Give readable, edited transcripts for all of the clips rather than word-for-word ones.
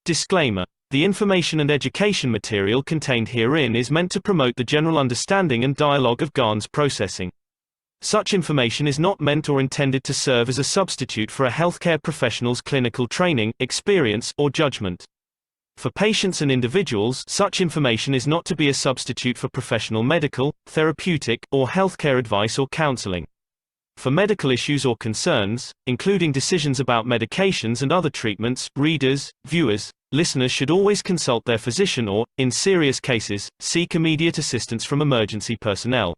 Disclaimer. The information and education material contained herein is meant to promote the general understanding and dialogue of GAN's processing. Such information is not meant or intended to serve as a substitute for a healthcare professional's clinical training, experience, or judgment. For patients and individuals, such information is not to be a substitute for professional medical, therapeutic, or healthcare advice or counseling. For medical issues or concerns, including decisions about medications and other treatments, readers, viewers, listeners should always consult their physician or, in serious cases, seek immediate assistance from emergency personnel.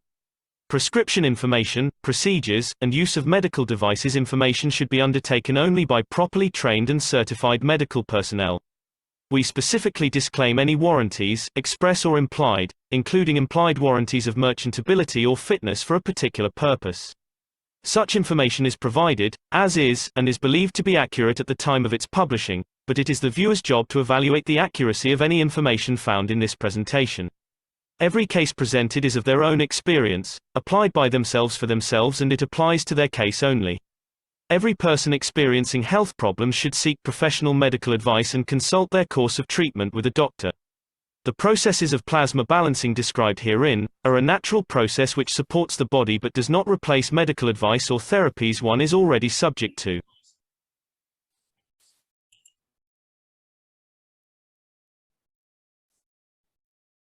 Prescription information, procedures, and use of medical devices information should be undertaken only by properly trained and certified medical personnel. We specifically disclaim any warranties, express or implied, including implied warranties of merchantability or fitness for a particular purpose. Such information is provided, as is, and is believed to be accurate at the time of its publishing, but it is the viewer's job to evaluate the accuracy of any information found in this presentation. Every case presented is of their own experience, applied by themselves for themselves, and it applies to their case only. Every person experiencing health problems should seek professional medical advice and consult their course of treatment with a doctor. The processes of plasma balancing described herein are a natural process which supports the body but does not replace medical advice or therapies one is already subject to.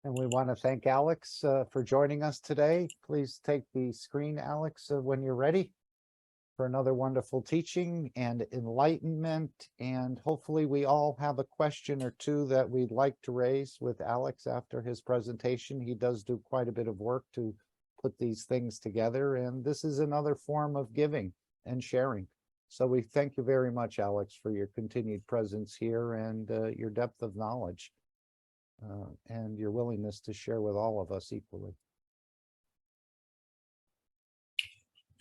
And we want to thank Alex for joining us today. Please take the screen, Alex, when you're ready, for another wonderful teaching and enlightenment. And hopefully we all have a question or two that we'd like to raise with Alex after his presentation. He does do quite a bit of work to put these things together, and this is another form of giving and sharing. So we thank you very much, Alex, for your continued presence here and your depth of knowledge and your willingness to share with all of us equally.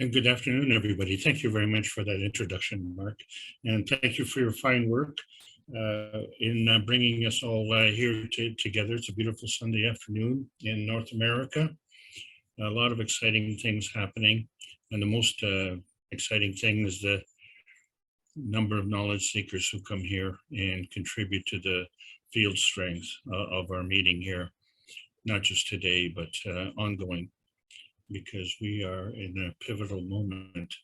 And good afternoon, everybody. Thank you very much for that introduction, Mark. And thank you for your fine work in bringing us all here together. It's a beautiful Sunday afternoon in North America. A lot of exciting things happening. And the most exciting thing is the number of knowledge seekers who come here and contribute to the field strength of our meeting here, not just today, but ongoing, because we are in a pivotal moment.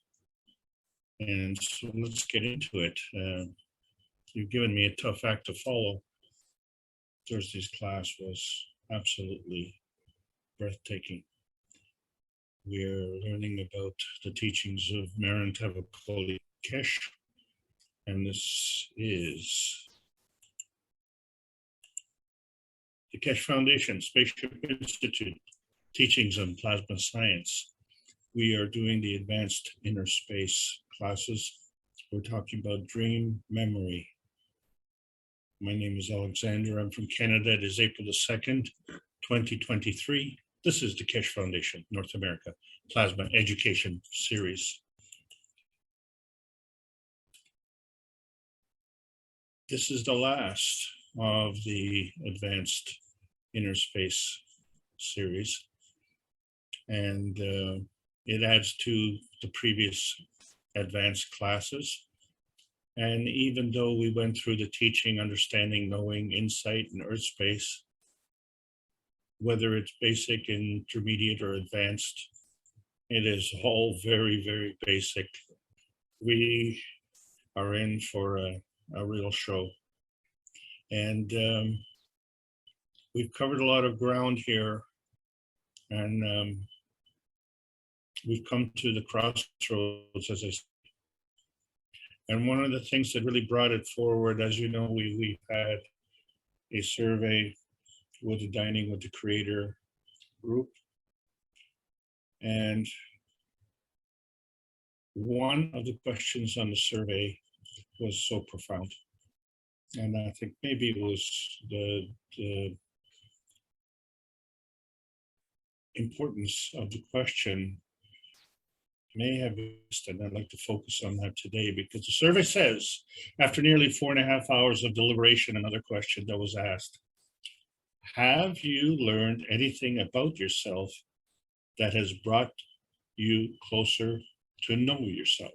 And so let's get into it. You've given me a tough act to follow. Thursday's class was absolutely breathtaking. We're learning about the teachings of Marin Tavakoli Kesh, and this is the Kesh Foundation Spaceship Institute Teachings on Plasma Science. We are doing the advanced inner space classes. We're talking about dream memory. My name is Alexander. I'm from Canada. It is April the 2nd, 2023. This is the Kesh Foundation North America Plasma Education Series. This is the last of the advanced inner space series, and it adds to the previous advanced classes. And even though we went through the teaching, understanding, knowing, insight, and earth space, whether it's basic, intermediate, or advanced, it is all very, very basic. We are in for a real show. And we've covered a lot of ground here, and we've come to the crossroads, as I said. And one of the things that really brought it forward, as you know, we've had a survey with the Dining with the Creator group. And one of the questions on the survey was so profound. And I think maybe it was the importance of the question may have missed, and I'd like to focus on that today, because the survey says, after nearly 4.5 hours of deliberation, another question that was asked: have you learned anything about yourself that has brought you closer to know yourself?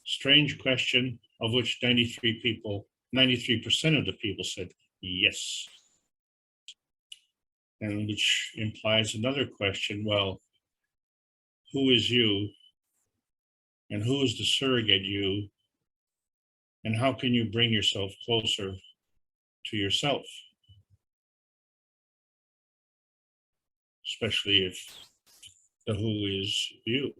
Strange question, of which 93 people 93% of the people said yes. And which implies another question, well, who is you? And who is the surrogate you? And how can you bring yourself closer to yourself? Especially if the who is you.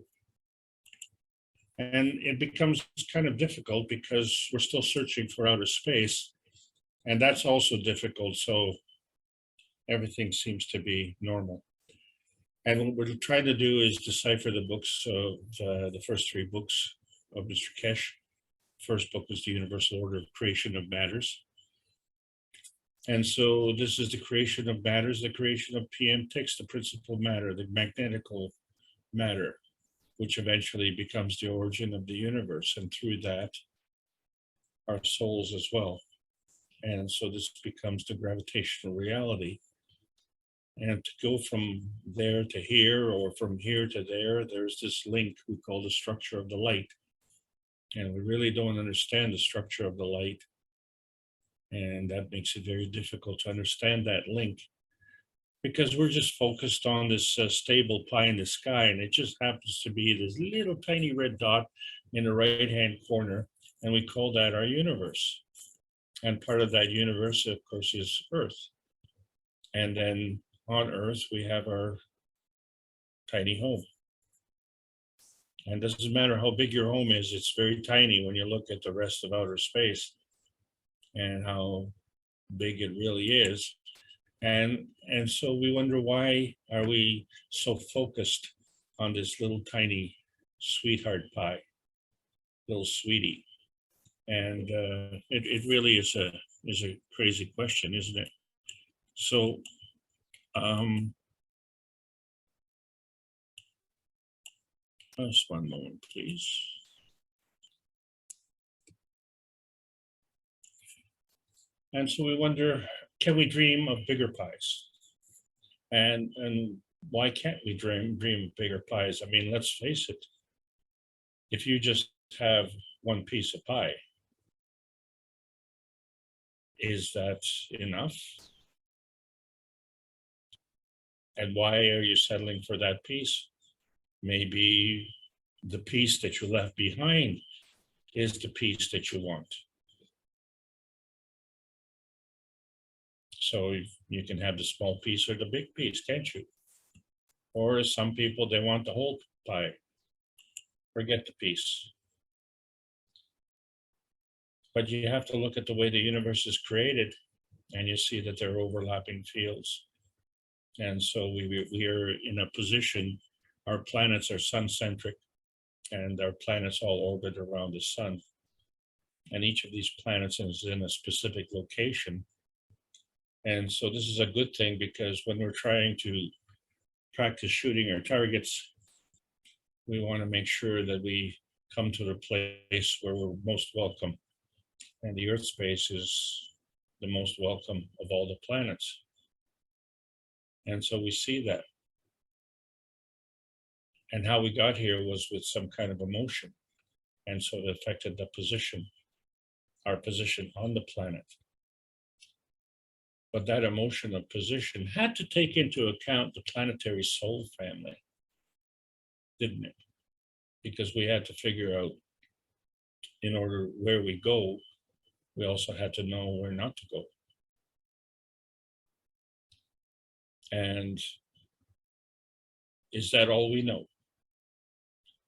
And it becomes kind of difficult because we're still searching for outer space. And that's also difficult. So everything seems to be normal. And what we're trying to do is decipher the books of the first three books of Mr. Kesh. First book was The Universal Order of Creation of Matters. And so this is the creation of matters, the creation of PM6, the principal matter, the magnetical matter, which eventually becomes the origin of the universe. And through that, our souls as well. And so this becomes the gravitational reality. And to go from there to here, or from here to there, there's this link we call the structure of the light. And we really don't understand the structure of the light. And that makes it very difficult to understand that link, because we're just focused on this stable pie in the sky. And it just happens to be this little tiny red dot in the right-hand corner. And we call that our universe. And part of that universe, of course, is Earth. And then on Earth, we have our tiny home. And it doesn't matter how big your home is, it's very tiny when you look at the rest of outer space and how big it really is. And so we wonder, why are we so focused on this little tiny sweetheart pie, little sweetie? And it really is a crazy question, isn't it? So just one moment, please. And so we wonder, can we dream of bigger pies? And why can't we dream of bigger pies? I mean, let's face it. If you just have one piece of pie, is that enough? And why are you settling for that piece? Maybe the piece that you left behind is the piece that you want. So you can have the small piece or the big piece, can't you? Or some people, they want the whole pie. Forget the piece. But you have to look at the way the universe is created, and you see that there are overlapping fields. And so we are in a position, our planets are sun-centric, and our planets all orbit around the sun. And each of these planets is in a specific location. And so this is a good thing, because when we're trying to practice shooting our targets, we want to make sure that we come to the place where we're most welcome. And the Earth space is the most welcome of all the planets. And so we see that. And how we got here was with some kind of emotion. And so it affected the position, our position on the planet. But that emotion of position had to take into account the planetary soul family, didn't it? Because we had to figure out, in order where we go, we also had to know where not to go. And is that all we know?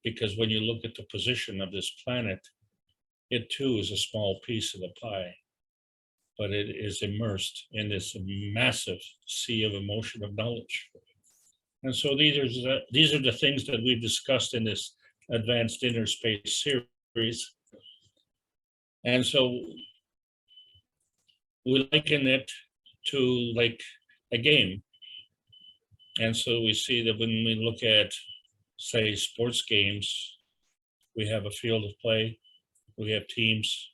Because when you look at the position of this planet, it too is a small piece of the pie, but it is immersed in this massive sea of emotion of knowledge. And so these are the things that we've discussed in this Advanced Inner Space series. And so we liken it to like a game. And so we see that when we look at, say, sports games, we have a field of play, we have teams,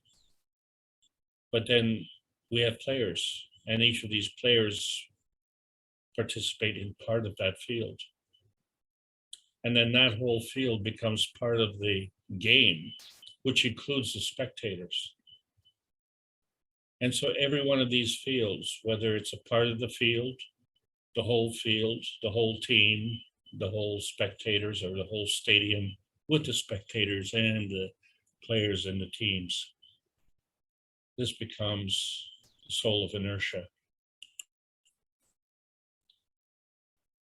but then we have players, and each of these players participate in part of that field. And then that whole field becomes part of the game, which includes the spectators. And so every one of these fields, whether it's a part of the field, the whole team, the whole spectators, or the whole stadium with the spectators and the players and the teams, this becomes the soul of inertia.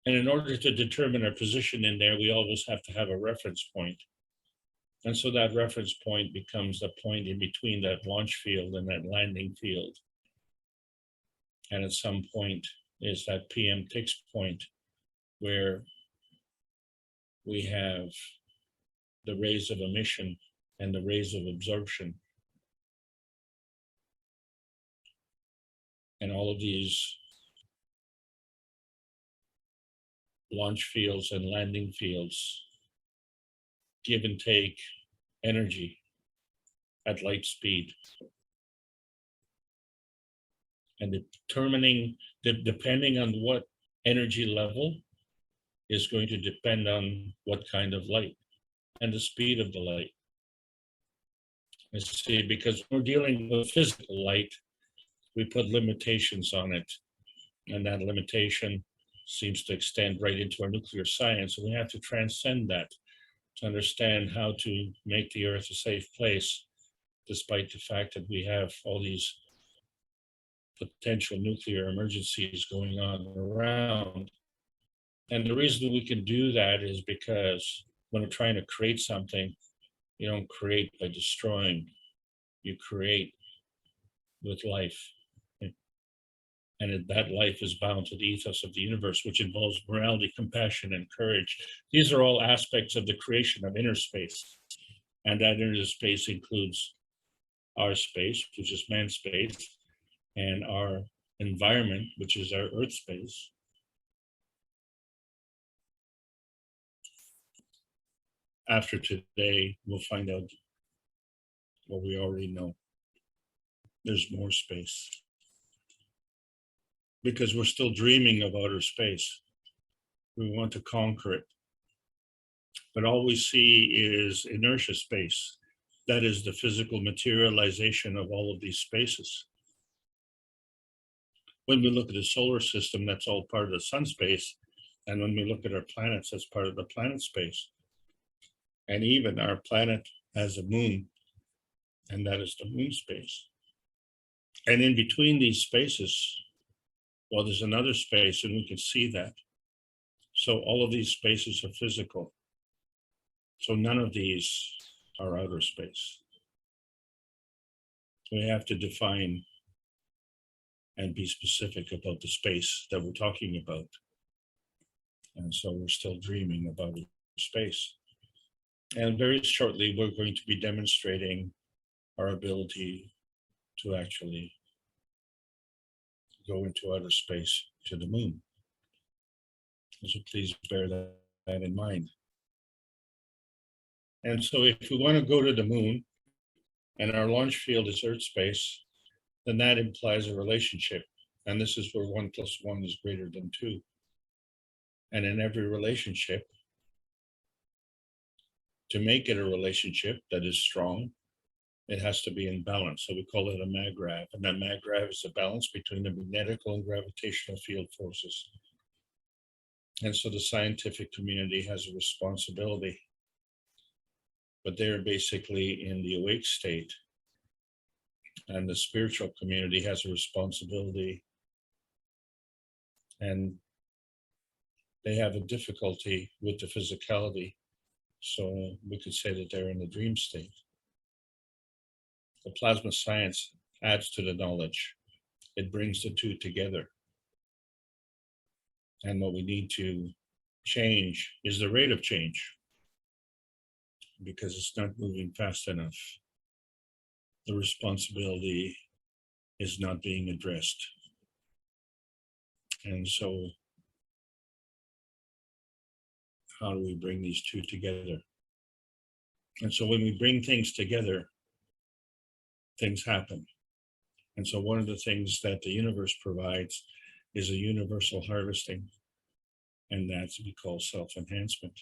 And in order to determine our position in there, we always have to have a reference point. And so that reference point becomes the point in between that launch field and that landing field. And at some point is that PM ticks point where we have the rays of emission and the rays of absorption. And all of these launch fields and landing fields give and take energy at light speed. And depending on what energy level is going to depend on what kind of light and the speed of the light. I see, because we're dealing with physical light, we put limitations on it, and that limitation seems to extend right into our nuclear science. And we have to transcend that to understand how to make the Earth a safe place, despite the fact that we have all these potential nuclear emergencies going on around. And the reason we can do that is because when we're trying to create something, you don't create by destroying, you create with life. And that life is bound to the ethos of the universe, which involves morality, compassion, and courage. These are all aspects of the creation of inner space. And that inner space includes our space, which is man's space, and our environment, which is our earth space. After today, we'll find out what we already know. There's more space. Because we're still dreaming of outer space. We want to conquer it. But all we see is inertia space. That is the physical materialization of all of these spaces. When we look at the solar system, that's all part of the sun space. And when we look at our planets, that's part of the planet space. And even our planet has a moon, and that is the moon space. And in between these spaces, well, there's another space, and we can see that. So all of these spaces are physical. So none of these are outer space. So we have to define and be specific about the space that we're talking about. And so we're still dreaming about space. And very shortly, we're going to be demonstrating our ability to actually go into outer space to the moon. So please bear that in mind. And so if we want to go to the moon and our launch field is Earth space, then that implies a relationship. And this is where 1 + 1 is greater than 2. And in every relationship, to make it a relationship that is strong, it has to be in balance. So we call it a maggrav. And that maggrav is a balance between the magnetical and gravitational field forces. And so the scientific community has a responsibility, but they're basically in the awake state. And the spiritual community has a responsibility, and they have a difficulty with the physicality. So we could say that they're in the dream state. The plasma science adds to the knowledge. It brings the two together. And what we need to change is the rate of change, because it's not moving fast enough. The responsibility is not being addressed. And so how do we bring these two together? And so when we bring things together, things happen. And so one of the things that the universe provides is a universal harvesting, and that's what we call self-enhancement.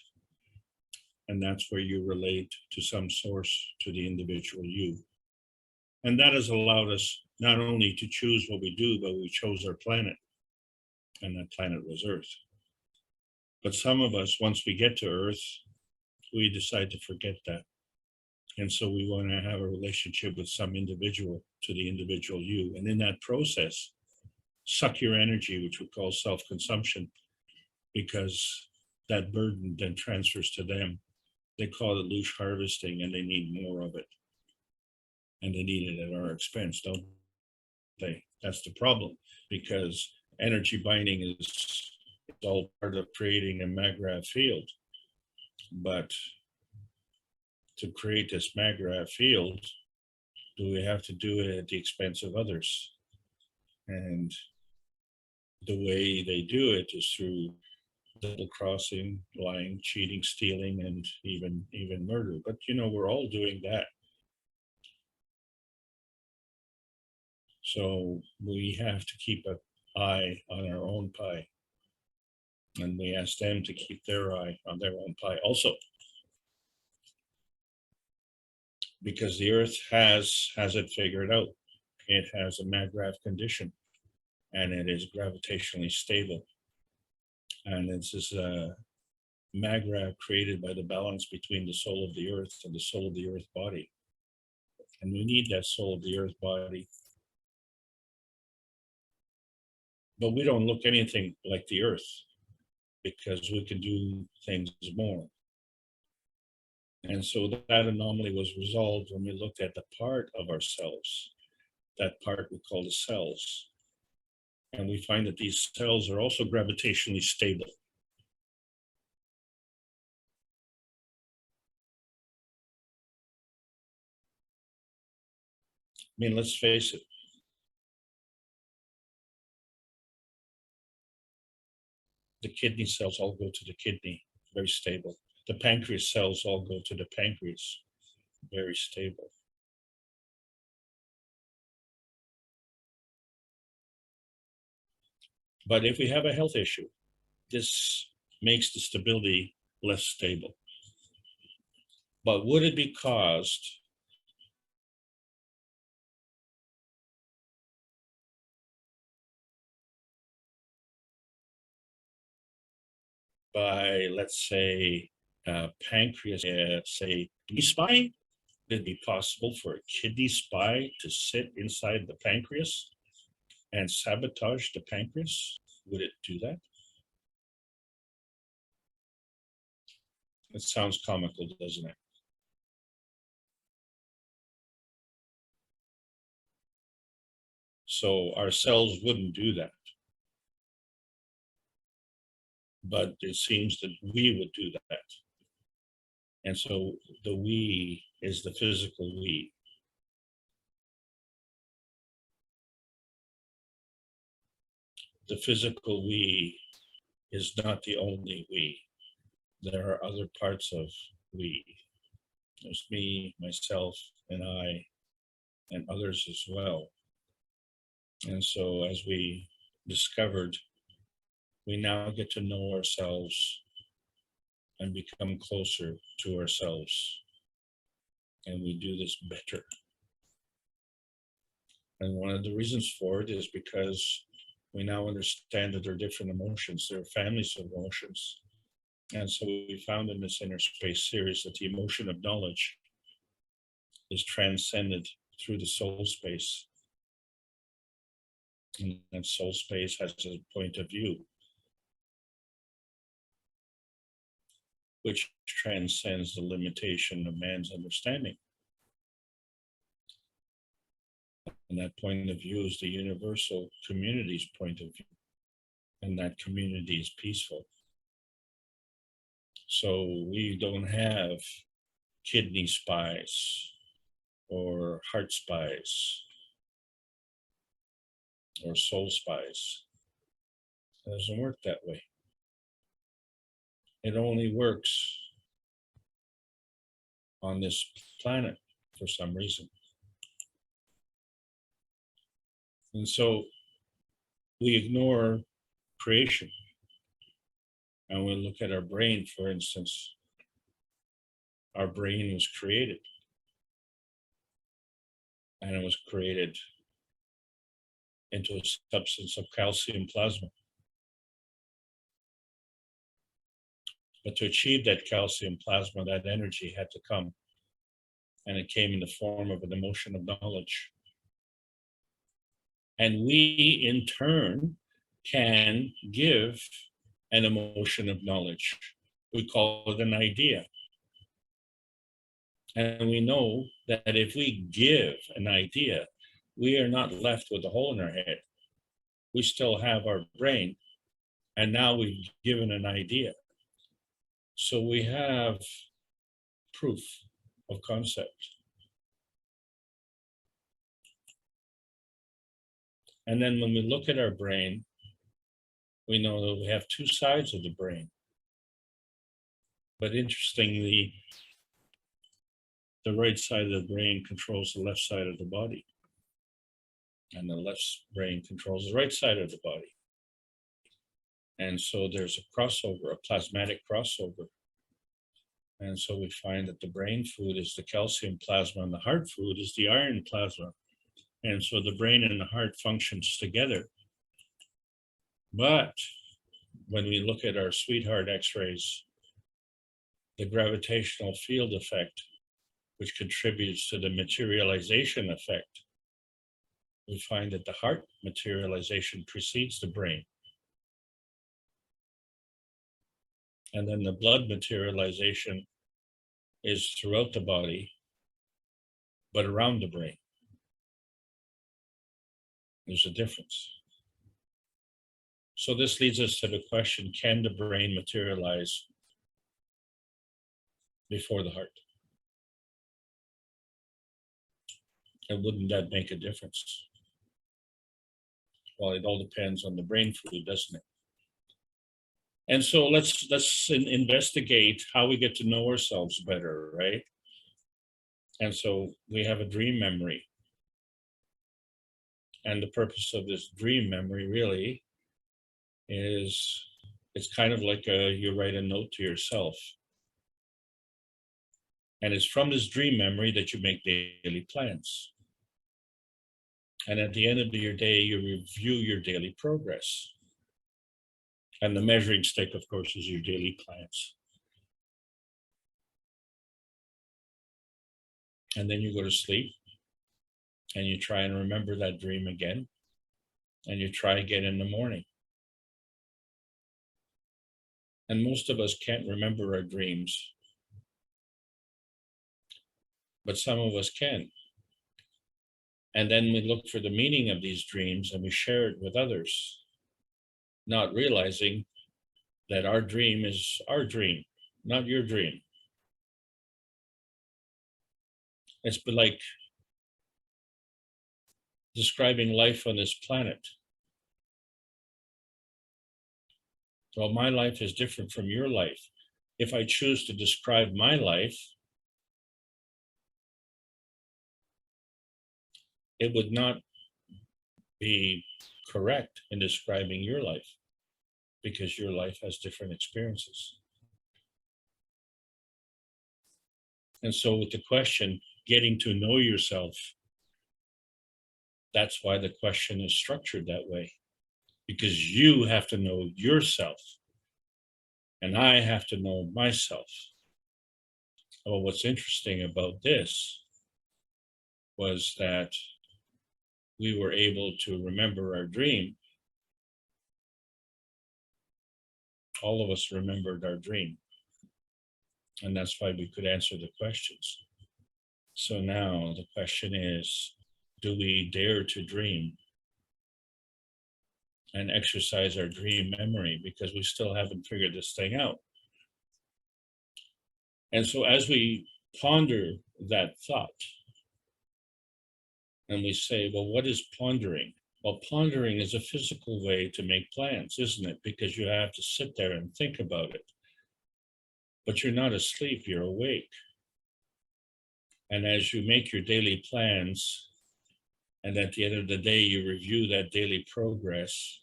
And that's where you relate to some source, to the individual you. And that has allowed us not only to choose what we do, but we chose our planet, and that planet was Earth. But some of us, once we get to Earth, we decide to forget that. And so we want to have a relationship with some individual, to the individual you. And in that process, suck your energy, which we call self-consumption, because that burden then transfers to them. They call it loose harvesting, and they need more of it. And they need it at our expense, don't they? That's the problem, because energy binding is all part of creating a maggrav field. But to create this maggrav field, do we have to do it at the expense of others? And the way they do it is through double crossing, lying, cheating, stealing, and even murder. But you know, we're all doing that. So we have to keep an eye on our own pie. And we ask them to keep their eye on their own pie also. Because the Earth has it figured out. It has a maggrav condition, and it is gravitationally stable. And this is a maggrav created by the balance between the soul of the Earth and the soul of the Earth body. And we need that soul of the Earth body. But we don't look anything like the Earth, because we can do things more. And so that anomaly was resolved when we looked at the part of ourselves, that part we call the cells. And we find that these cells are also gravitationally stable. I mean, let's face it. The kidney cells all go to the kidney, very stable. The pancreas cells all go to the pancreas, very stable. But if we have a health issue, this makes the stability less stable. But would it be caused by, let's say, pancreas, say, kidney spy? Would it be possible for a kidney spy to sit inside the pancreas and sabotage the pancreas? Would it do that? It sounds comical, doesn't it? So our cells wouldn't do that. But it seems that we would do that. And so the we is the physical we. The physical we is not the only we. There are other parts of we. There's me, myself, and I, and others as well. And so as we discovered, we now get to know ourselves and become closer to ourselves. And we do this better. And one of the reasons for it is because we now understand that there are different emotions, there are families of emotions. And so we found in this Inner Space series that the emotion of knowledge is transcended through the soul space. And that soul space has a point of view which transcends the limitation of man's understanding. And that point of view is the universal community's point of view. And that community is peaceful. So we don't have kidney spies or heart spies or soul spies. It doesn't work that way. It only works on this planet for some reason. And so we ignore creation. And we look at our brain, for instance. Our brain was created. And it was created into a substance of calcium plasma. But to achieve that calcium plasma, that energy had to come. And it came in the form of an emotion of knowledge. And we, in turn, can give an emotion of knowledge. We call it an idea. And we know that if we give an idea, we are not left with a hole in our head. We still have our brain, and now we've given an idea. So we have proof of concept. And then when we look at our brain, we know that we have two sides of the brain. But interestingly, the right side of the brain controls the left side of the body. And the left brain controls the right side of the body. And so there's a crossover, a plasmatic crossover. And so we find that the brain food is the calcium plasma and the heart food is the iron plasma. And so the brain and the heart functions together. But when we look at our sweetheart x-rays, the gravitational field effect, which contributes to the materialization effect, we find that the heart materialization precedes the brain. And then the blood materialization is throughout the body, but around the brain. There's a difference. So this leads us to the question, can the brain materialize before the heart? And wouldn't that make a difference? Well, it all depends on the brain food, doesn't it? And so let's investigate how we get to know ourselves better, right? And so we have a dream memory. And the purpose of this dream memory really is, it's kind of like you write a note to yourself. And it's from this dream memory that you make daily plans. And at the end of your day, you review your daily progress. And the measuring stick, of course, is your daily plans. And then you go to sleep and you try and remember that dream again. And you try again in the morning. And most of us can't remember our dreams, but some of us can. And then we look for the meaning of these dreams and we share it with others, not realizing that our dream is our dream, not your dream. It's like describing life on this planet. Well, my life is different from your life. If I choose to describe my life, it would not be correct in describing your life because your life has different experiences. And so with the question, getting to know yourself, that's why the question is structured that way, because you have to know yourself and I have to know myself. Well, what's interesting about this was that we were able to remember our dream. All of us remembered our dream. And that's why we could answer the questions. So now the question is, do we dare to dream and exercise our dream memory, because we still haven't figured this thing out? And so as we ponder that thought, and we say, well, what is pondering? Well, pondering is a physical way to make plans, isn't it? Because you have to sit there and think about it. But you're not asleep, you're awake. And as you make your daily plans, and at the end of the day, you review that daily progress,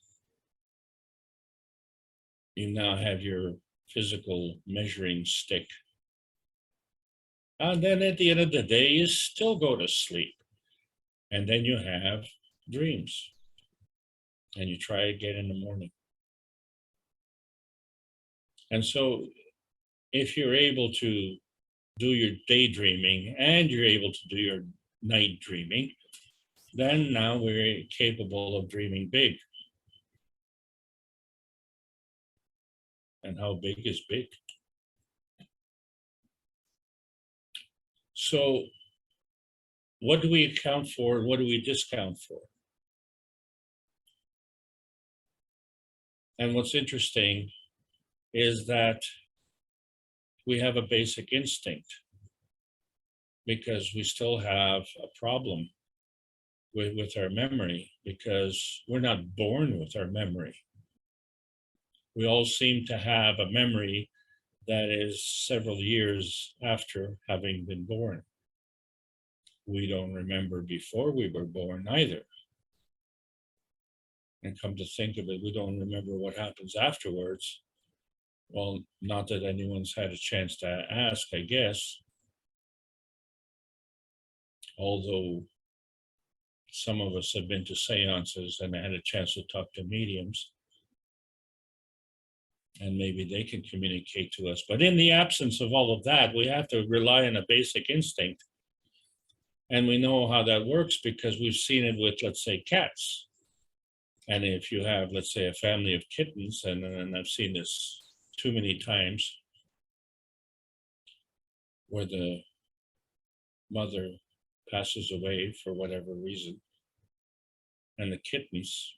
you now have your physical measuring stick. And then at the end of the day, you still go to sleep. And then you have dreams. and you try again in the morning. And so if you're able to do your daydreaming and you're able to do your night dreaming, then now we're capable of dreaming big. And how big is big? So what do we account for? What do we discount for? And what's interesting is that we have a basic instinct, because we still have a problem with our memory, because we're not born with our memory. We all seem to have a memory that is several years after having been born. We don't remember before we were born either. And come to think of it, we don't remember what happens afterwards. Well, not that anyone's had a chance to ask, I guess. Although some of us have been to seances and had a chance to talk to mediums, and maybe they can communicate to us. But in the absence of all of that, we have to rely on a basic instinct. And we know how that works because we've seen it with, let's say, cats. And if you have, let's say, a family of kittens, and I've seen this too many times, where the mother passes away for whatever reason, and the kittens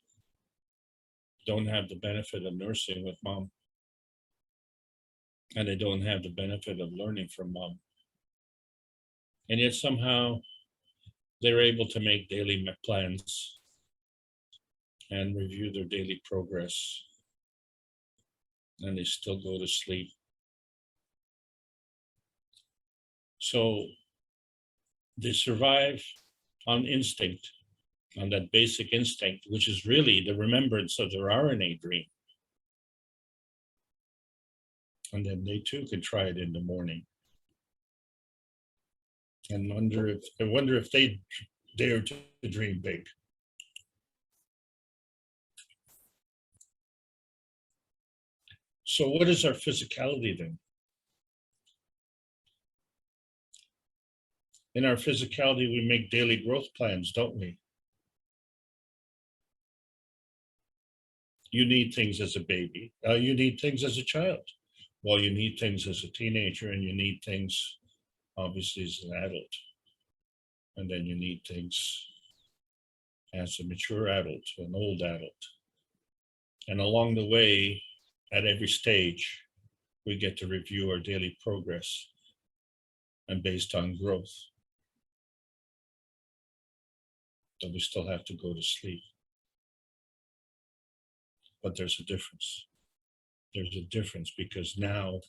don't have the benefit of nursing with mom, and they don't have the benefit of learning from mom. And yet somehow they're able to make daily plans and review their daily progress, and they still go to sleep. So they survive on instinct, on that basic instinct, which is really the remembrance of their RNA dream. And then they too can try it in the morning. And I wonder if they dare to dream big. So what is our physicality then? In our physicality, we make daily growth plans, don't we? You need things as a baby. You need things as a child. Well, you need things as a teenager, and you need things, obviously, as an adult. And then you need things as a mature adult, an old adult. And along the way, at every stage, we get to review our daily progress, and based on growth. But we still have to go to sleep. But there's a difference. There's a difference because now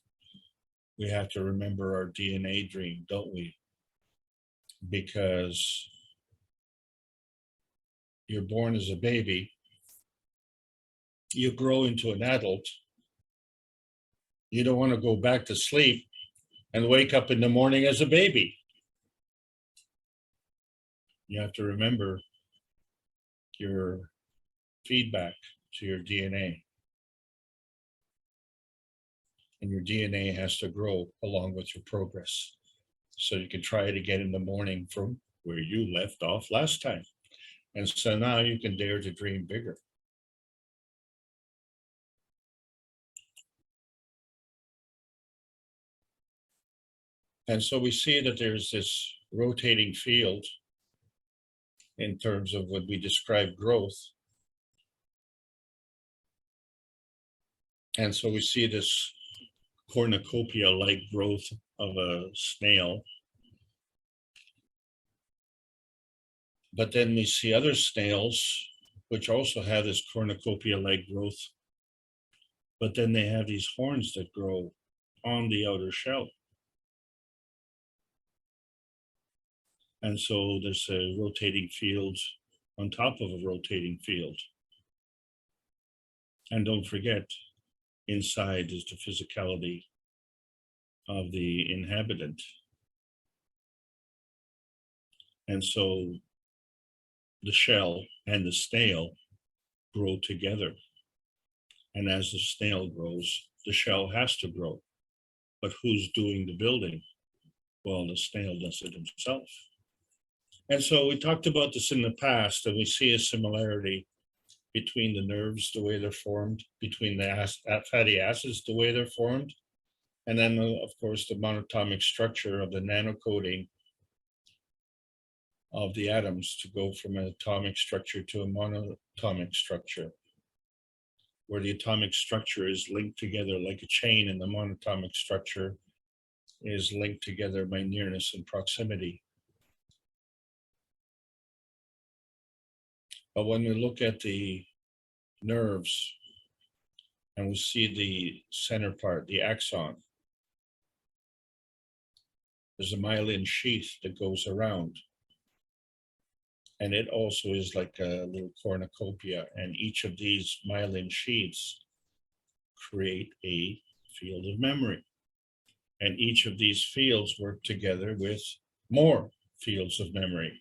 we have to remember our DNA dream, don't we? Because you're born as a baby, you grow into an adult, you don't want to go back to sleep and wake up in the morning as a baby. You have to remember your feedback to your DNA. And your DNA has to grow along with your progress. So you can try it again in the morning from where you left off last time. And so now you can dare to dream bigger. And so we see that there's this rotating field in terms of what we describe growth. And so we see this cornucopia-like growth of a snail. But then we see other snails which also have this cornucopia-like growth, but then they have these horns that grow on the outer shell. And so there's a rotating field on top of a rotating field. And don't forget, inside is the physicality of the inhabitant. And so the shell and the snail grow together. And as the snail grows, the shell has to grow. But who's doing the building? Well, the snail does it himself. And so we talked about this in the past, and we see a similarity between the nerves, the way they're formed, between the fatty acids, the way they're formed, and then, of course, the monatomic structure of the nanocoating of the atoms to go from an atomic structure to a monatomic structure, where the atomic structure is linked together like a chain, and the monatomic structure is linked together by nearness and proximity. But when we look at the nerves and we see the center part, the axon, there's a myelin sheath that goes around. And it also is like a little cornucopia, and each of these myelin sheaths create a field of memory. And each of these fields work together with more fields of memory.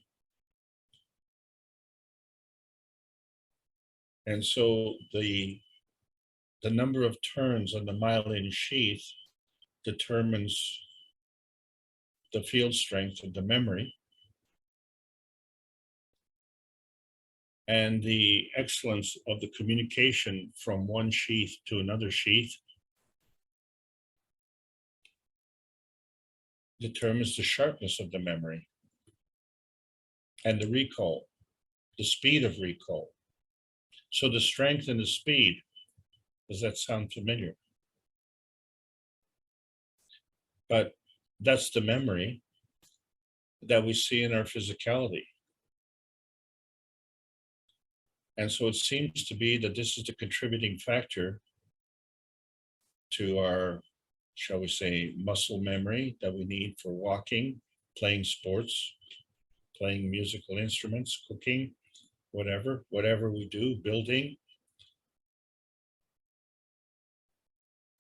And so the number of turns on the myelin sheath determines the field strength of the memory. And the excellence of the communication from one sheath to another sheath determines the sharpness of the memory and the recall, the speed of recall. So the strength and the speed, does that sound familiar? But that's the memory that we see in our physicality. And so it seems to be that this is the contributing factor to our, shall we say, muscle memory that we need for walking, playing sports, playing musical instruments, cooking, whatever we do, building.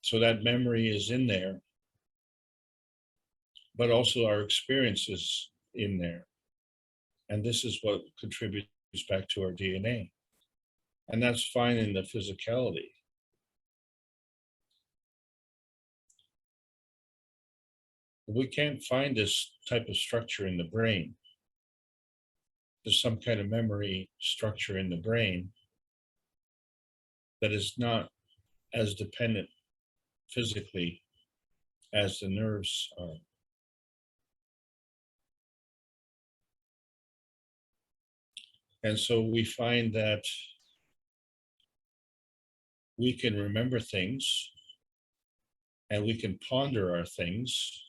So that memory is in there, but also our experiences in there. And this is what contributes back to our DNA. And that's fine in the physicality. We can't find this type of structure in the brain. There's some kind of memory structure in the brain that is not as dependent physically as the nerves are. And so we find that we can remember things and we can ponder our things.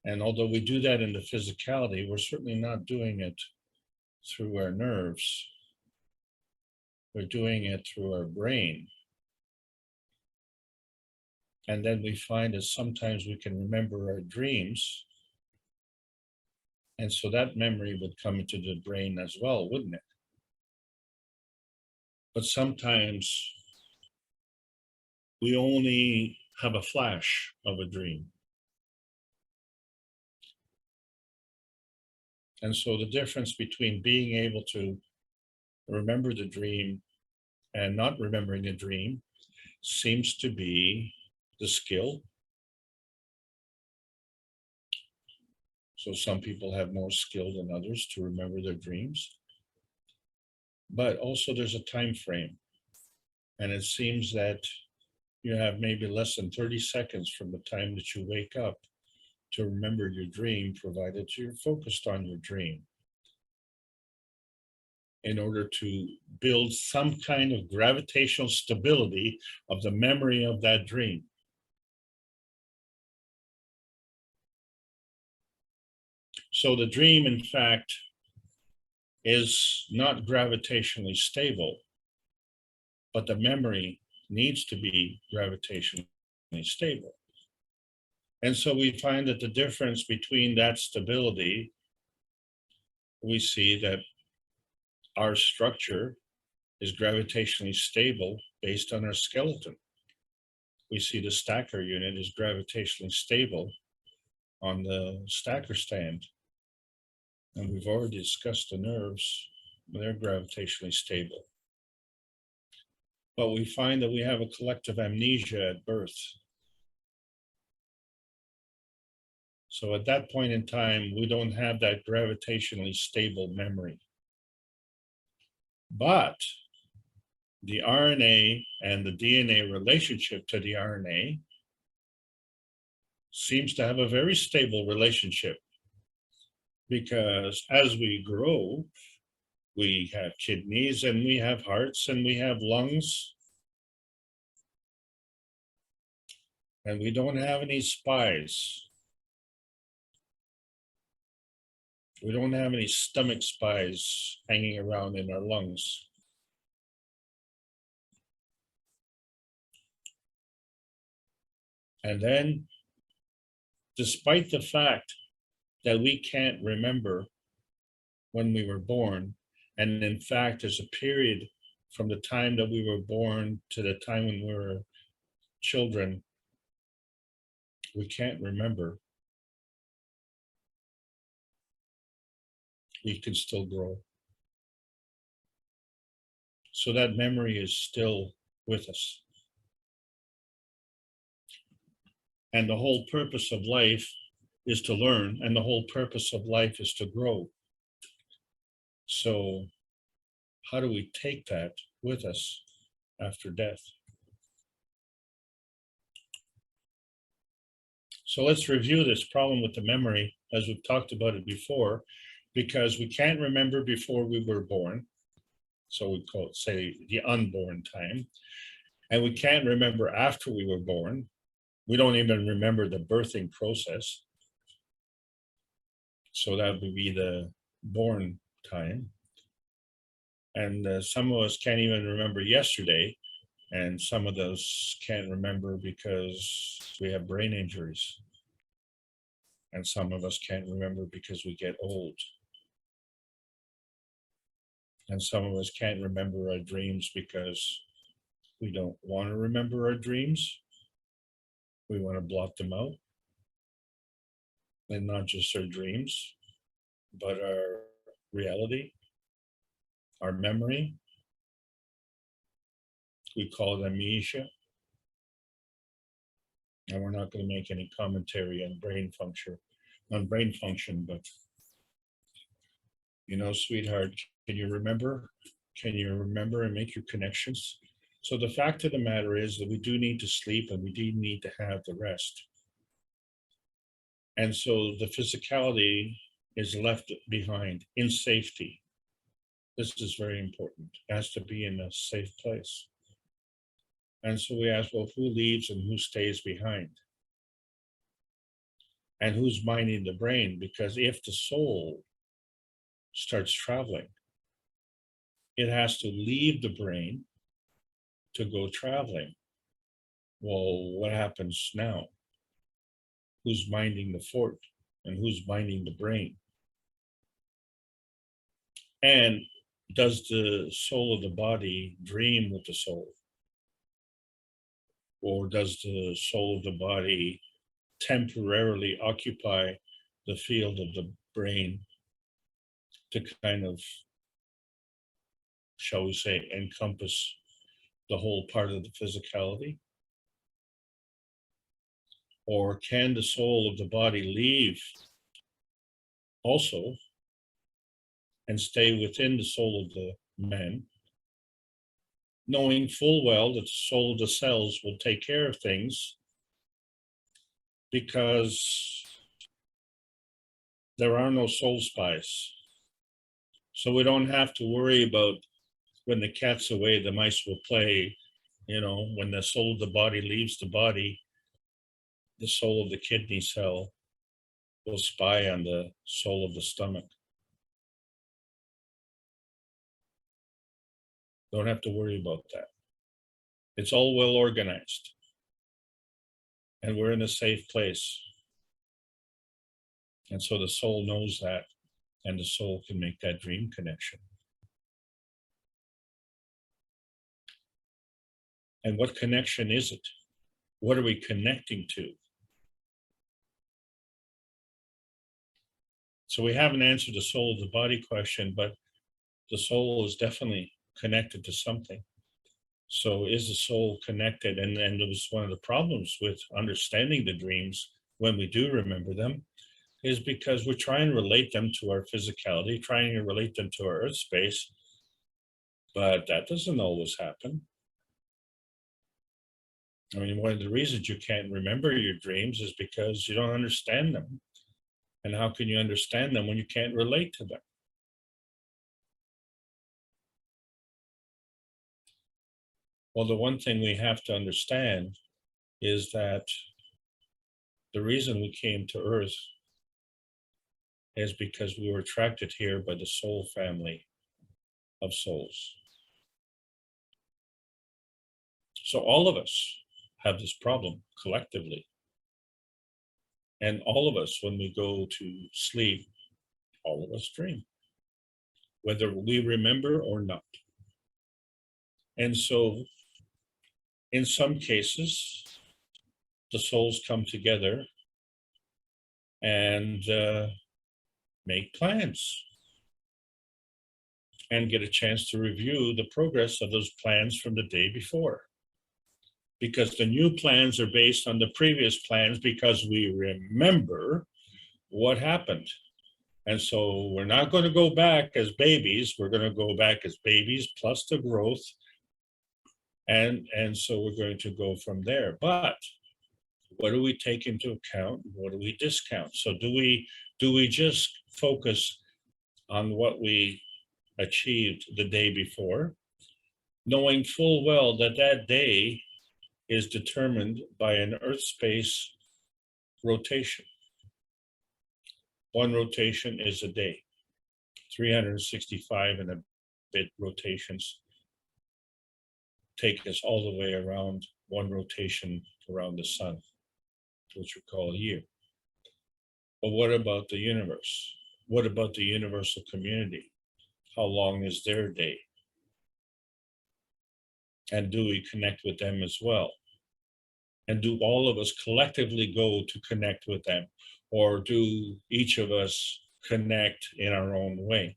And although we do that in the physicality, we're certainly not doing it through our nerves. We're doing it through our brain. And then we find that sometimes we can remember our dreams. And so that memory would come into the brain as well, wouldn't it? But sometimes we only have a flash of a dream. And so the difference between being able to remember the dream and not remembering a dream seems to be the skill. So some people have more skill than others to remember their dreams. But also there's a time frame. And it seems that you have maybe less than 30 seconds from the time that you wake up to remember your dream, provided you're focused on your dream, in order to build some kind of gravitational stability of the memory of that dream. So the dream, in fact, is not gravitationally stable, but the memory needs to be gravitationally stable. And so we find that the difference between that stability, we see that our structure is gravitationally stable based on our skeleton. We see the stacker unit is gravitationally stable on the stacker stand. And we've already discussed the nerves, they're gravitationally stable. but we find that we have a collective amnesia at birth. So at that point in time, we don't have that gravitationally stable memory. But the RNA and the DNA relationship to the RNA seems to have a very stable relationship, because as we grow, we have kidneys and we have hearts and we have lungs, and we don't have any spies. We don't have any stomach spies hanging around in our lungs. And then, despite the fact that we can't remember when we were born, and in fact, there's a period from the time that we were born to the time when we were children, we can't remember. We can still grow. So that memory is still with us. And the whole purpose of life is to learn, and the whole purpose of life is to grow. So how do we take that with us after death? So let's review this problem with the memory, as we've talked about it before, because we can't remember before we were born. So we call it, say, the unborn time. And we can't remember after we were born. We don't even remember the birthing process. So that would be the born time. And some of us can't even remember yesterday. And some of those can't remember because we have brain injuries. And some of us can't remember because we get old. And some of us can't remember our dreams because we don't want to remember our dreams. We want to blot them out. And not just our dreams, but our reality, our memory. We call it amnesia. And we're not going to make any commentary on brain function, but you know, sweetheart, can you remember? Can you remember and make your connections? So the fact of the matter is that we do need to sleep, and we do need to have the rest. And so the physicality is left behind in safety. This is very important. It has to be in a safe place. And so we ask, well, who leaves and who stays behind? And who's minding the brain? Because if the soul starts traveling, it has to leave the brain to go traveling. Well, what happens now? Who's minding the fort and who's minding the brain? And does the soul of the body dream with the soul? Or does the soul of the body temporarily occupy the field of the brain to kind of, shall we say, encompass the whole part of the physicality? Or can the soul of the body leave also and stay within the soul of the man, knowing full well that the soul of the cells will take care of things because there are no soul spies. So we don't have to worry about when the cat's away, the mice will play. You know, when the soul of the body leaves the body, the soul of the kidney cell will spy on the soul of the stomach. Don't have to worry about that. It's all well organized. And we're in a safe place. And so the soul knows that, and the soul can make that dream connection. And what connection is it? What are we connecting to? So we haven't answered the soul of the body question, but the soul is definitely connected to something. So is the soul connected? And it was one of the problems with understanding the dreams when we do remember them, is because we're trying to relate them to our physicality, trying to relate them to our earth space, but that doesn't always happen. I mean, one of the reasons you can't remember your dreams is because you don't understand them. And how can you understand them when you can't relate to them? Well, the one thing we have to understand is that the reason we came to Earth is because we were attracted here by the soul family of souls. So all of us have this problem collectively. And all of us, when we go to sleep, all of us dream, whether we remember or not. And so in some cases, the souls come together and make plans and get a chance to review the progress of those plans from the day before. Because the new plans are based on the previous plans because we remember what happened. And so we're not going to go back as babies, we're going to go back as babies plus the growth. And so we're going to go from there. But what do we take into account? What do we discount? So do we just focus on what we achieved the day before, knowing full well that that day is determined by an Earth space rotation? One rotation is a day, 365 and a bit rotations take us all the way around one rotation around the sun, which we call a year. But what about the universe? What about the universal community? How long is their day? And do we connect with them as well? And do all of us collectively go to connect with them? Or do each of us connect in our own way?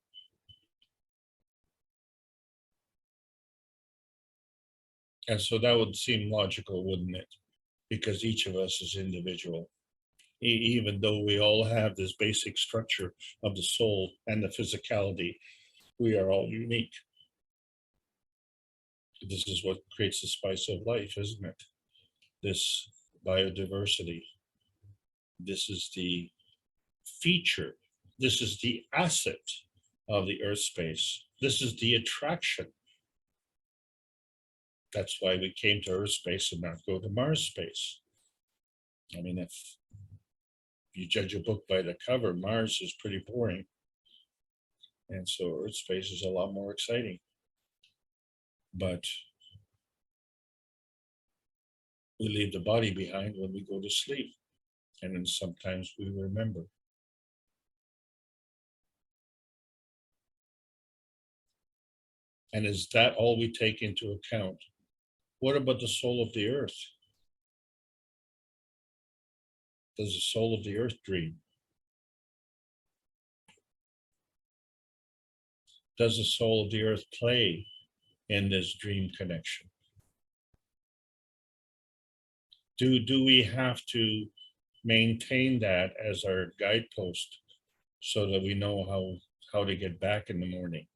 And so that would seem logical, wouldn't it? Because each of us is individual. Even though we all have this basic structure of the soul and the physicality, we are all unique. This is what creates the spice of life, isn't it? This biodiversity. This is the feature. This is the asset of the Earth space. This is the attraction. That's why we came to Earth space and not go to Mars space. I mean, if you judge a book by the cover, Mars is pretty boring. And so Earth space is a lot more exciting. But we leave the body behind when we go to sleep. And then sometimes we remember. And is that all we take into account? What about the soul of the earth? Does the soul of the earth dream? Does the soul of the earth play in this dream connection? Do we have to maintain that as our guidepost so that we know how to get back in the morning?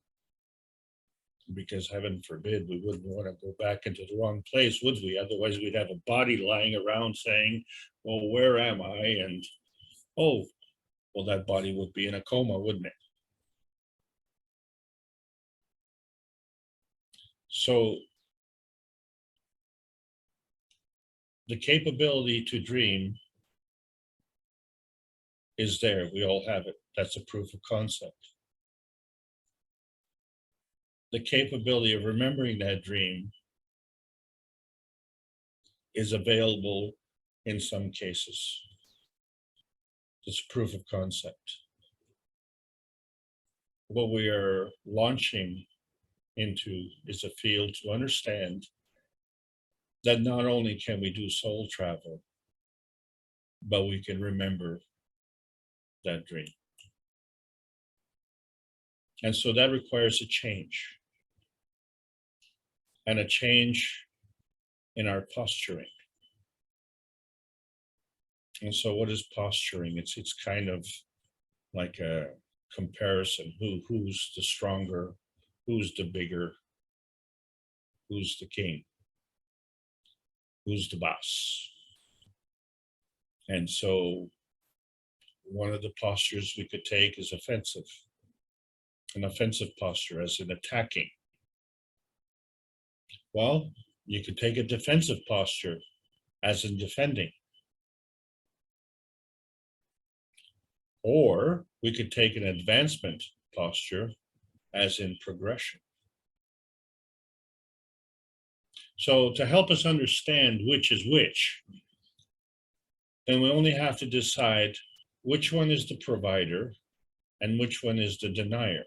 Because heaven forbid, we wouldn't want to go back into the wrong place, would we? Otherwise, we'd have a body lying around saying, well, where am I? And, oh, well, that body would be in a coma, wouldn't it? So the capability to dream is there. We all have it. That's a proof of concept. The capability of remembering that dream is available in some cases. It's proof of concept. What we are launching into is a field to understand that not only can we do soul travel, but we can remember that dream. And so that requires a change. and a change in our posturing. And so what is posturing? It's kind of like a comparison. Who's the stronger, who's the bigger, who's the king, who's the boss. And so one of the postures we could take is offensive. An offensive posture, as in attacking. Well, you could take a defensive posture, as in defending. Or we could take an advancement posture, as in progression. So to help us understand which is which, then we only have to decide which one is the provider and which one is the denier.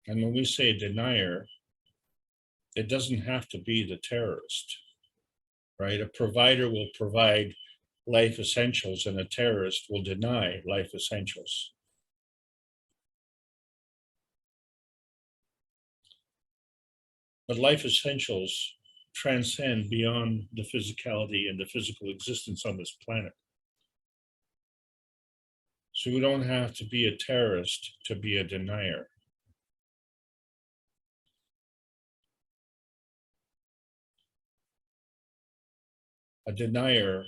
And when we say denier, it doesn't have to be the terrorist, right? A provider will provide life essentials and a terrorist will deny life essentials. But life essentials transcend beyond the physicality and the physical existence on this planet. So we don't have to be a terrorist to be a denier. A denier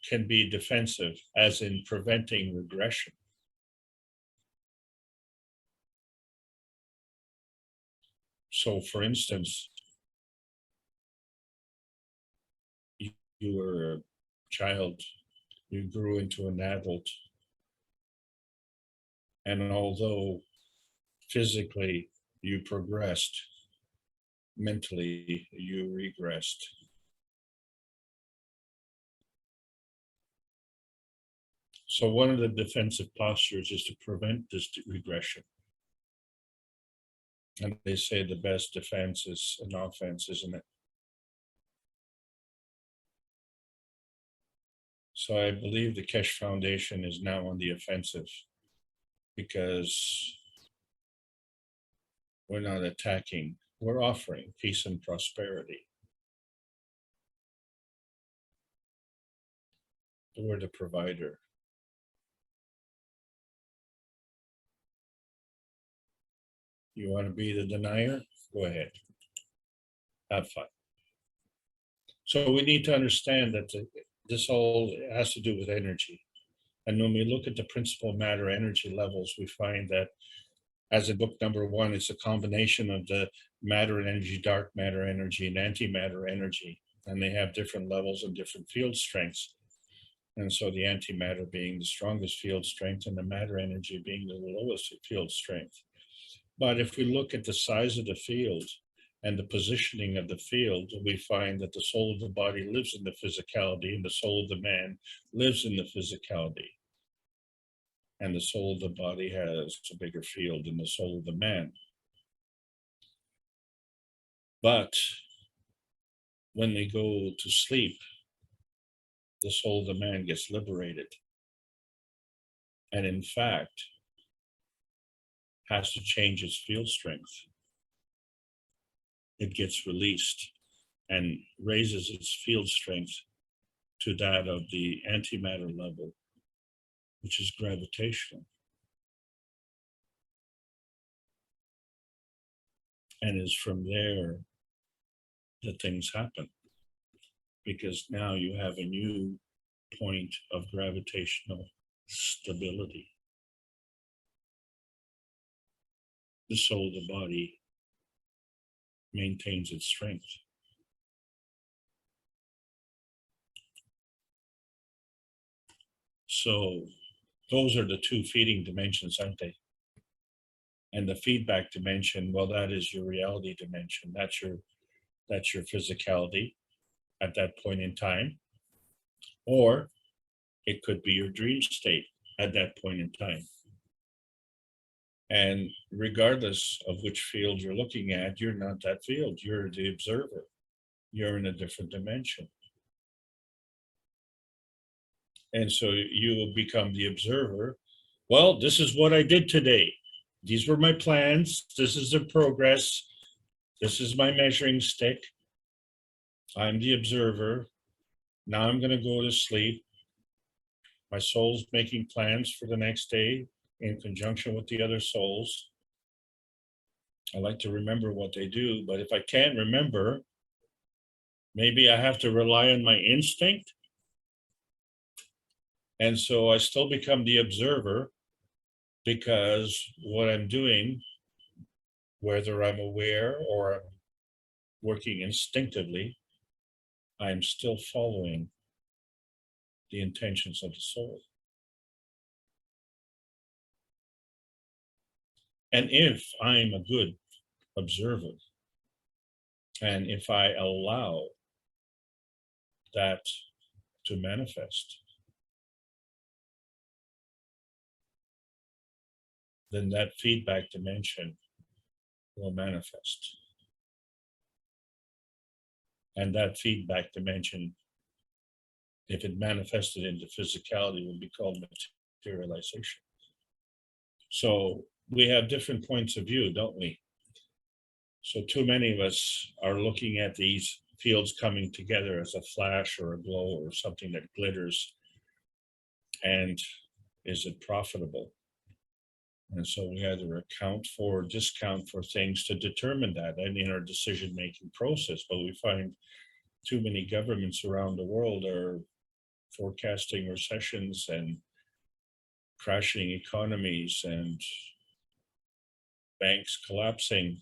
can be defensive, as in preventing regression. So for instance, you were a child, you grew into an adult, and although physically you progressed, mentally you regressed. So one of the defensive postures is to prevent this regression. And they say the best defense is an offense, isn't it? So I believe the Keshe Foundation is now on the offensive, because we're not attacking, we're offering peace and prosperity. We're the provider. You want to be the denier? Go ahead. Have fun. So we need to understand that this all has to do with energy. And when we look at the principal matter energy levels, we find that, as in book number 1, it's a combination of the matter energy, dark matter energy, and antimatter energy. And they have different levels and different field strengths. And so the antimatter being the strongest field strength and the matter energy being the lowest field strength. But if we look at the size of the field and the positioning of the field, we find that the soul of the body lives in the physicality and the soul of the man lives in the physicality. And the soul of the body has a bigger field than the soul of the man. But when they go to sleep, the soul of the man gets liberated. And in fact, has to change its field strength. It gets released and raises its field strength to that of the antimatter level, which is gravitational. And it's from there that things happen, because now you have a new point of gravitational stability. The soul of the body maintains its strength. So those are the two feeding dimensions, aren't they? And the feedback dimension, well, that is your reality dimension. That's your physicality at that point in time. Or it could be your dream state at that point in time. And regardless of which field you're looking at, you're not that field, you're the observer. You're in a different dimension. And so you will become the observer. Well, this is what I did today. These were my plans. This is the progress. This is my measuring stick. I'm the observer. Now I'm going to go to sleep. My soul's making plans for the next day in conjunction with the other souls. I like to remember what they do, but if I can't remember, maybe I have to rely on my instinct. And so I still become the observer, because what I'm doing, whether I'm aware or I'm working instinctively, I'm still following the intentions of the soul. And if I'm a good observer, and if I allow that to manifest, then that feedback dimension will manifest. And that feedback dimension, if it manifested into physicality, would be called materialization. So we have different points of view, don't we? So too many of us are looking at these fields coming together as a flash or a glow or something that glitters. And is it profitable? And so we either account for or discount for things to determine that, and in our decision-making process. But we find too many governments around the world are forecasting recessions and crashing economies and banks collapsing.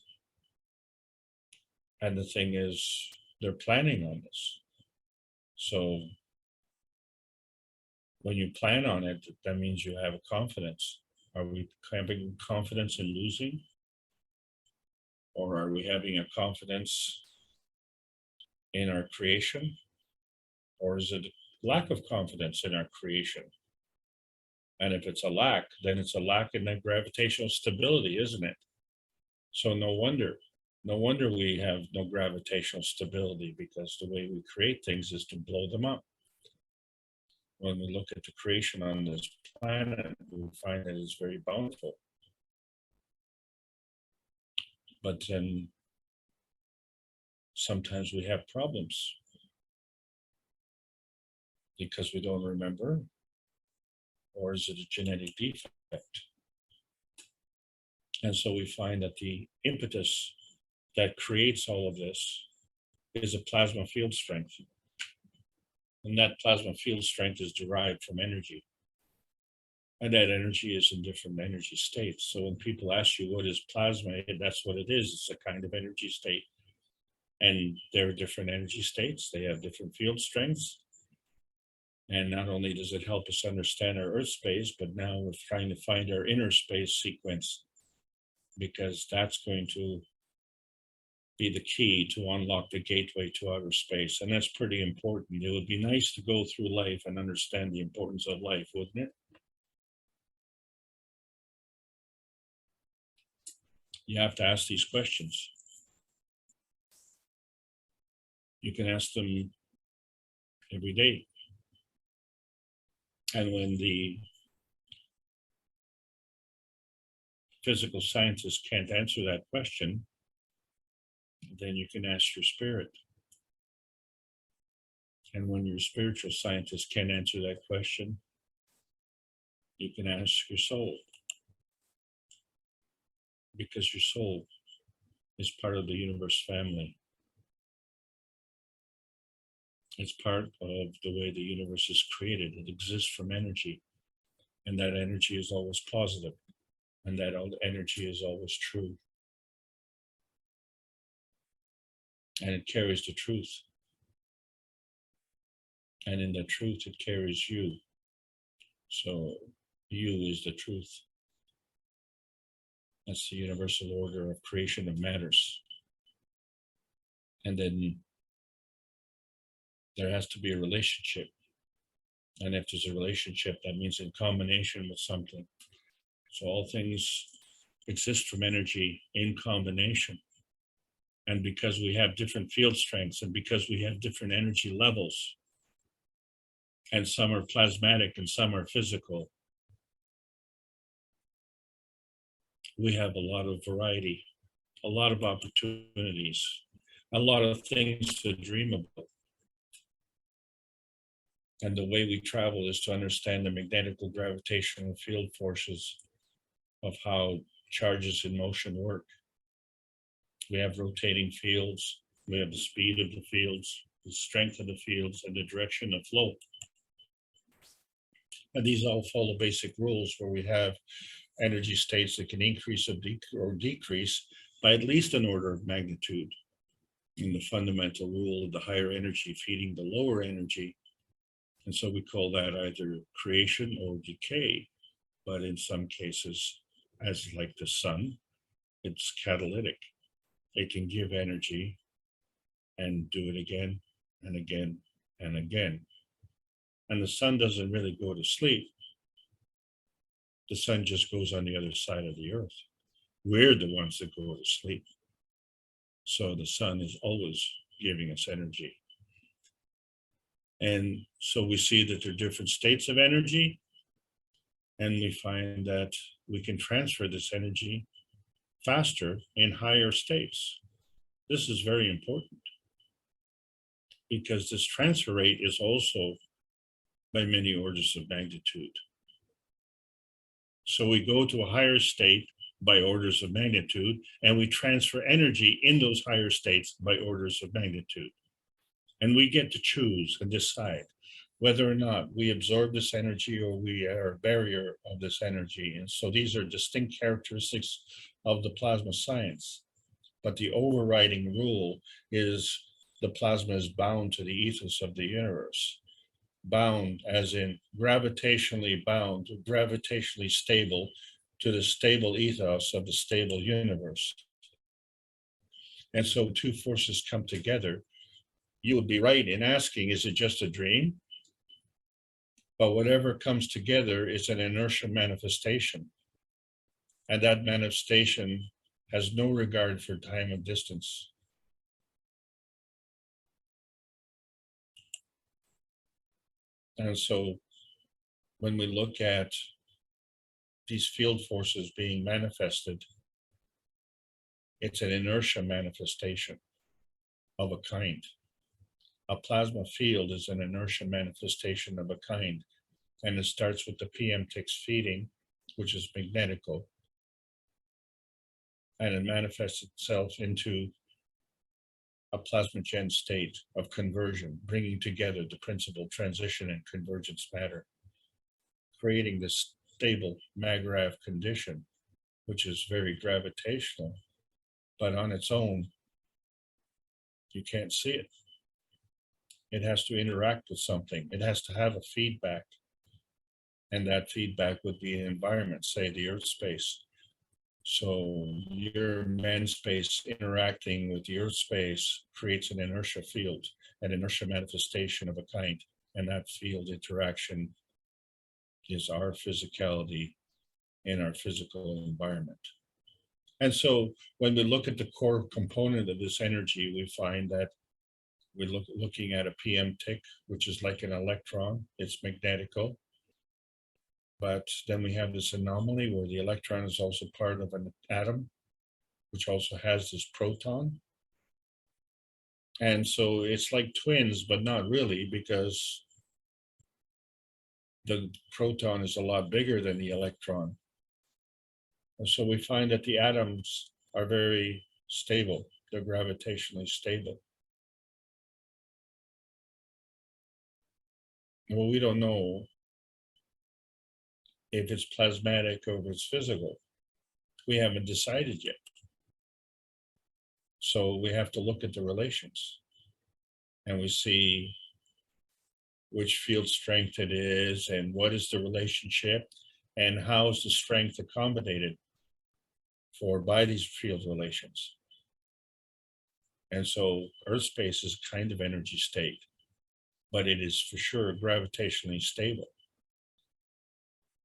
And the thing is, they're planning on this. So when you plan on it, that means you have a confidence. Are we having confidence in losing? Or are we having a confidence in our creation? Or is it a lack of confidence in our creation? And if it's a lack, then it's a lack in that gravitational stability, isn't it? So no wonder we have no gravitational stability, because the way we create things is to blow them up. When we look at the creation on this planet, we find that it's very bountiful. But then sometimes we have problems because we don't remember, or is it a genetic defect? And so we find that the impetus that creates all of this is a plasma field strength. And that plasma field strength is derived from energy. And that energy is in different energy states. So when people ask you what is plasma, that's what it is. It's a kind of energy state. And there are different energy states. They have different field strengths. And not only does it help us understand our Earth space, but now we're trying to find our inner space sequence, because that's going to be the key to unlock the gateway to outer space. And that's pretty important. It would be nice to go through life and understand the importance of life, wouldn't it? You have to ask these questions. You can ask them every day. And when the physical scientists can't answer that question, then you can ask your spirit. And when your spiritual scientists can't answer that question, you can ask your soul. Because your soul is part of the universe family. It's part of the way the universe is created. It exists from energy. And that energy is always positive. And that energy is always true. And it carries the truth. And in the truth, it carries you. So you is the truth. That's the universal order of creation of matters. And then there has to be a relationship. And if there's a relationship, that means in combination with something. So all things exist from energy in combination. And because we have different field strengths, and because we have different energy levels, and some are plasmatic and some are physical, we have a lot of variety a lot of opportunities, a lot of things to dream about. And the way we travel is to understand the magnetical gravitational field forces of how charges in motion work. We have rotating fields, we have the speed of the fields, the strength of the fields, and the direction of flow. And these all follow basic rules where we have energy states that can increase or decrease by at least an order of magnitude. In the fundamental rule of the higher energy feeding the lower energy. And so we call that either creation or decay. But in some cases, as like the sun, it's catalytic. It can give energy and do it again and again and again. And the sun doesn't really go to sleep. The sun just goes on the other side of the earth. We're the ones that go to sleep. So the sun is always giving us energy. And so we see that there are different states of energy, and we find that we can transfer this energy faster in higher states. This is very important because this transfer rate is also by many orders of magnitude. So we go to a higher state by orders of magnitude, and we transfer energy in those higher states by orders of magnitude. And we get to choose and decide whether or not we absorb this energy or we are a barrier of this energy. And so these are distinct characteristics of the plasma science. But the overriding rule is the plasma is bound to the ethos of the universe. Bound as in gravitationally bound, gravitationally stable to the stable ethos of the stable universe. And so two forces come together. You would be right in asking, is it just a dream? But whatever comes together is an inertia manifestation. And that manifestation has no regard for time and distance. And so when we look at these field forces being manifested, it's an inertia manifestation of a kind. A plasma field is an inertia manifestation of a kind, and it starts with the PM6 feeding, which is magnetical, and it manifests itself into a plasmagen state of conversion, bringing together the principal transition and convergence matter, creating this stable mag-grav condition, which is very gravitational, but on its own, you can't see it. It has to interact with something. It has to have a feedback. And that feedback would be an environment, say the Earth space. So your man space interacting with the Earth space creates an inertia field, an inertia manifestation of a kind. And that field interaction is our physicality in our physical environment. And so when we look at the core component of this energy, we find that we're looking at a PM tick, which is like an electron. It's magnetical. But then we have this anomaly where the electron is also part of an atom, which also has this proton. And so it's like twins, but not really, because the proton is a lot bigger than the electron. And so we find that the atoms are very stable. They're gravitationally stable. Well, we don't know if it's plasmatic or if it's physical. We haven't decided yet. So we have to look at the relations, and we see which field strength it is and what is the relationship and how is the strength accommodated for by these field relations. And so Earth space is kind of energy state, but it is for sure gravitationally stable.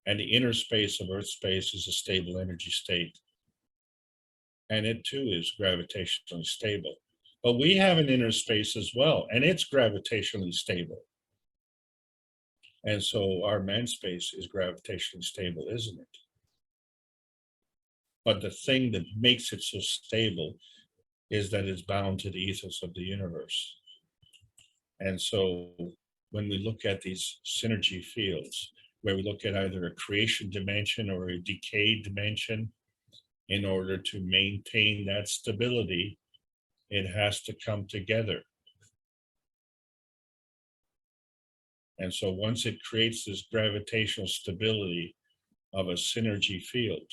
And the inner space of Earth space is a stable energy state. And it too is gravitationally stable. But we have an inner space as well, and it's gravitationally stable. And so our man space is gravitationally stable, isn't it? But the thing that makes it so stable is that it's bound to the ethos of the universe. And so when we look at these synergy fields, where we look at either a creation dimension or a decay dimension, in order to maintain that stability, it has to come together. And so once it creates this gravitational stability of a synergy field,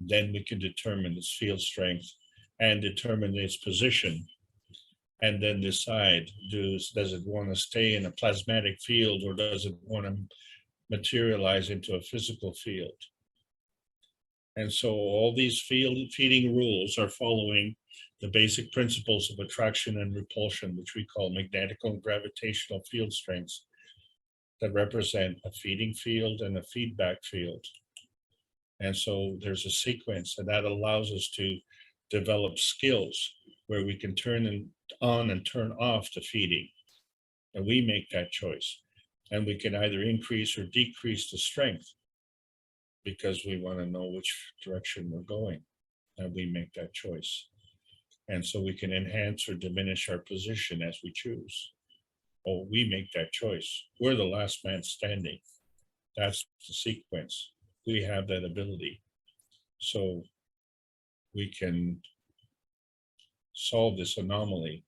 then we can determine its field strength and determine its position, and then decide, does it want to stay in a plasmatic field, or does it want to materialize into a physical field? And so all these feeding rules are following the basic principles of attraction and repulsion, which we call magnetical and gravitational field strengths, that represent a feeding field and a feedback field. And so there's a sequence, and that allows us to develop skills where we can turn on and turn off the feeding. And we make that choice. And we can either increase or decrease the strength, because we want to know which direction we're going, and we make that choice. And so we can enhance or diminish our position as we choose. Oh, we make that choice. We're the last man standing. That's the sequence. We have that ability. So we can solve this anomaly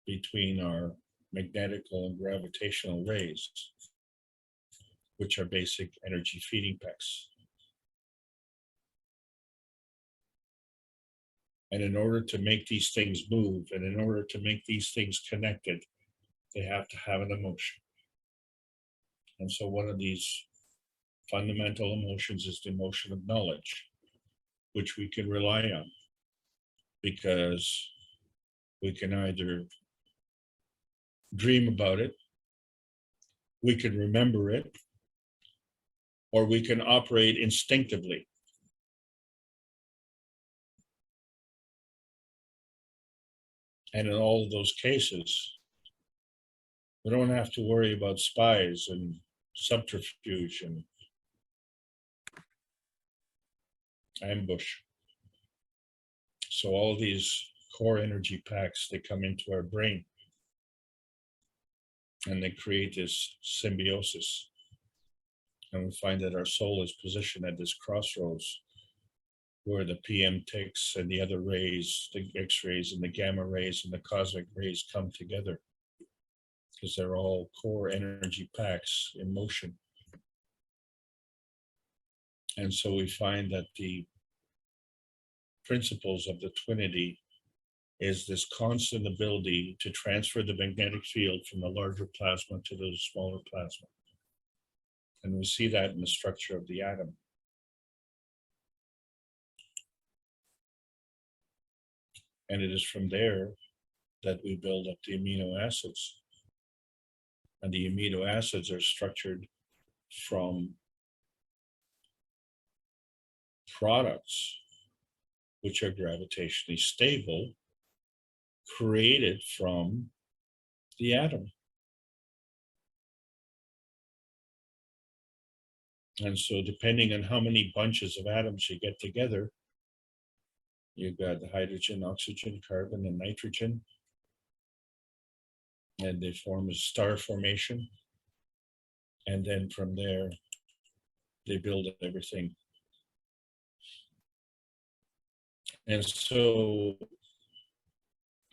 between our magnetical and gravitational rays, which are basic energy feeding packs. And in order to make these things move, and in order to make these things connected, they have to have an emotion. And so one of these fundamental emotions is the emotion of knowledge, which we can rely on, because we can either dream about it, we can remember it, or we can operate instinctively. And in all of those cases, we don't have to worry about spies and subterfuge and ambush. So all these core energy packs, they come into our brain, and they create this symbiosis. And we find that our soul is positioned at this crossroads where the PM ticks and the other rays, the X-rays and the gamma rays and the cosmic rays come together, because they're all core energy packs in motion. And so we find that the principles of the twinity is this constant ability to transfer the magnetic field from the larger plasma to the smaller plasma. And we see that in the structure of the atom. And it is from there that we build up the amino acids. And the amino acids are structured from products which are gravitationally stable, created from the atom. And so depending on how many bunches of atoms you get together, you've got the hydrogen, oxygen, carbon, and nitrogen, and they form a star formation. And then from there, they build everything. And so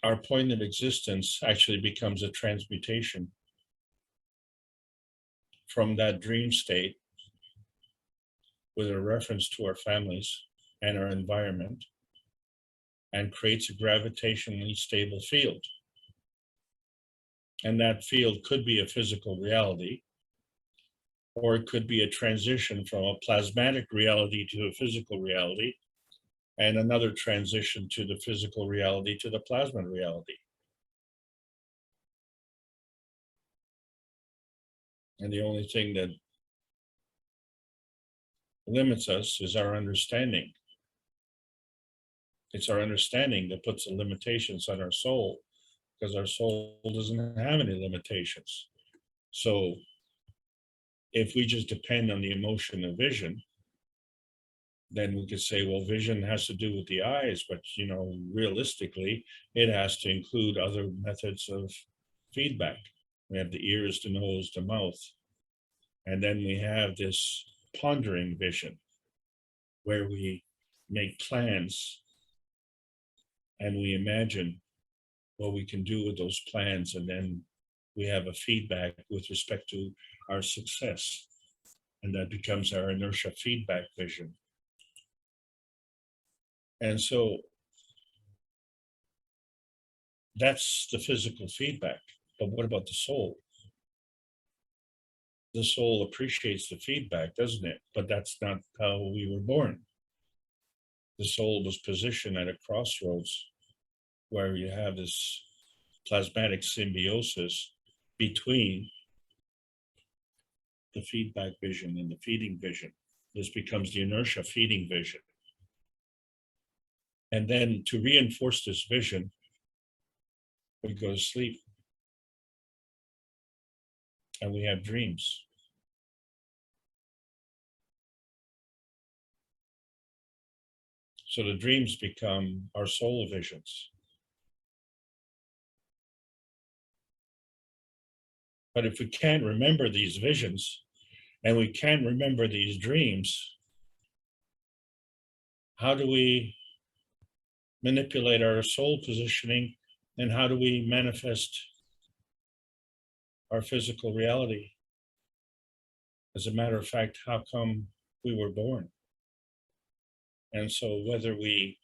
our point of existence actually becomes a transmutation from that dream state with a reference to our families and our environment, and creates a gravitationally stable field. And that field could be a physical reality, or it could be a transition from a plasmatic reality to a physical reality, and another transition to the physical reality to the plasma reality. And the only thing that limits us is our understanding. It's our understanding that puts the limitations on our soul, because our soul doesn't have any limitations. So if we just depend on the emotion of vision, then we could say, well, vision has to do with the eyes, but realistically, it has to include other methods of feedback. We have the ears, the nose, the mouth, and then we have this pondering vision, where we make plans and we imagine what we can do with those plans, and then we have a feedback with respect to our success, and that becomes our inertia feedback vision. And so that's the physical feedback. But what about the soul? The soul appreciates the feedback, doesn't it? But that's not how we were born. The soul was positioned at a crossroads where you have this plasmatic symbiosis between the feedback vision and the feeding vision. This becomes the inertia feeding vision. And then to reinforce this vision, we go to sleep. And we have dreams. So the dreams become our soul visions. But if we can't remember these visions and we can't remember these dreams, how do we manipulate our soul positioning, and how do we manifest our physical reality? As a matter of fact, how come we were born? And so whether we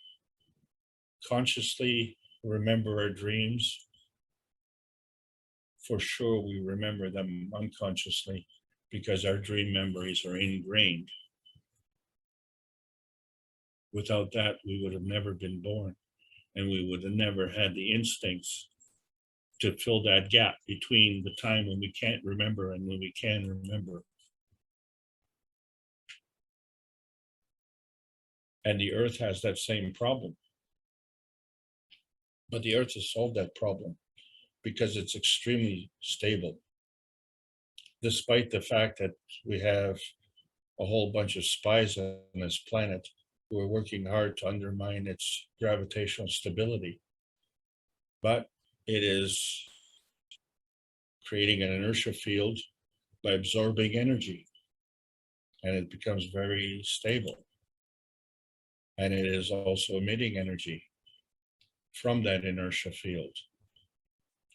consciously remember our dreams, for sure we remember them unconsciously because our dream memories are ingrained. Without that, we would have never been born, and we would have never had the instincts to fill that gap between the time when we can't remember and when we can remember. And the earth has that same problem. But the earth has solved that problem because it's extremely stable. Despite the fact that we have a whole bunch of spies on this planet who are working hard to undermine its gravitational stability. But it is creating an inertia field by absorbing energy, and it becomes very stable. And it is also emitting energy from that inertia field,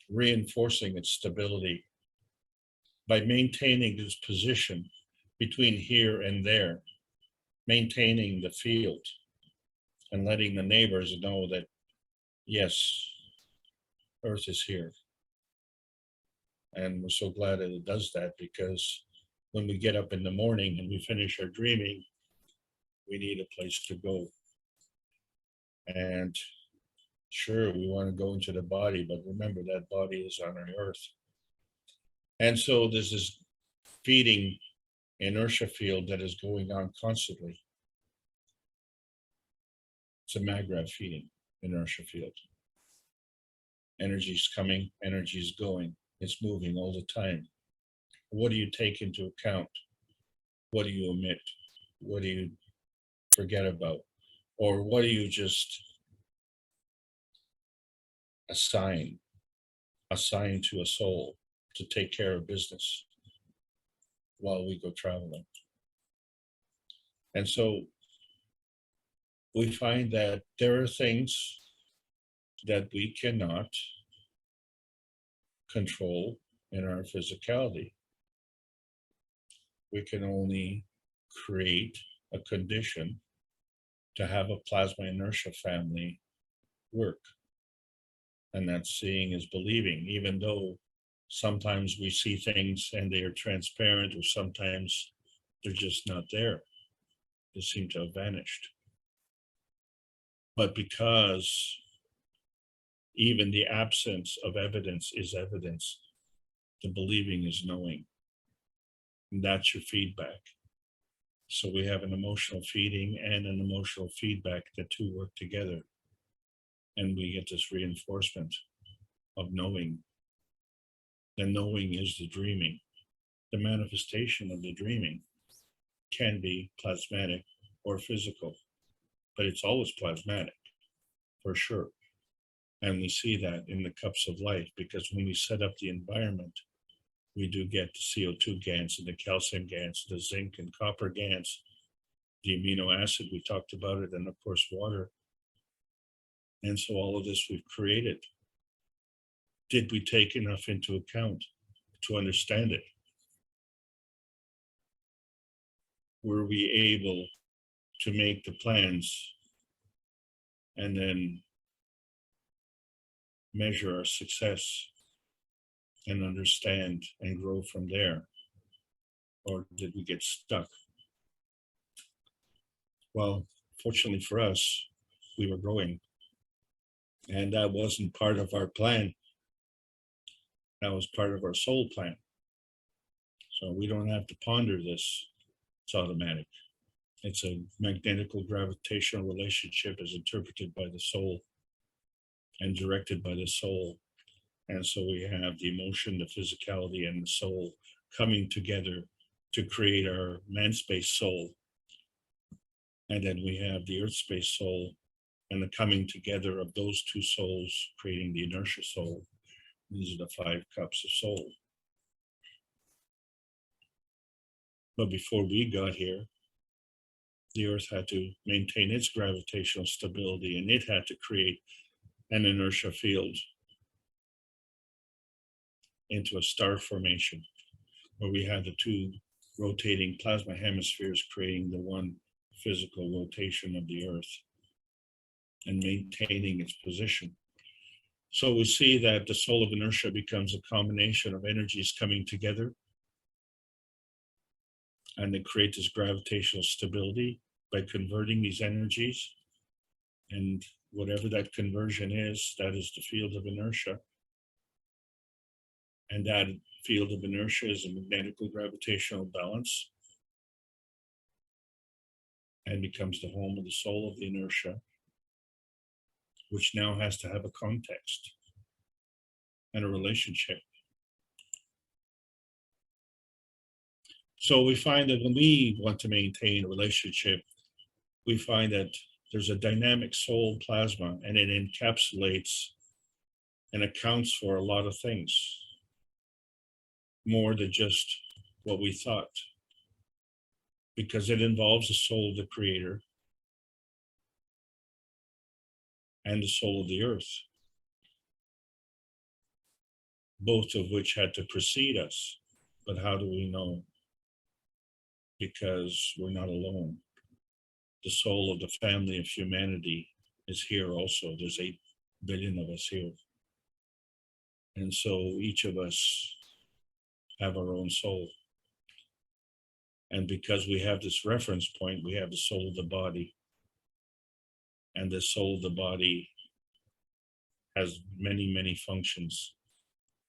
reinforcing its stability by maintaining this position between here and there, maintaining the field and letting the neighbors know that, yes, Earth is here. And we're so glad that it does that, because when we get up in the morning and we finish our dreaming, we need a place to go. And sure, we want to go into the body, but remember that body is on our Earth. And so there's this feeding inertia field that is going on constantly. It's a maggrav feeding inertia field. Energy's coming, energy's going. It's moving all the time. What do you take into account? What do you omit? What do you forget about? Or what do you just assign to a soul to take care of business while we go traveling? And so we find that there are things that we cannot control in our physicality. We can only create a condition to have a plasma inertia family work. And that's seeing is believing, even though sometimes we see things and they are transparent, or sometimes they're just not there. They seem to have vanished. But because even the absence of evidence is evidence, the believing is knowing. And that's your feedback. So we have an emotional feeding and an emotional feedback. The two work together. And we get this reinforcement of knowing. The knowing is the dreaming. the manifestation of the dreaming can be plasmatic or physical, but it's always plasmatic, for sure. And we see that in the cups of life, because when we set up the environment, we do get the CO2 GANs and the calcium GANs, the zinc and copper GANs, the amino acid, we talked about it, and of course water. And so all of this we've created. Did we take enough into account to understand it? Were we able to make the plans and then measure our success and understand and grow from there? Or did we get stuck? Well, fortunately for us, we were growing. And that wasn't part of our plan. That was part of our soul plan. So we don't have to ponder this. It's automatic. It's a magnetical gravitational relationship as interpreted by the soul and directed by the soul. And so we have the emotion, the physicality, and the soul coming together to create our man space soul. And then we have the earth space soul and the coming together of those two souls, creating the inertia soul. These are the 5 cups of soul. But before we got here, the earth had to maintain its gravitational stability, and it had to create an inertia field into a star formation, where we had the 2 rotating plasma hemispheres creating the 1 physical rotation of the earth and maintaining its position. So we see that the soul of inertia becomes a combination of energies coming together, and they create this gravitational stability by converting these energies. And whatever that conversion is, that is the field of inertia. And that field of inertia is a magnetical gravitational balance and becomes the home of the soul of the inertia, which now has to have a context and a relationship. So we find that when we want to maintain a relationship, we find that there's a dynamic soul plasma, and it encapsulates and accounts for a lot of things, more than just what we thought, because it involves the soul of the creator and the soul of the earth, both of which had to precede us. But how do we know? Because we're not alone. The soul of the family of humanity is here also. There's 8 billion of us here. And so each of us have our own soul. And because we have this reference point, we have the soul of the body. And the soul of the body has many, many functions.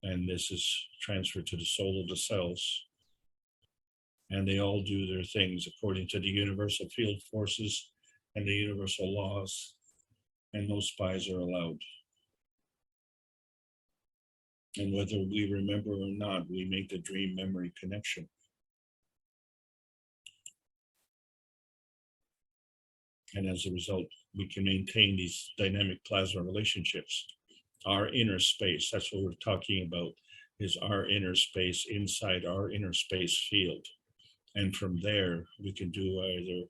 And this is transferred to the soul of the cells. And they all do their things according to the universal field forces and the universal laws. And no spies are allowed. And whether we remember or not, we make the dream memory connection. And as a result, we can maintain these dynamic plasma relationships. Our inner space, that's what we're talking about, is our inner space inside our inner space field. And from there, we can do either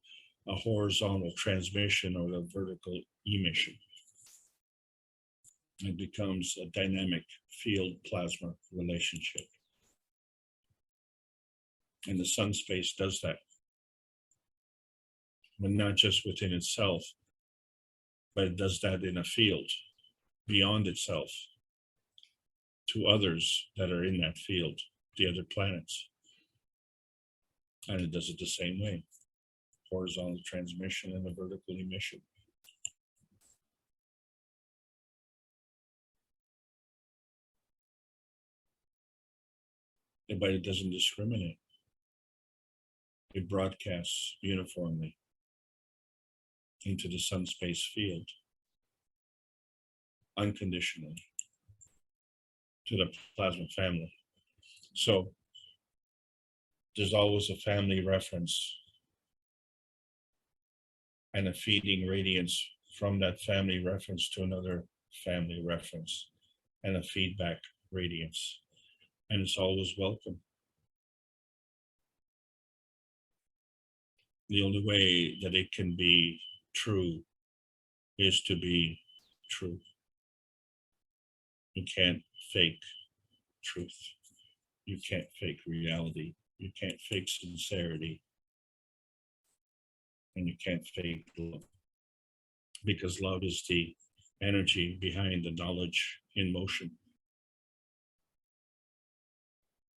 a horizontal transmission or a vertical emission. It becomes a dynamic field plasma relationship. And the sun space does that. But not just within itself, but it does that in a field beyond itself to others that are in that field, the other planets. And it does it the same way, horizontal transmission and a vertical emission. But it doesn't discriminate. It broadcasts uniformly into the sun space field, unconditionally, to the plasma family. So there's always a family reference and a feeding radiance from that family reference to another family reference and a feedback radiance. And it's always welcome. The only way that it can be true is to be true. You can't fake truth. You can't fake reality. You can't fake sincerity. And you can't fake love. Because love is the energy behind the knowledge in motion.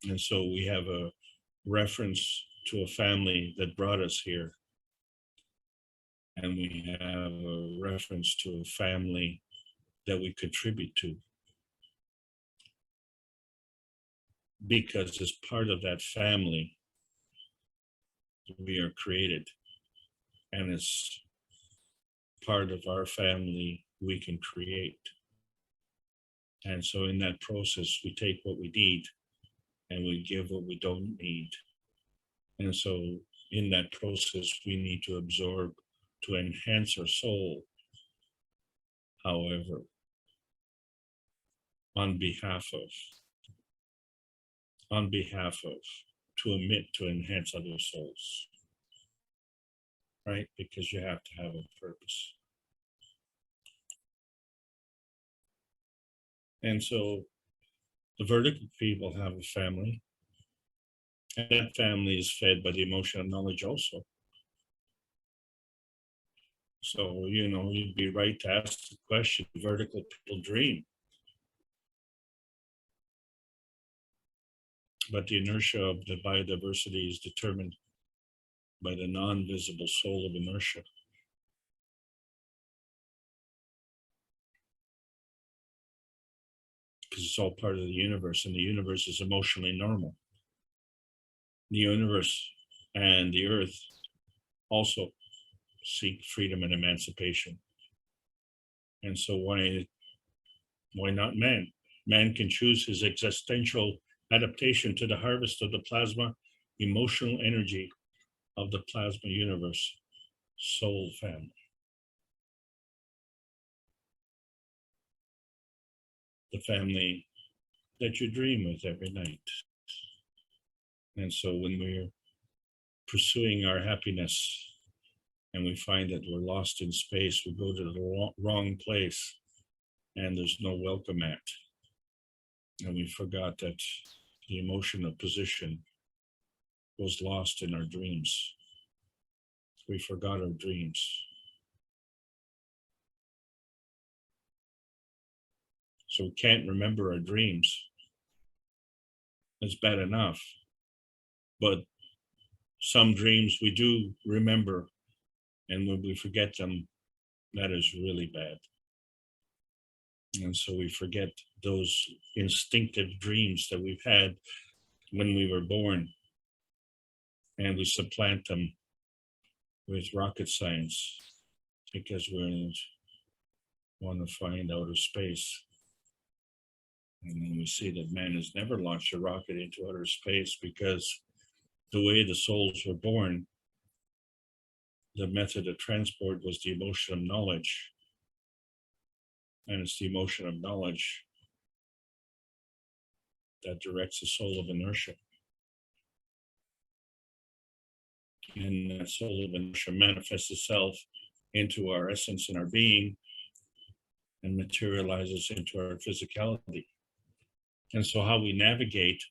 And so we have a reference to a family that brought us here. And we have a reference to a family that we contribute to. Because as part of that family, we are created. And as part of our family, we can create. And so in that process, we take what we need and we give what we don't need. And so in that process, we need to absorb to enhance our soul. However, on behalf of, to emit to enhance other souls, right? Because you have to have a purpose. And so the vertical people have a family, and that family is fed by the emotion of knowledge also. So, you know, you'd be right to ask the question, vertical people dream. But the inertia of the biodiversity is determined by the non-visible soul of inertia. Because it's all part of the universe, and the universe is emotionally normal. The universe and the earth also seek freedom and emancipation. And so why not man? Man can choose his existential adaptation to the harvest of the plasma emotional energy of the plasma universe soul family. The family that you dream with every night. And so when we're pursuing our happiness and we find that we're lost in space, we go to the wrong place and there's no welcome mat. And we forgot that the emotion of position was lost in our dreams. We forgot our dreams. So we can't remember our dreams. It's bad enough. But some dreams we do remember, and when we forget them, that is really bad. And so we forget those instinctive dreams that we've had when we were born, and we supplant them with rocket science because we want to find outer space. And then we see that man has never launched a rocket into outer space because the way the souls were born, the method of transport was the emotion of knowledge. And it's the emotion of knowledge that directs the soul of inertia. And that soul of inertia manifests itself into our essence and our being and materializes into our physicality. And so how we navigate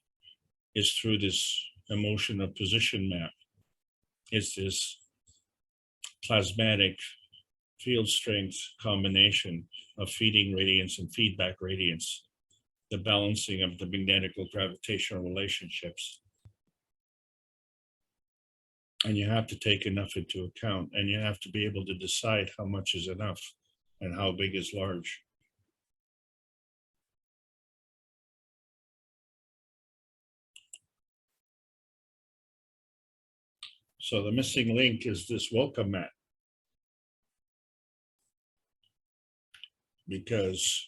is through this emotion of position map. It's this plasmatic field strength combination of feeding radiance and feedback radiance, the balancing of the magnetical gravitational relationships. And you have to take enough into account, and you have to be able to decide how much is enough and how big is large. So the missing link is this welcome mat. Because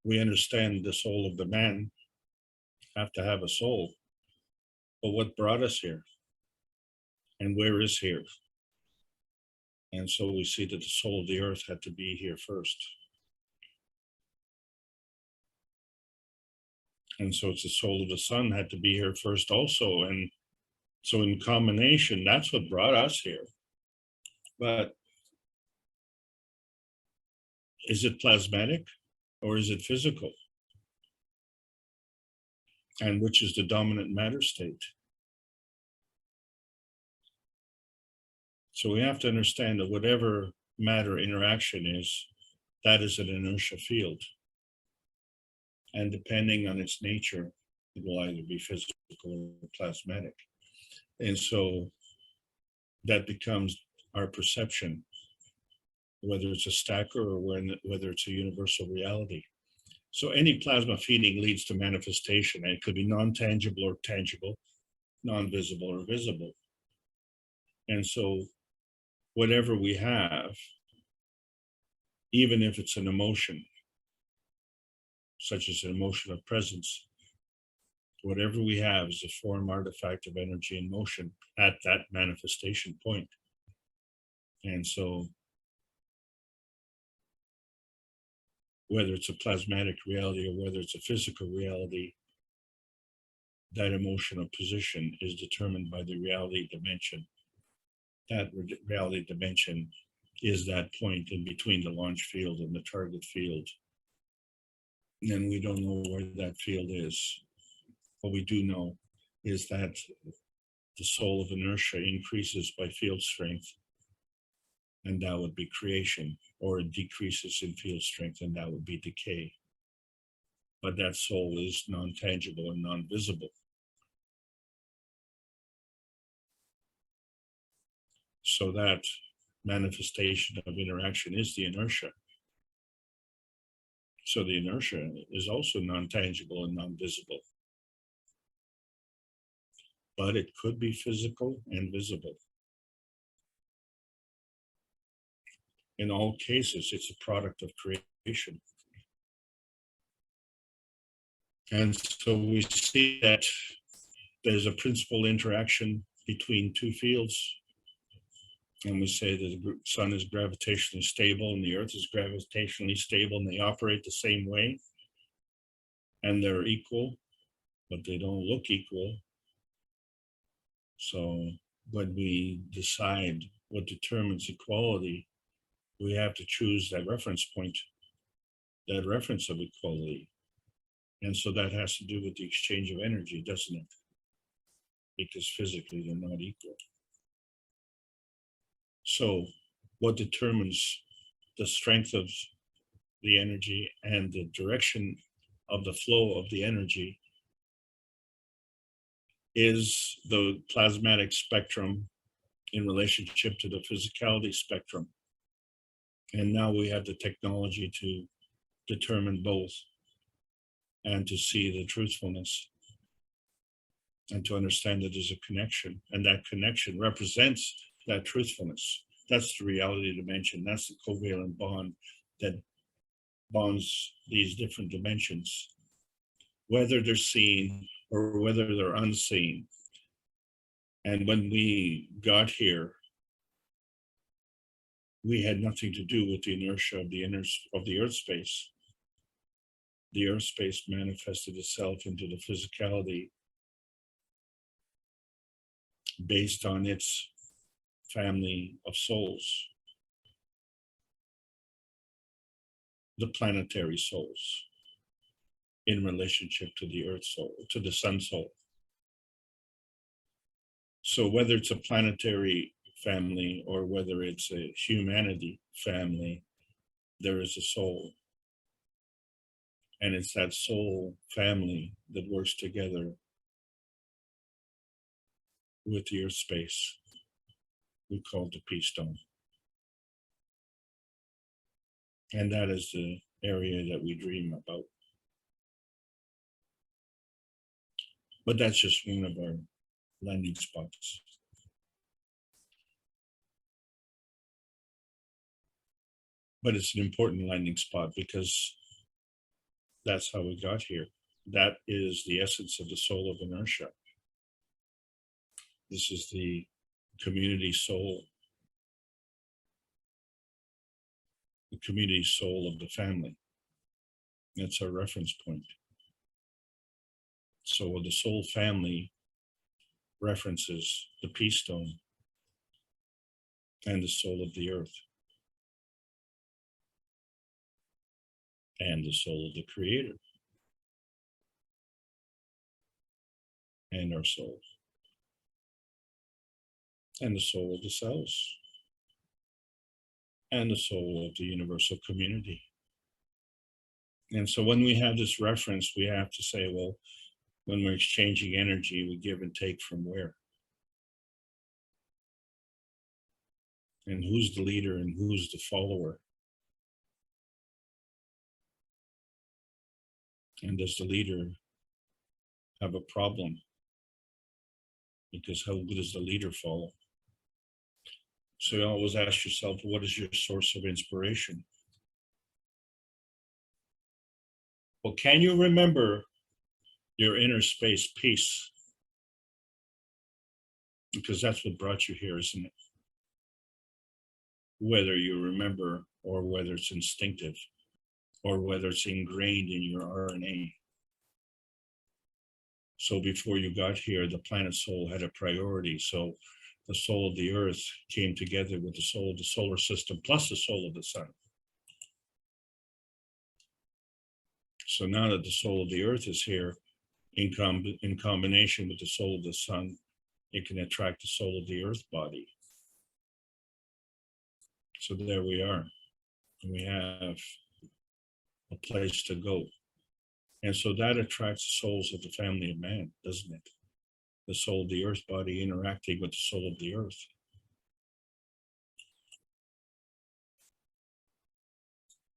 we understand the soul of the man have to have a soul. But what brought us here? And where is here? And so we see that the soul of the earth had to be here first. And so it's the soul of the sun had to be here first also. And so in combination, that's what brought us here. But is it plasmatic or is it physical? And which is the dominant matter state? So we have to understand that whatever matter interaction is, that is an inertia field. And depending on its nature, it will either be physical or plasmatic. And so that becomes our perception, whether it's a stacker or whether it's a universal reality. So any plasma feeding leads to manifestation, and it could be non-tangible or tangible, non-visible or visible. And so whatever we have, even if it's an emotion, such as an emotion of presence, whatever we have is a form artifact of energy and motion at that manifestation point. And so whether it's a plasmatic reality or whether it's a physical reality, that emotional position is determined by the reality dimension. That reality dimension is that point in between the launch field and the target field. And we don't know where that field is. What we do know is that the soul of inertia increases by field strength, and that would be creation, or it decreases in field strength, and that would be decay. But that soul is non-tangible and non-visible. So that manifestation of interaction is the inertia. So the inertia is also non-tangible and non-visible. But it could be physical and visible. In all cases, it's a product of creation. And so we see that there's a principal interaction between two fields. And we say that the sun is gravitationally stable and the earth is gravitationally stable, and they operate the same way. And they're equal, but they don't look equal. So when we decide what determines equality, we have to choose that reference point, that reference of equality. And so that has to do with the exchange of energy, doesn't it? Because physically they're not equal. So what determines the strength of the energy and the direction of the flow of the energy is the plasmatic spectrum in relationship to the physicality spectrum. And now we have the technology to determine both and to see the truthfulness and to understand that there's a connection, and that connection represents that truthfulness. That's the reality dimension. That's the covalent bond that bonds these different dimensions, whether they're seen or whether they're unseen. And when we got here, we had nothing to do with the inertia of the earth space. The earth space manifested itself into the physicality based on its family of souls, the planetary souls, in relationship to the earth soul, to the sun soul. So whether it's a planetary family or whether it's a humanity family, there is a soul. And it's that soul family that works together with the earth space. We call it the peace stone. And that is the area that we dream about. But that's just one of our landing spots. But it's an important landing spot because that's how we got here. That is the essence of the soul of inertia. This is the community soul. The community soul of the family. That's our reference point. So the soul family references the peace stone and the soul of the earth and the soul of the creator and our souls and the soul of the cells and the soul of the universal community. And so when we have this reference, we have to say, well, when we're exchanging energy, we give and take from where? And who's the leader and who's the follower? And does the leader have a problem? Because how does the leader follow? So you always ask yourself, what is your source of inspiration? Well, can you remember your inner space peace? Because that's what brought you here, isn't it? Whether you remember or whether it's instinctive or whether it's ingrained in your RNA. So before you got here, the planet soul had a priority. So the soul of the earth came together with the soul of the solar system plus the soul of the sun. So now that the soul of the earth is here, in combination with the soul of the sun, it can attract the soul of the earth body. So there we are. And we have a place to go. And so that attracts the souls of the family of man, doesn't it? The soul of the earth body interacting with the soul of the earth.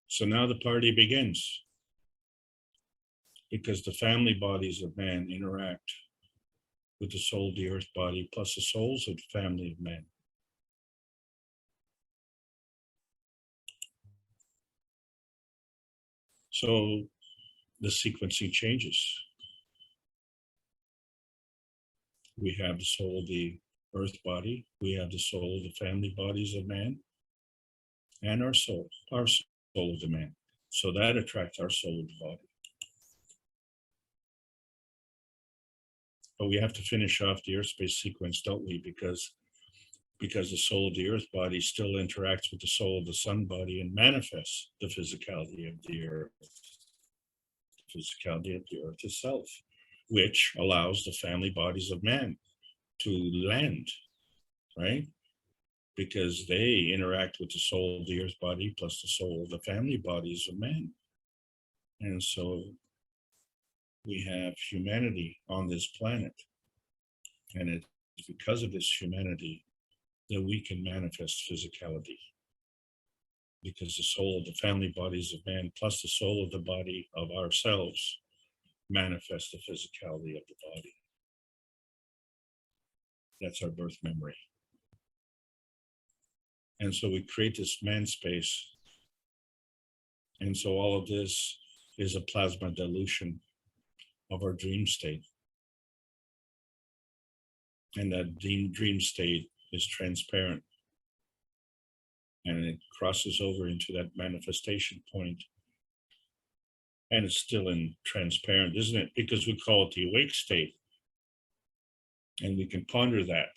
So now the party begins, because the family bodies of man interact with the soul of the earth body plus the souls of the family of man. So the sequencing changes. We have the soul of the earth body, we have the soul of the family bodies of man, and our soul of the man. So that attracts our soul of the body. But we have to finish off the earth space sequence, don't we? Because the soul of the earth body still interacts with the soul of the sun body and manifests the physicality of the earth. The physicality of the earth itself, which allows the family bodies of man to land, right? Because they interact with the soul of the earth body plus the soul of the family bodies of man. And so we have humanity on this planet. And it's because of this humanity that we can manifest physicality. Because the soul of the family bodies of man plus the soul of the body of ourselves manifest the physicality of the body. That's our birth memory. And so we create this man space. And so all of this is a plasma dilution of our dream state. And that dream state is transparent. And it crosses over into that manifestation point. And it's still in transparent, isn't it? Because we call it the awake state. And we can ponder that.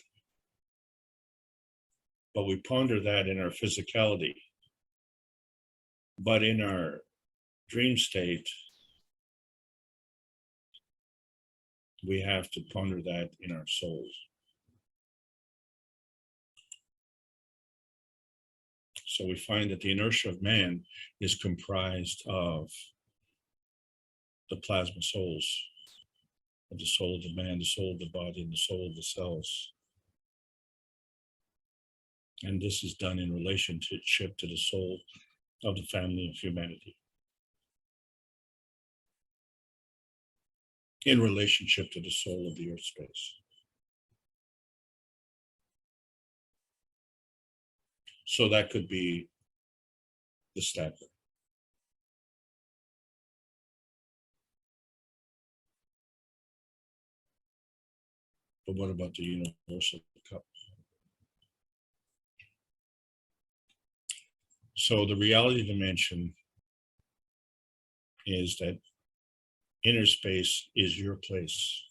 But we ponder that in our physicality. But in our dream state, we have to ponder that in our souls. So we find that the inertia of man is comprised of the plasma souls, of the soul of the man, the soul of the body, and the soul of the cells. And this is done in relationship to the soul of the family of humanity. In relationship to the soul of the earth space. So that could be the stepper. But what about the universal cup? So the reality dimension is that inner space is your place.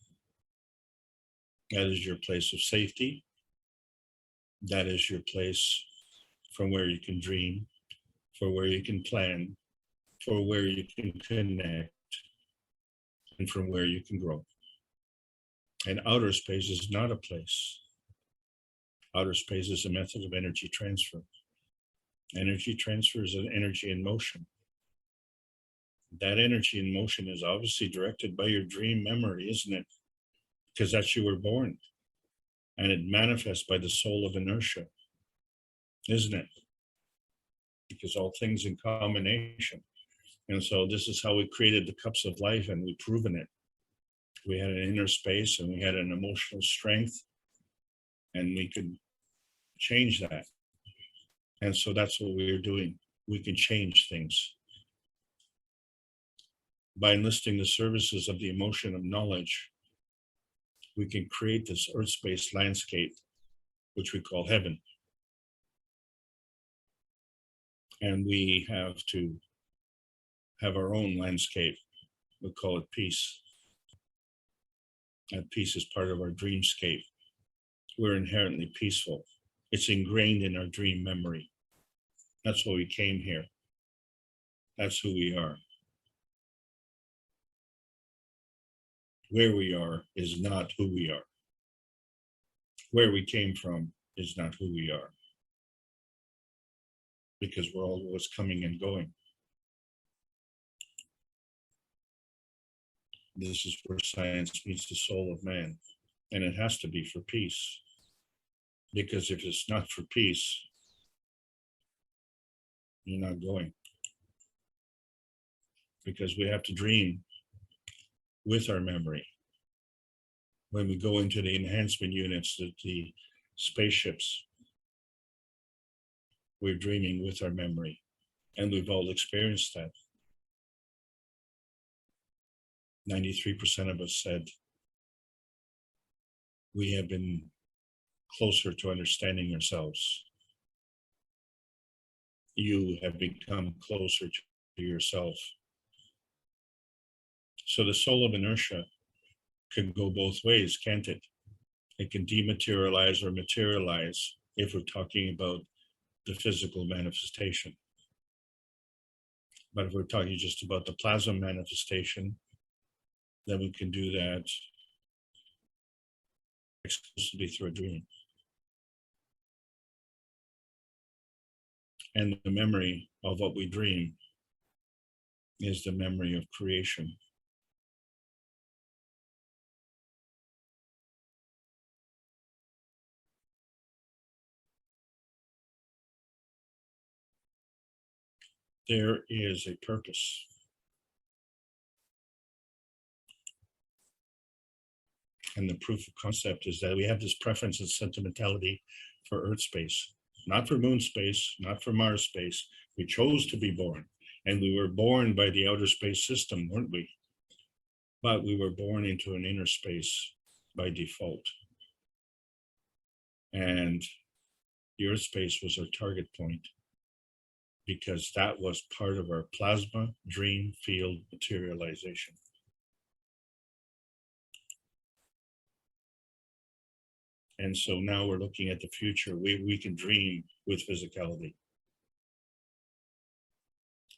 That is your place of safety. That is your place from where you can dream, for where you can plan, for where you can connect, and from where you can grow. And outer space is not a place. Outer space is a method of energy transfer. Energy transfer is an energy in motion. That energy in motion is obviously directed by your dream memory, isn't it? Because that's you were born. And it manifests by the soul of inertia, isn't it? Because all things in combination. And so this is how we created the cups of life, and we've proven it. We had an inner space and we had an emotional strength, and we could change that. And so that's what we're doing. We can change things. By enlisting the services of the emotion of knowledge, we can create this earth space landscape, which we call heaven. And we have to have our own landscape. We call it peace. That peace is part of our dreamscape. We're inherently peaceful. It's ingrained in our dream memory. That's why we came here. That's who we are. Where we are is not who we are. Where we came from is not who we are. Because we're always coming and going. This is where science meets the soul of man. And it has to be for peace. Because if it's not for peace, you're not going. Because we have to dream with our memory. When we go into the enhancement units, the spaceships, we're dreaming with our memory. And we've all experienced that. 93% of us said we have been closer to understanding ourselves. You have become closer to yourself. So the soul of inertia can go both ways, can't it? It can dematerialize or materialize if we're talking about the physical manifestation. But if we're talking just about the plasma manifestation, then we can do that exclusively through a dream. And the memory of what we dream is the memory of creation. There is a purpose. And the proof of concept is that we have this preference and sentimentality for Earth space, not for moon space, not for Mars space. We chose to be born, and we were born by the outer space system, weren't we? But we were born into an inner space by default. And the Earth space was our target point because that was part of our plasma dream field materialization. And so now we're looking at the future. We can dream with physicality.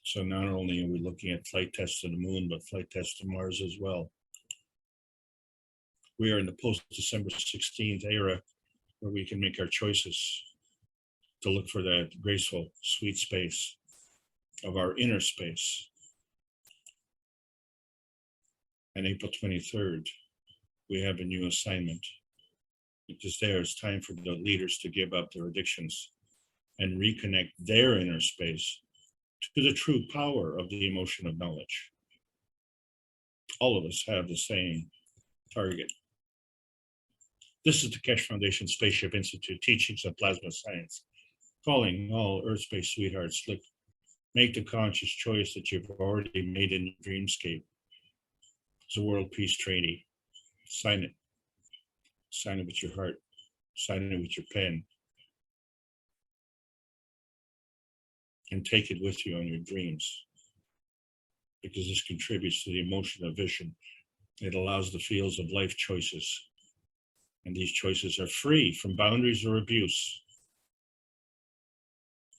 So not only are we looking at flight tests to the moon, but flight tests to Mars as well. We are in the post-December 16th era where we can make our choices to look for that graceful, sweet space of our inner space. And April 23rd, we have a new assignment. Because there it's time for the leaders to give up their addictions and reconnect their inner space to the true power of the emotion of knowledge. All of us have the same target. This is the Keshe Foundation Spaceship Institute Teachings of Plasma Science, calling all Earth Space sweethearts, look, make the conscious choice that you've already made in your dreamscape. It's a world peace treaty. Sign it. sign it with your heart, sign it with your pen, and take it with you on your dreams, because this contributes to the emotion of vision. It allows the fields of life choices, and these choices are free from boundaries or abuse,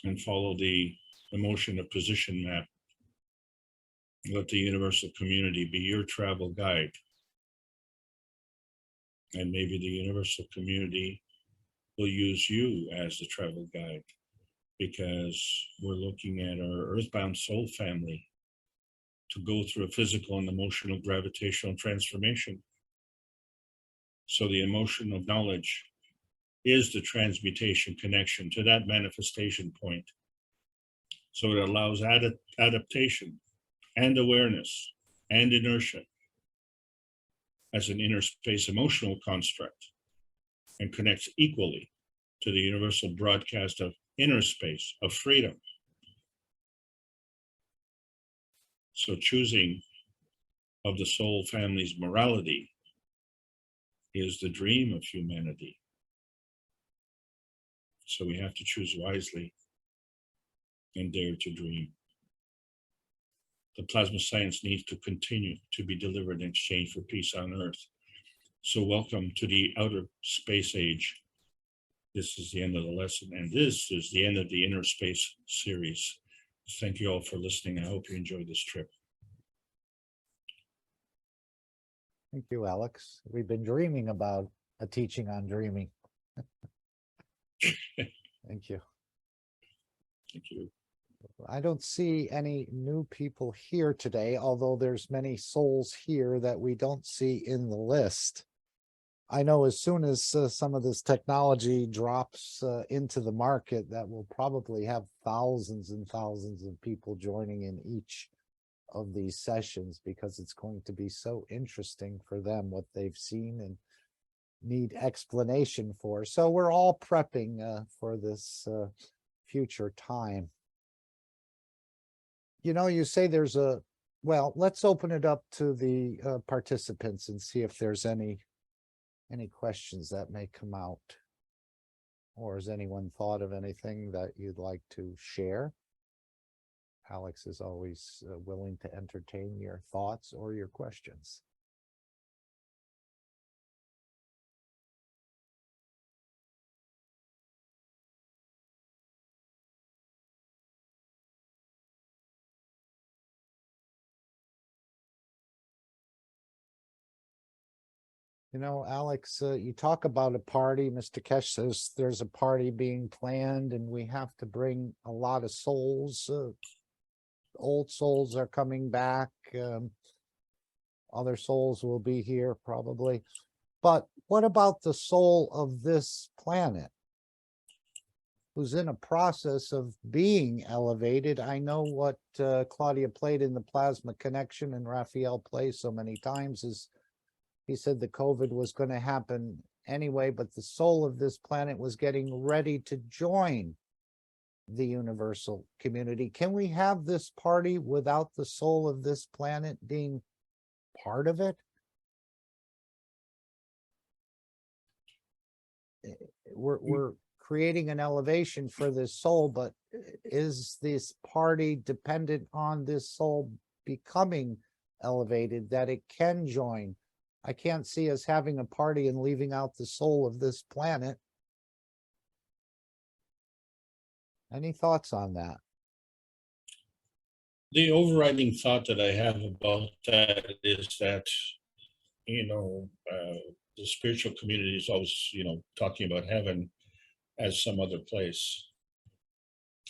and follow the emotion of position map. Let the universal community be your travel guide, and maybe the universal community will use you as the travel guide, because we're looking at our earthbound soul family to go through a physical and emotional gravitational transformation. So the emotion of knowledge is the transmutation connection to that manifestation point. So it allows adaptation and awareness and inertia as an inner space emotional construct, and connects equally to the universal broadcast of inner space of freedom. So choosing of the soul family's morality is the dream of humanity. So we have to choose wisely and dare to dream. The plasma science needs to continue to be delivered in exchange for peace on Earth. So welcome to the outer space age. This is the end of the lesson, and this is the end of the Inner Space series. Thank you all for listening. I hope you enjoyed this trip. Thank you, Alex. We've been dreaming about a teaching on dreaming. Thank you. Thank you. I don't see any new people here today, although there's many souls here that we don't see in the list. I know as soon as some of this technology drops into the market, that will probably have thousands and thousands of people joining in each of these sessions, because it's going to be so interesting for them what they've seen and need explanation for. So we're all prepping for this future time. You know, you say there's a, well, let's open it up to the participants and see if there's any questions that may come out. Or has anyone thought of anything that you'd like to share? Alex is always willing to entertain your thoughts or your questions. You know, Alex, you talk about a party. Mr. Kesh says there's a party being planned and we have to bring a lot of souls. Old souls are coming back. Other souls will be here probably. But what about the soul of this planet, who's in a process of being elevated? I know what Claudia played in the plasma connection and Raphael plays so many times is, he said the COVID was going to happen anyway, but the soul of this planet was getting ready to join the universal community. Can we have this party without the soul of this planet being part of it? We're creating an elevation for this soul, but is this party dependent on this soul becoming elevated that it can join? I can't see us having a party and leaving out the soul of this planet. Any thoughts on that? The overriding thought that I have about that is that, you know, the spiritual community is always, you know, talking about heaven as some other place,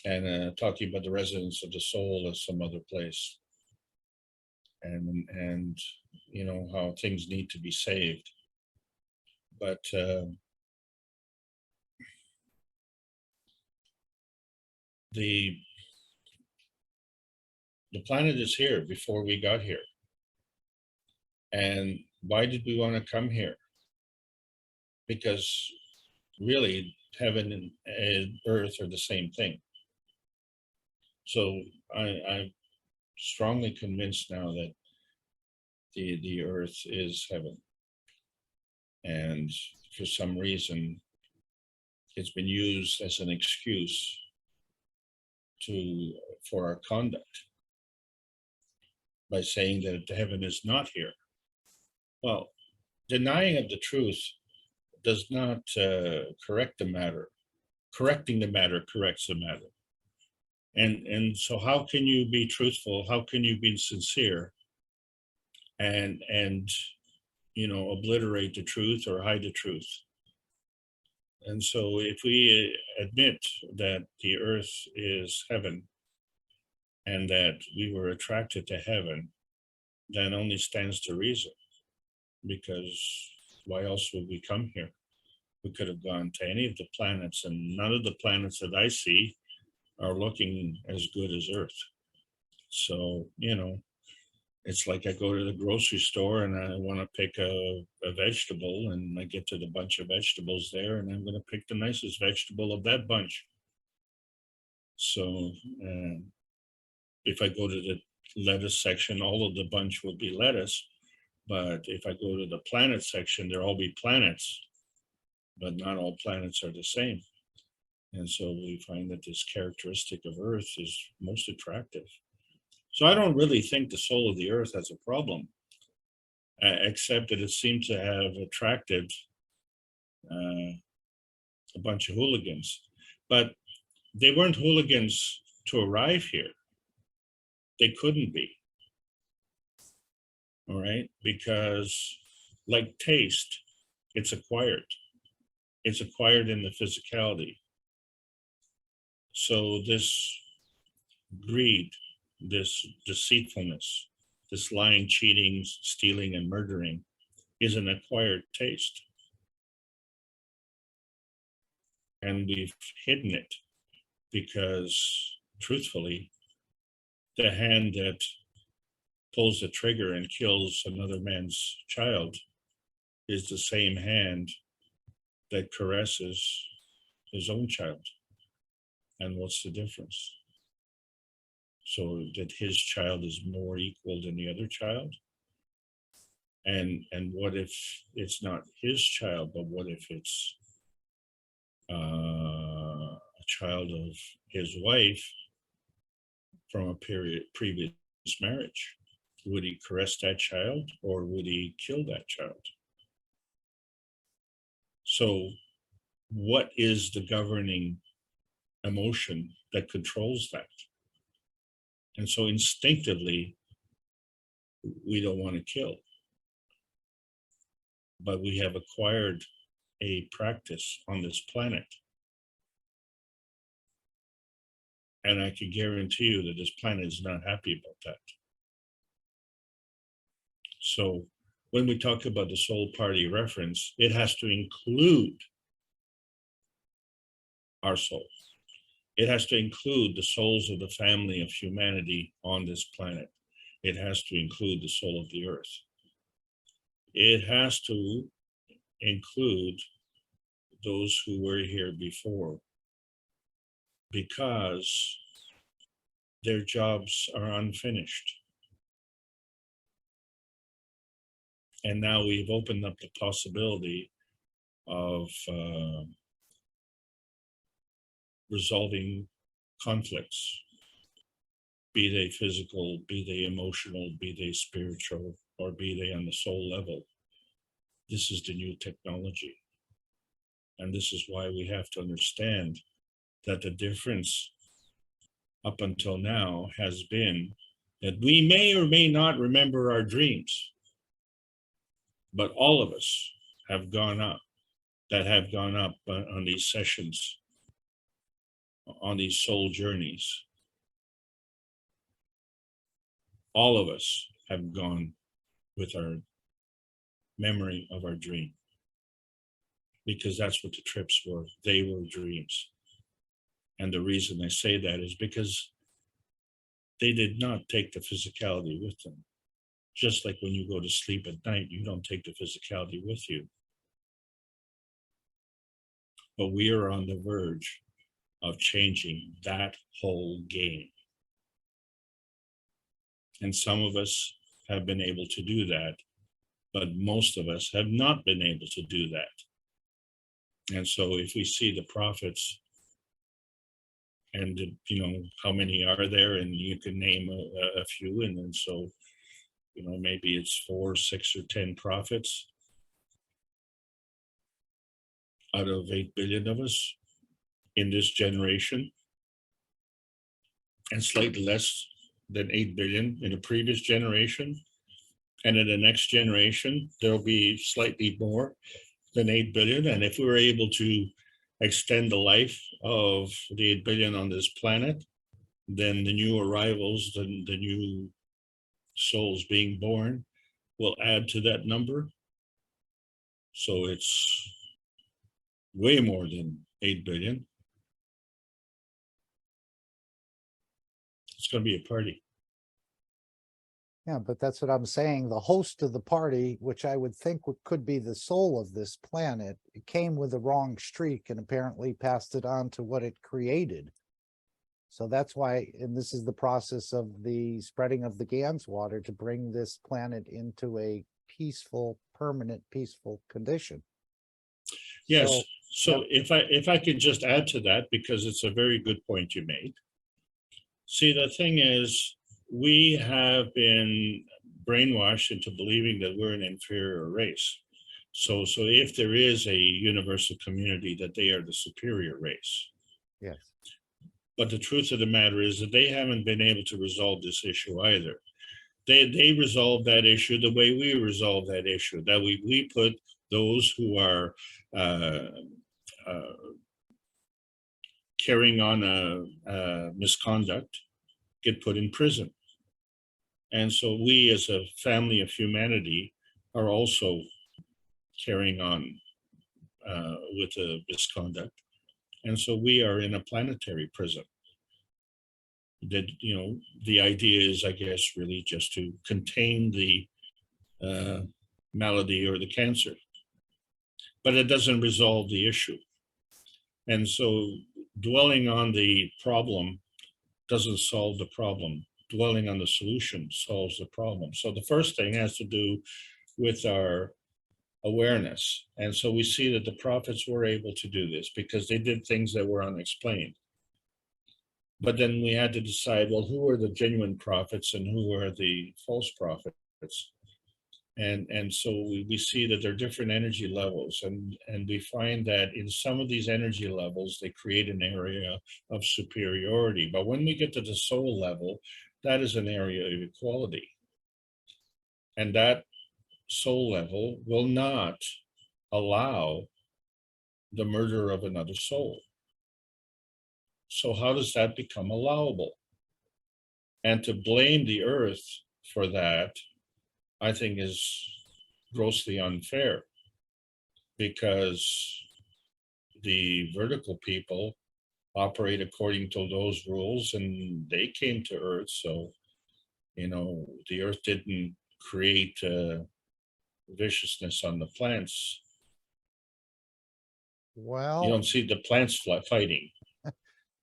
and talking about the residence of the soul as some other place, and you know how things need to be saved, but the planet is here before we got here. And why did we want to come here? Because really heaven and earth are the same thing. So I'm strongly convinced now that the earth is heaven. And for some reason, it's been used as an excuse for our conduct by saying that heaven is not here. Well, denying of the truth does not correct the matter. Correcting the matter corrects the matter. And so how can you be truthful? How can you be sincere and obliterate the truth or hide the truth? And so if we admit that the earth is heaven and that we were attracted to heaven, then only stands to reason, because why else would we come here? We could have gone to any of the planets, and none of the planets that I see are looking as good as Earth. So, it's like I go to the grocery store and I want to pick a vegetable, and I get to the bunch of vegetables there, and I'm going to pick the nicest vegetable of that bunch. So if I go to the lettuce section, all of the bunch will be lettuce. But if I go to the planet section, there'll all be planets, but not all planets are the same. And so we find that this characteristic of Earth is most attractive. So I don't really think the soul of the earth has a problem, except that it seems to have attracted a bunch of hooligans. But they weren't hooligans to arrive here. They couldn't be. All right? Because like taste, it's acquired. It's acquired in the physicality. So this greed, this deceitfulness, this lying, cheating, stealing, and murdering is an acquired taste. And we've hidden it because, truthfully, the hand that pulls the trigger and kills another man's child is the same hand that caresses his own child. And what's the difference? So that his child is more equal than the other child? And what if it's not his child, but what if it's a child of his wife from a previous marriage? Would he caress that child, or would he kill that child? So what is the governing emotion that controls that? And so instinctively, we don't want to kill. But we have acquired a practice on this planet. And I can guarantee you that this planet is not happy about that. So when we talk about the soul party reference, it has to include our soul. It has to include the souls of the family of humanity on this planet. It has to include the soul of the earth. It has to include those who were here before, because their jobs are unfinished. And now we've opened up the possibility of resolving conflicts, be they physical, be they emotional, be they spiritual, or be they on the soul level. This is the new technology. And this is why we have to understand that the difference up until now has been that we may or may not remember our dreams, but all of us have gone up, that have gone up on these sessions, on these soul journeys. All of us have gone with our memory of our dream, because that's what the trips were. They were dreams. And the reason I say that is because they did not take the physicality with them. Just like when you go to sleep at night, you don't take the physicality with you. But we are on the verge of changing that whole game. And some of us have been able to do that, but most of us have not been able to do that. And so if we see the prophets and, how many are there, and you can name a few, and then so, maybe it's 4, 6, or 10 prophets out of 8 billion of us in this generation, and slightly less than 8 billion in the previous generation. And in the next generation, there'll be slightly more than 8 billion. And if we were able to extend the life of the 8 billion on this planet, then the new arrivals, the new souls being born will add to that number. So it's way more than 8 billion. It's going to be a party. Yeah, but that's what I'm saying. The host of the party, which I would think could be the soul of this planet, it came with the wrong streak and apparently passed it on to what it created. So that's why, and this is the process of the spreading of the Gans water to bring this planet into a peaceful, permanent, peaceful condition. Yes. So yep. if I could just add to that, because it's a very good point you made. See, the thing is, we have been brainwashed into believing that we're an inferior race. So if there is a universal community, that they are the superior race. Yes. But the truth of the matter is that they haven't been able to resolve this issue either. They resolve that issue the way we resolve that issue, that we put those who are carrying on a misconduct get put in prison. And so we as a family of humanity are also carrying on with the misconduct. And so we are in a planetary prison. That, the idea is, I guess, really just to contain the malady or the cancer. But it doesn't resolve the issue. And so dwelling on the problem doesn't solve the problem. Dwelling on the solution solves the problem. So the first thing has to do with our awareness. And so we see that the prophets were able to do this because they did things that were unexplained. But then we had to decide, well, who are the genuine prophets and who are the false prophets? And so we see that there are different energy levels, and we find that in some of these energy levels, they create an area of superiority. But when we get to the soul level, that is an area of equality. And that soul level will not allow the murder of another soul. So how does that become allowable? And to blame the earth for that, I think, is grossly unfair, because the vertical people operate according to those rules, and they came to Earth. So, the Earth didn't create viciousness on the plants. Well, you don't see the plants fighting.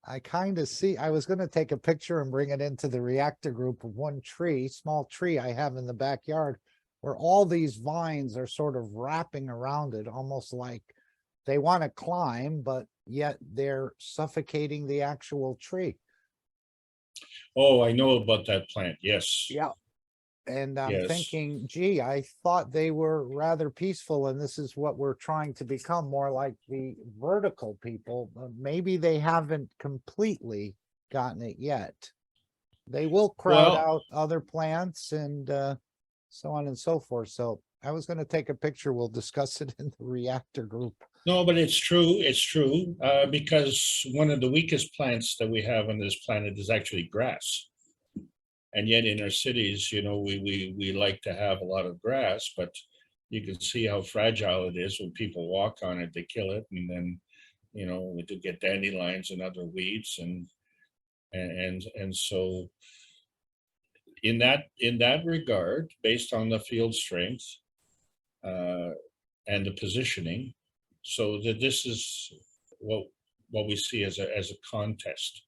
I kind of see, I was going to take a picture and bring it into the reactor group of one tree, small tree I have in the backyard, where all these vines are sort of wrapping around it, almost like they want to climb, but yet they're suffocating the actual tree. Oh, I know about that plant. Yes. Yeah. And I'm Yes. thinking, gee, I thought they were rather peaceful, and this is what we're trying to become, more like the vertical people. Maybe they haven't completely gotten it yet. They will crowd out other plants and so on and so forth. So I was going to take a picture. We'll discuss it in the reactor group. No, but it's true. It's true, because one of the weakest plants that we have on this planet is actually grass. And yet in our cities, we like to have a lot of grass, but you can see how fragile it is. When people walk on it, they kill it. And then, we do get dandelions and other weeds. And so in that regard, based on the field strength and the positioning, so that this is what we see as a contest.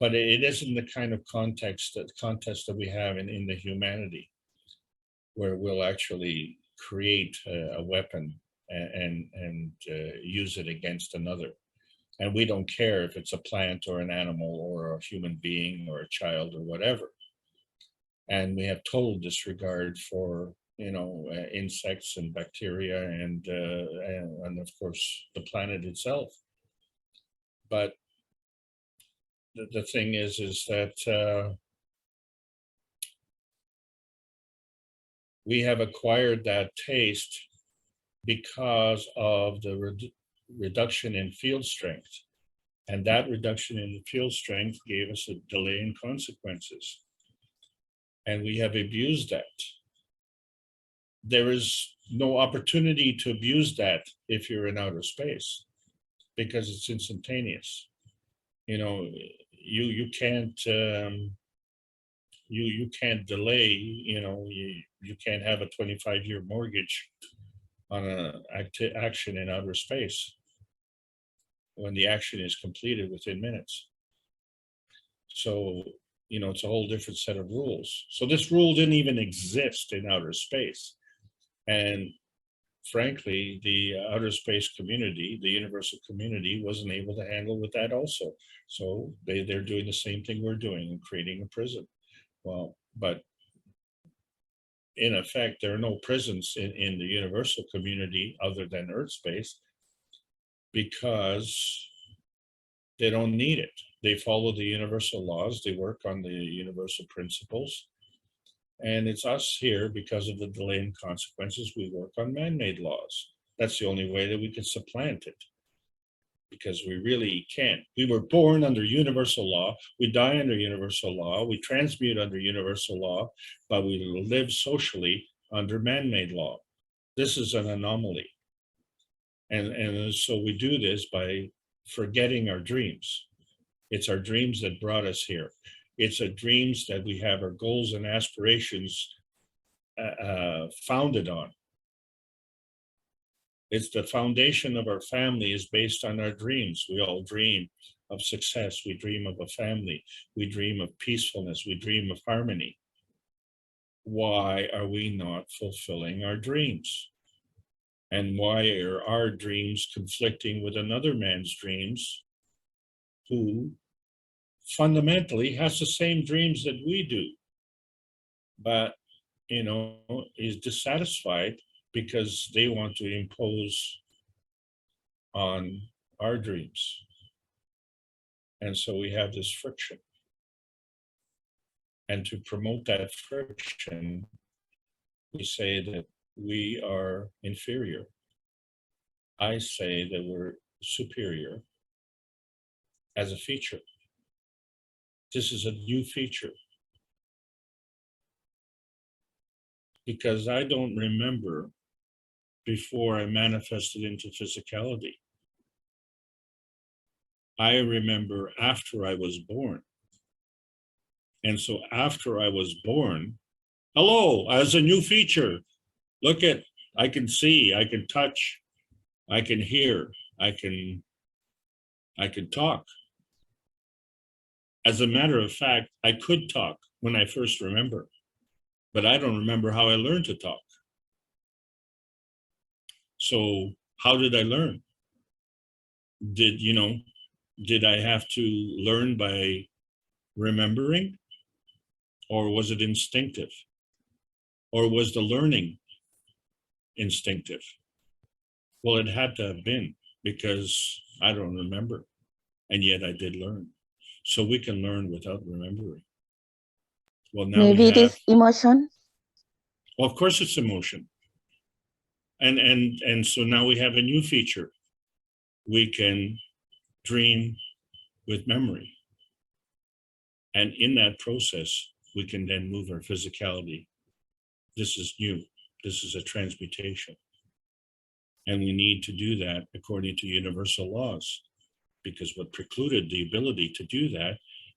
But it isn't the kind of contest that we have in the humanity, where we'll actually create a weapon and use it against another. And we don't care if it's a plant or an animal or a human being or a child or whatever. And we have total disregard for, insects and bacteria and of course the planet itself. But the thing is that we have acquired that taste because of the reduction in field strength. And that reduction in field strength gave us a delay in consequences. And we have abused that. There is no opportunity to abuse that if you're in outer space, because it's instantaneous. You can't you can't delay. You can't have a 25-year mortgage on an action in outer space when the action is completed within minutes. So, it's a whole different set of rules. So this rule didn't even exist in outer space. And frankly, the outer space community, the universal community, wasn't able to handle with that also. So they're doing the same thing we're doing and creating a prison. Well, but in effect, there are no prisons in the universal community other than Earth space, because they don't need it. They follow the universal laws. They work on the universal principles. And it's us here, because of the delay in consequences, we work on man-made laws. That's the only way that we can supplant it, because we really can't. We were born under universal law. We die under universal law. We transmute under universal law, but we live socially under man-made law. This is an anomaly. And so we do this by forgetting our dreams. It's our dreams that brought us here. It's our dreams that we have our goals and aspirations founded on. It's the foundation of our family is based on our dreams. We all dream of success. We dream of a family. We dream of peacefulness. We dream of harmony. Why are we not fulfilling our dreams? And why are our dreams conflicting with another man's dreams who fundamentally has the same dreams that we do, but, is dissatisfied because they want to impose on our dreams. And so we have this friction. And to promote that friction, we say that we are inferior. I say that we're superior as a feature. This is a new feature. Because I don't remember before I manifested into physicality. I remember after I was born. And so after I was born, hello, as a new feature, look at, I can see, I can touch, I can hear, I can talk. As a matter of fact, I could talk when I first remember, but I don't remember how I learned to talk. So how did I learn? Did I have to learn by remembering? Or was it instinctive? Or was the learning instinctive? Well, it had to have been, because I don't remember, and yet I did learn. So we can learn without remembering. Well, now maybe it is emotion. Well, of course it's emotion. And so now we have a new feature. We can dream with memory. And in that process, we can then move our physicality. This is new. This is a transmutation. And we need to do that according to universal laws, because what precluded the ability to do that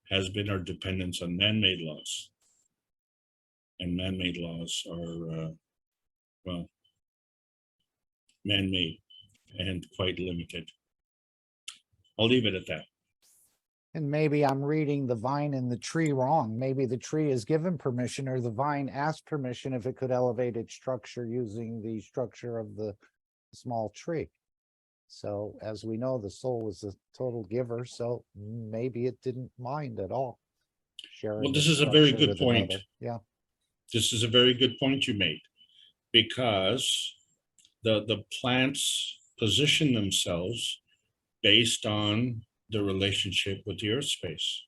has been our dependence on man-made laws. And man-made laws are, well, man-made and quite limited. I'll leave it at that. And maybe I'm reading the vine and the tree wrong. Maybe the tree is given permission, or the vine asked permission if it could elevate its structure using the structure of the small tree. So as we know, the soul was a total giver, so maybe it didn't mind at all sharing. Well, this its is a very structure good with point. another. Yeah, This is a very good point you made, because the plants position themselves based on the relationship with the earth space.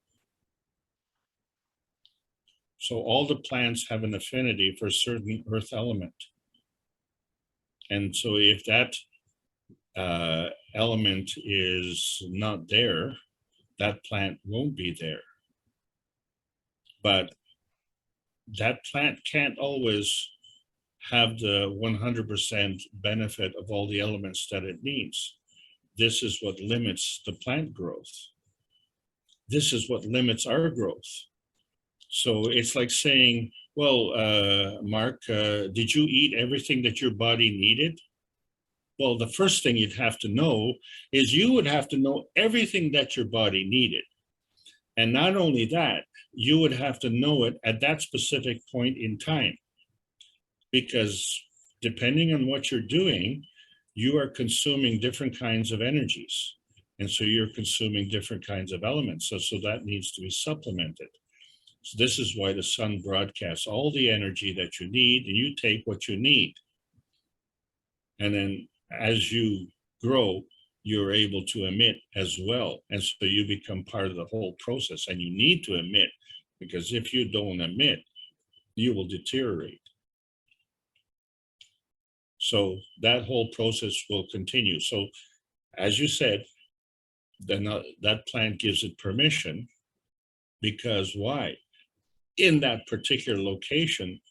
So all the plants have an affinity for a certain earth element. And so if that element is not there, that plant won't be there. But that plant can't always have the 100% benefit of all the elements that it needs. This is what limits the plant growth. This is what limits our growth. So it's like saying, well, Mark, did you eat everything that your body needed? Well, the first thing you'd have to know is you would have to know everything that your body needed. And not only that, you would have to know it at that specific point in time. Because depending on what you're doing, you are consuming different kinds of energies. And so you're consuming different kinds of elements. So that needs to be supplemented. So this is why the sun broadcasts all the energy that you need, and you take what you need. And then as you grow, you're able to emit as well. And so you become part of the whole process, and you need to emit, because if you don't emit, you will deteriorate. So that whole process will continue. So as you said, then that plant gives it permission, because why? In that particular location,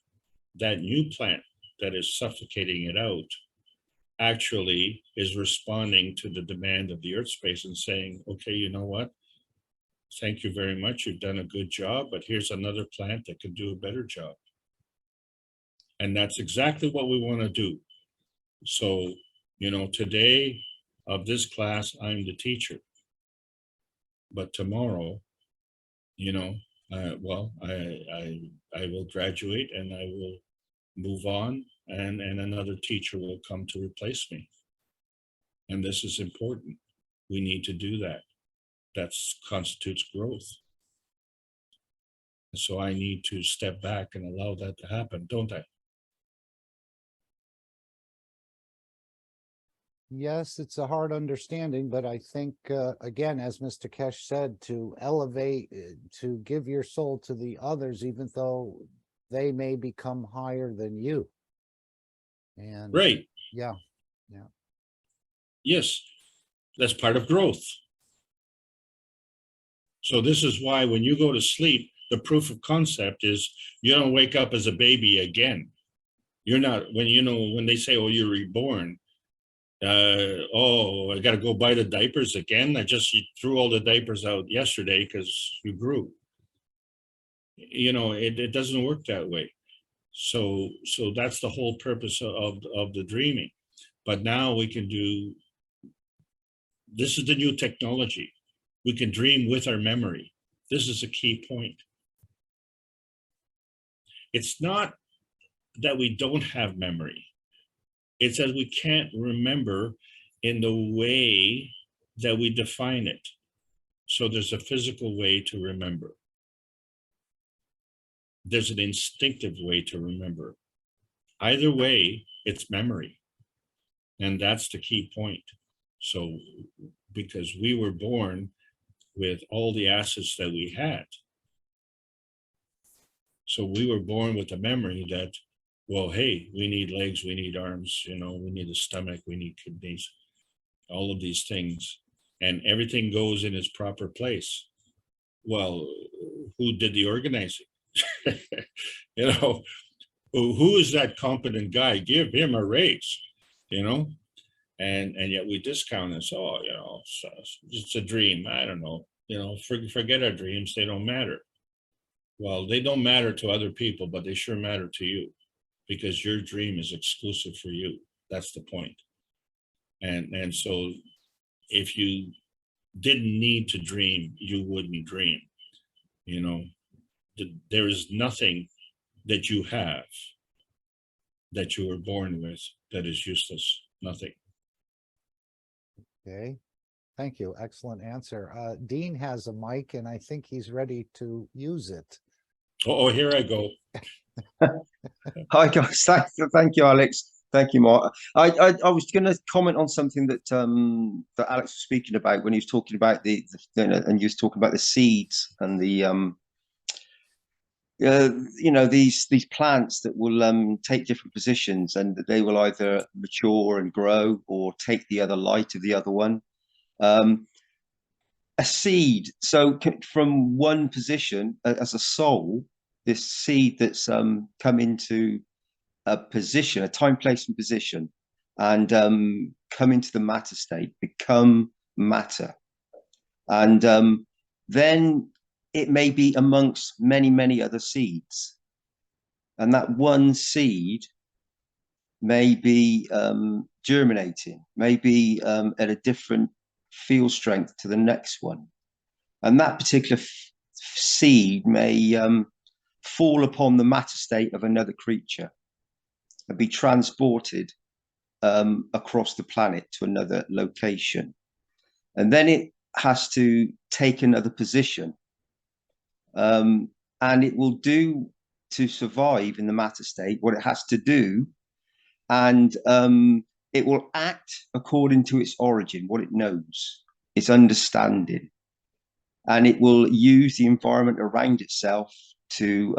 that new plant that is suffocating it out actually is responding to the demand of the earth space and saying, okay, you know what? Thank you very much. You've done a good job, but here's another plant that can do a better job. And that's exactly what we want to do. So, you know, today of this class, I'm the teacher. But tomorrow, you know, I will graduate and I will move on, and another teacher will come to replace me. And this is important. We need to do that. That constitutes growth. So I need to step back and allow that to happen, don't I? yes, it's a hard understanding, but I think, again, as Mr. Kesh said, to elevate, to give your soul to the others, even though they may become higher than you. And Right. yeah. Yes, that's part of growth. So this is why when you go to sleep, the proof of concept is you don't wake up as a baby again. You're not, when they say, oh, you're reborn, oh, I got to go buy the diapers again. You threw all the diapers out yesterday because you grew. You know, it doesn't work that way. So that's the whole purpose of the dreaming. But now we can do, this is the new technology. We can dream with our memory. This is a key point. It's not that we don't have memory. It's that we can't remember in the way that we define it. So there's a physical way to remember. There's an instinctive way to remember. Either way, it's memory. And that's the key point. So because we were born with all the assets that we had. So we were born with a memory that, well, hey, we need legs, we need arms, you know, we need a stomach, we need kidneys, all of these things, and everything goes in its proper place. Well, who did the organizing? You know, who is that competent guy? Give him a raise, you know? And yet we discount this. Oh, you know, it's a dream. I don't know. You know, forget our dreams. They don't matter. Well, they don't matter to other people, but they sure matter to you, because your dream is exclusive for you. That's the point. And so if you didn't need to dream, you wouldn't dream. You know, there is nothing that you have that you were born with that is useless. Nothing. Okay, thank you. Excellent answer. Dean has a mic and I think he's ready to use it. Oh, here I go. Hi guys, thank you, Alex. Thank you, Mark. I was going to comment on something that that Alex was speaking about when he was talking about and you was talking about the seeds and the you know, these plants that will take different positions, and that they will either mature and grow or take the other light of the other one. A seed, so from one position as a soul, this seed that's come into a position, a time, place, and position, and come into the matter state, become matter, and then it may be amongst many other seeds, and that one seed may be germinating, may be at a different field strength to the next one, and that particular seed may fall upon the matter state of another creature and be transported across the planet to another location, and then it has to take another position, and it will do to survive in the matter state what it has to do, and it will act according to its origin, what it knows, its understanding, and it will use the environment around itself to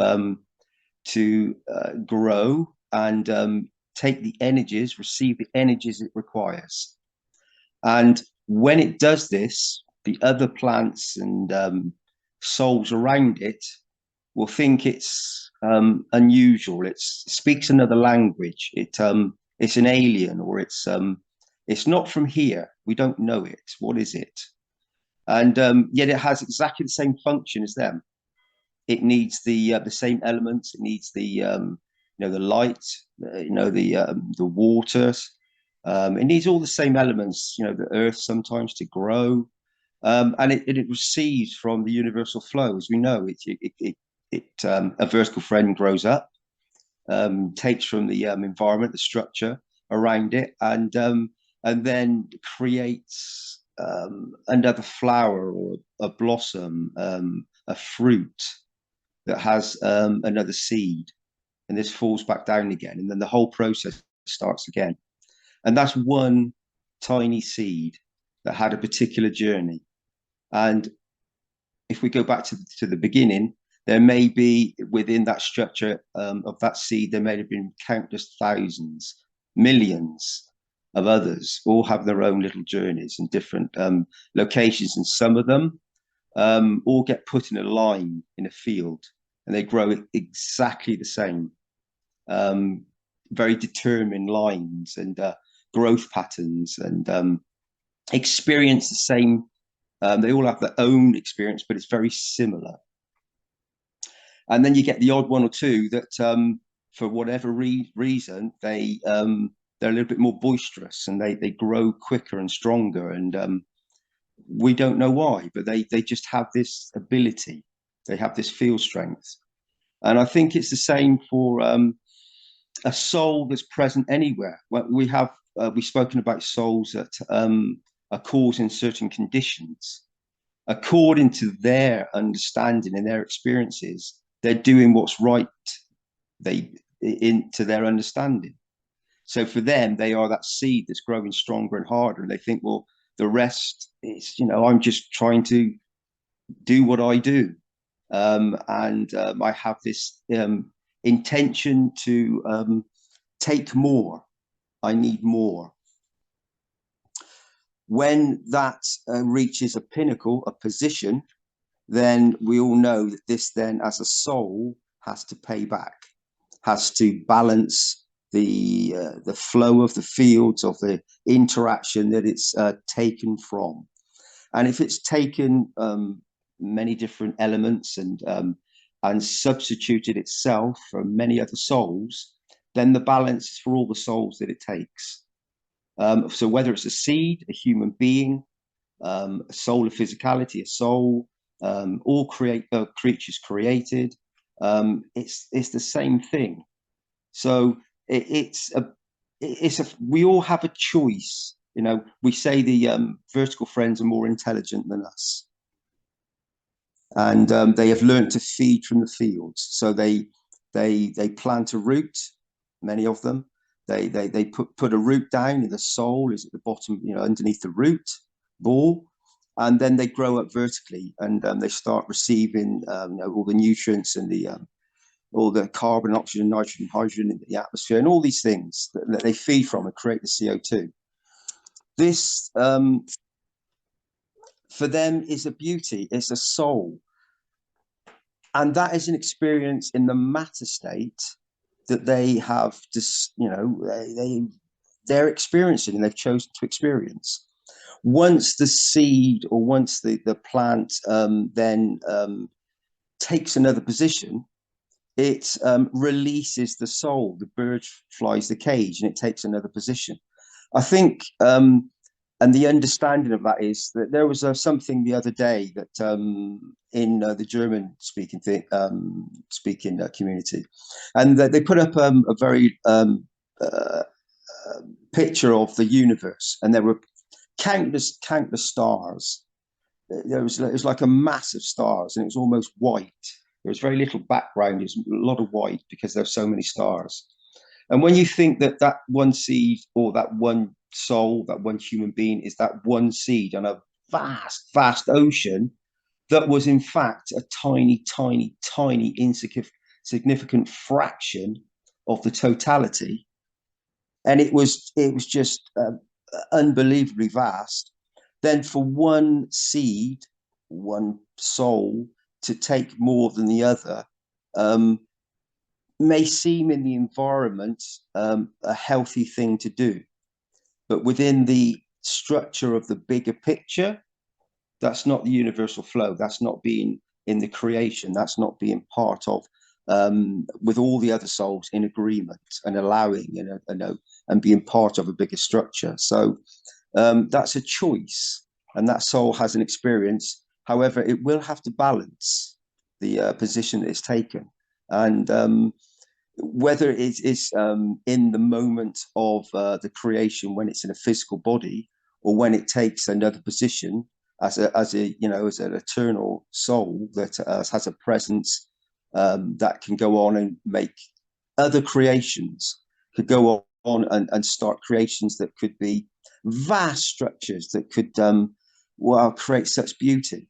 grow and take the energies, receive the energies it requires. And when it does this, the other plants and souls around it will think it's unusual. It speaks another language. It's an alien, or it's not from here. We don't know it. What is it? And yet it has exactly the same function as them. It needs the same elements. It needs the you know, the light, you know, the waters. It needs all the same elements, you know, the earth sometimes to grow, and it receives from the universal flow. As we know, a vertical friend grows up, takes from the environment, the structure around it, and then creates another flower or a blossom, a fruit that has another seed, and this falls back down again, and then the whole process starts again. And that's one tiny seed that had a particular journey. And if we go back to the beginning, there may be within that structure of that seed, there may have been countless thousands, millions of others, all have their own little journeys in different locations, and some of them all get put in a line in a field, and they grow exactly the same, very determined lines and growth patterns, and experience the same. They all have their own experience, but it's very similar. And then you get the odd one or two that, for whatever reason, they're a little bit more boisterous, and they grow quicker and stronger, and we don't know why, but they just have this ability. They have this field strength, and I think it's the same for a soul that's present anywhere. We've spoken about souls that are causing certain conditions. According to their understanding and their experiences, they're doing what's right into their understanding. So for them, they are that seed that's growing stronger and harder, and they think, well, the rest is, you know, I'm just trying to do what I do, and I have this intention to take more. I need more. When that reaches a pinnacle, a position, then we all know that this then, as a soul, has to pay back, has to balance the flow of the fields, of the interaction that it's taken from. And if it's taken many different elements and substituted itself for many other souls, then the balance is for all the souls that it takes. So whether it's a seed, a human being, a soul of physicality, a soul, all creatures created, it's the same thing. So it's we all have a choice. You know, we say the vertical friends are more intelligent than us, and they have learned to feed from the fields. So they plant a root. Many of them, they put a root down, and the soul is at the bottom, you know, underneath the root ball, and then they grow up vertically, and they start receiving you know, all the nutrients and all the carbon, oxygen, nitrogen, hydrogen in the atmosphere, and all these things that they feed from and create the CO2. This, for them, is a beauty, it's a soul. And that is an experience in the matter state that they have just, you know, they're experiencing and they've chosen to experience. Once the seed or once the plant then takes another position, it releases the soul. The bird flies the cage and it takes another position. I think, and the understanding of that is that there was something the other day that in the German speaking community, and they put up a very picture of the universe, and there were countless stars. It was like a mass of stars, and it was almost white. There was very little background. It was a lot of white because there's so many stars. And when you think that that one seed or that one soul, that one human being is that one seed on a vast, vast ocean that was in fact a tiny, tiny, tiny, insignificant fraction of the totality. And it was just unbelievably vast. Then for one seed, one soul to take more than the other may seem in the environment a healthy thing to do. But within the structure of the bigger picture, that's not the universal flow. That's not being in the creation. That's not being part of, with all the other souls in agreement and allowing, you know, and being part of a bigger structure. So that's a choice, and that soul has an experience. However, it will have to balance the position that it's taken. And whether it is in the moment of the creation when it's in a physical body, or when it takes another position as a you know, as an eternal soul that has a presence that can go on and make other creations, could go on and start creations that could be vast structures that could well, create such beauty.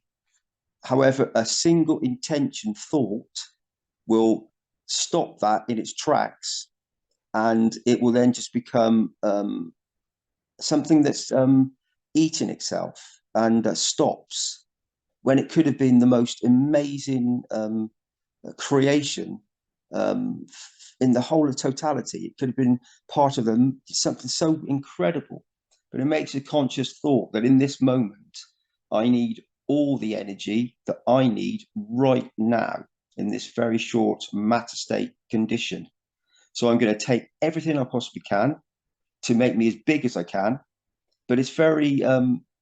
However, a single intention thought will stop that in its tracks, and it will then just become something that's eating itself and stops when it could have been the most amazing creation in the whole of totality. It could have been part of something so incredible, but it makes a conscious thought that in this moment, I need all the energy that I need right now in this very short matter state condition. So I'm going to take everything I possibly can to make me as big as I can, but it's very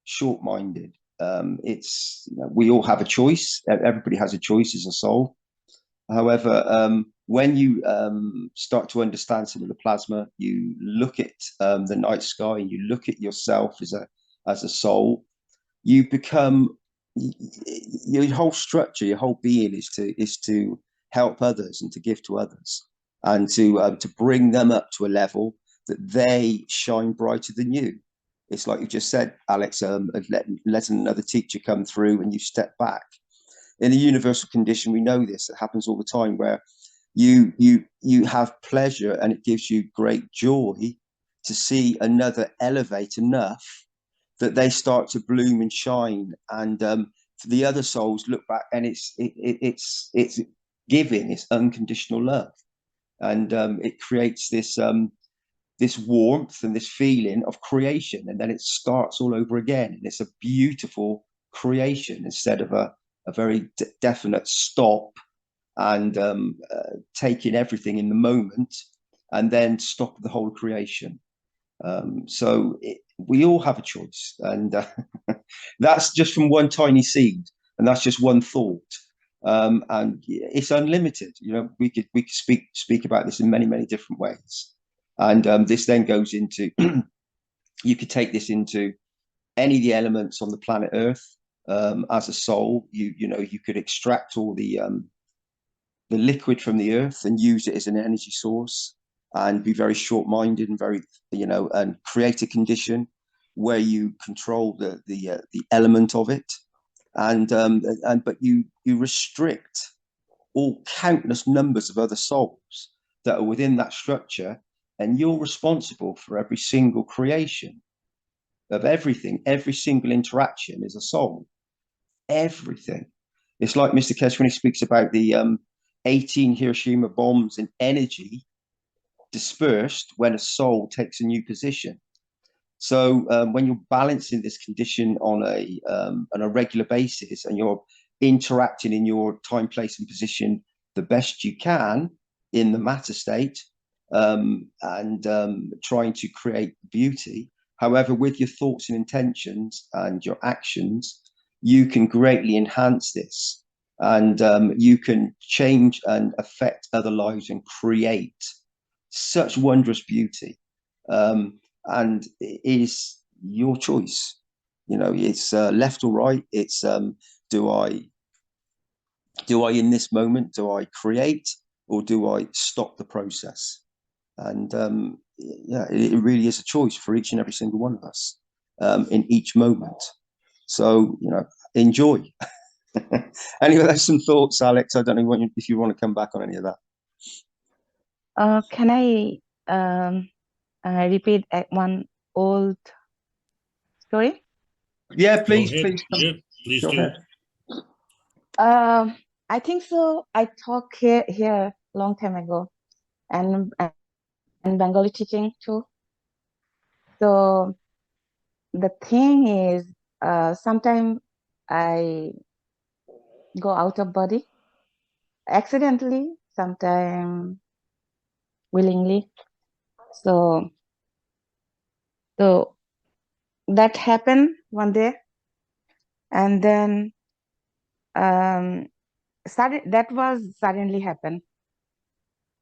short-minded. It's, you know, we all have a choice. Everybody has a choice as a soul. However, when you start to understand some of the plasma, you look at the night sky and you look at yourself as a soul, you become, your whole structure, your whole being is to help others and to give to others, and to bring them up to a level that they shine brighter than you. It's like you just said, Alex, letting another teacher come through and you step back. In the universal condition, we know this, it happens all the time, where you have pleasure and it gives you great joy to see another elevate enough that they start to bloom and shine, and the other souls look back, and it's giving, it's unconditional love, and it creates this this warmth and this feeling of creation, and then it starts all over again, and it's a beautiful creation instead of a very definite stop and taking everything in the moment and then stop the whole creation. So we all have a choice, and that's just from one tiny seed, and that's just one thought, and it's unlimited. You know, we could speak about this in many different ways, And this then goes into, you could take this into any of the elements on the planet Earth. As a soul, you could extract all the liquid from the earth and use it as an energy source, and be very short-minded and very, and create a condition where you control the element of it, but you restrict all countless numbers of other souls that are within that structure, and you're responsible for every single creation of everything. Every single interaction is a soul. Everything. It's like Mr. Kesh when he speaks about the 18 Hiroshima bombs and energy dispersed when a soul takes a new position. So when you're balancing this condition on a regular basis, and you're interacting in your time, place, and position the best you can in the matter state, and trying to create beauty. However, with your thoughts and intentions and your actions, you can greatly enhance this, and you can change and affect other lives and create such wondrous beauty. And it is your choice. It's left or right. It's do I in this moment, do I create, or do I stop the process? And yeah, it really is a choice for each and every single one of us in each moment. So enjoy. Anyway, that's some thoughts, Alex. I don't know if you want to come back on any of that. Can I repeat one old story? Yeah, please, Go ahead. please. Yeah, please Go do. ahead. I think so. I talked here long time ago, and Bengali teaching too. So the thing is, sometimes I go out of body accidentally, sometimes willingly. So that happened one day, and then that was suddenly happened.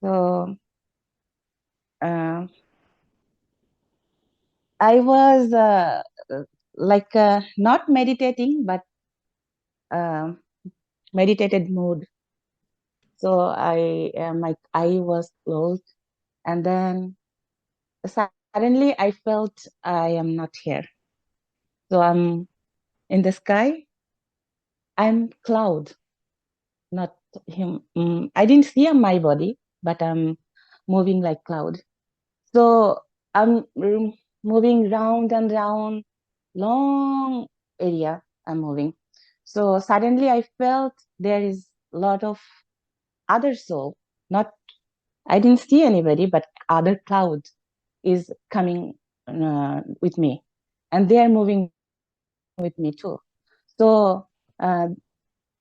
So I was like not meditating, but meditated mood. So my eye was closed, and then suddenly I felt I am not here. So I'm in the sky. I'm cloud, not him. I didn't see my body, but I'm moving like cloud. So I'm moving round and round, long area I'm moving. So suddenly I felt there is a lot of other soul. I didn't see anybody, but other cloud is coming with me, and they are moving with me too. So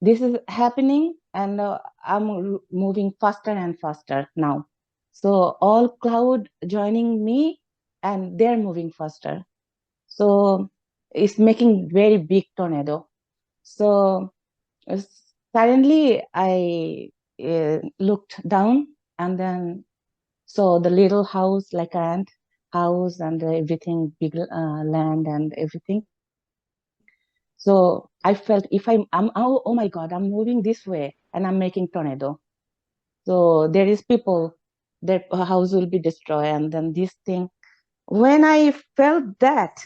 this is happening, and I'm moving faster and faster now. So all cloud joining me, and they're moving faster. So it's making very big tornado. So suddenly I looked down, and then saw the little house, like an ant house, and everything, big land and everything. So I felt if I'm oh my God, I'm moving this way and I'm making tornado. So there is people, their house will be destroyed, and then this thing. When I felt that,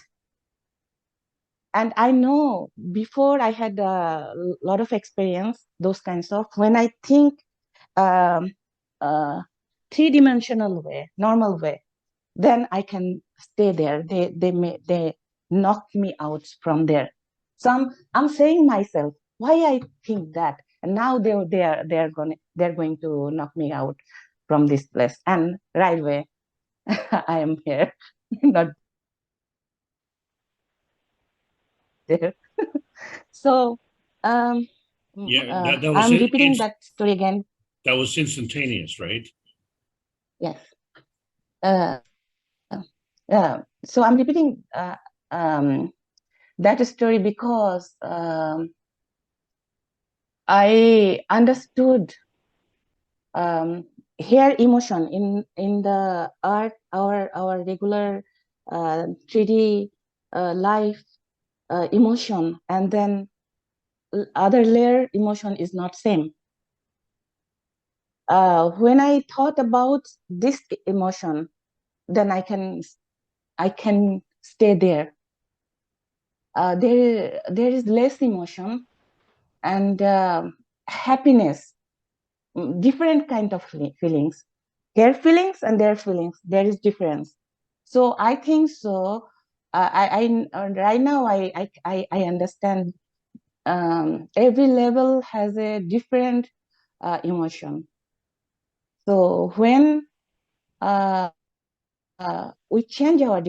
and I know before I had a lot of experience, those kinds of, when I think three-dimensional way, normal way, then I can stay there. They knock me out from there. So I'm saying myself, why I think that, and now they're going to knock me out from this place, and right away I am here, not there. So Yeah, that was I'm repeating that story again. That was instantaneous, right? Yes. So I'm repeating that story because I understood here emotion in the art, our regular 3D life emotion, and then other layer emotion is not same. When I thought about this emotion, then I can stay there. There is less emotion and happiness, different kind of feelings. Their feelings and their feelings, there is difference. So I think so. Right now I understand. Every level has a different emotion. So when we change our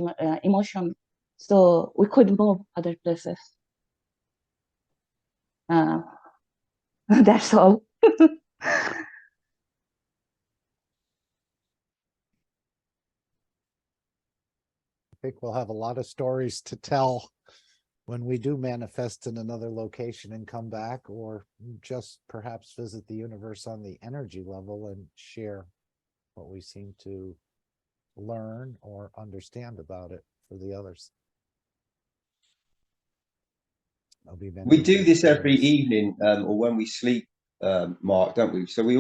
emotion, so we could move other places. That's all. I think we'll have a lot of stories to tell when we do manifest in another location and come back, or just perhaps visit the universe on the energy level and share what we seem to learn or understand about it for the others. There'll be many We do this every stories. evening, or when we sleep, Mark, don't we? So we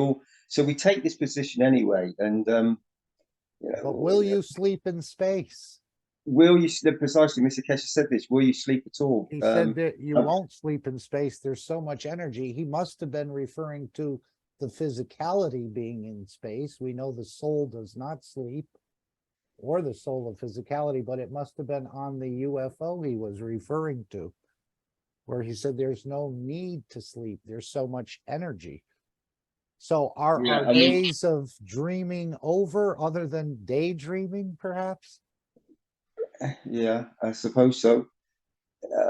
take this position anyway, and But will you sleep in space? will you sleep? Precisely, Mr. Kesha said this. Will you sleep at all? He said that you won't sleep in space. There's so much energy. He must have been referring to the physicality being in space. We know the soul does not sleep, or the soul of physicality, but it must have been on the UFO he was referring to, where he said there's no need to sleep. There's so much energy. So are Yeah, our I mean, days of dreaming over, other than daydreaming, perhaps? yeah, I suppose so.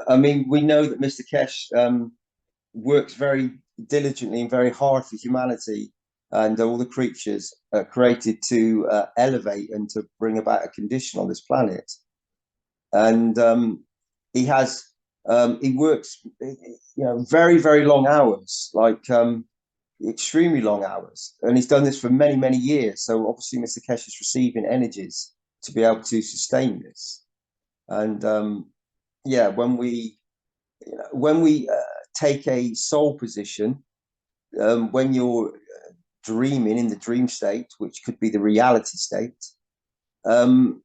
I mean, we know that Mr. Kesh works very diligently and very hard for humanity and all the creatures created to elevate and to bring about a condition on this planet. And he has he works, very, very long hours, like extremely long hours, and he's done this for many, many years. So obviously, Mr. Kesh is receiving energies to be able to sustain this. And yeah, when we take a soul position, when you're dreaming in the dream state, which could be the reality state, does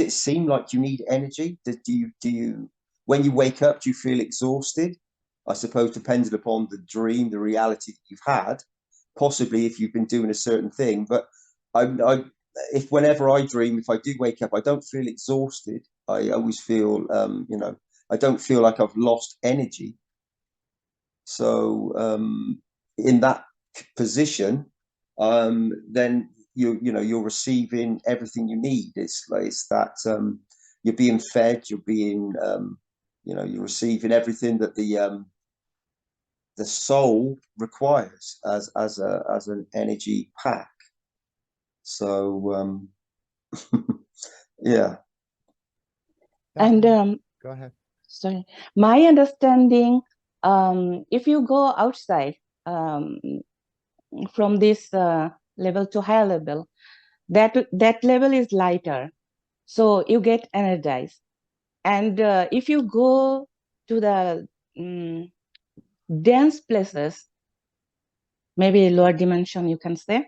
it seem like you need energy? Do you when you wake up, do you feel exhausted? I suppose depending upon the dream, the reality that you've had, possibly if you've been doing a certain thing. But if whenever I dream, if I do wake up, I don't feel exhausted. I always feel, I don't feel like I've lost energy. So in that position, then you're receiving everything you need. It's that you're being fed, you're being you're receiving everything that the soul requires as an energy pack. So yeah. And Go ahead. sorry, my understanding, if you go outside from this level to higher level, that level is lighter, so you get energized. And if you go to the dense places, maybe lower dimension, you can say,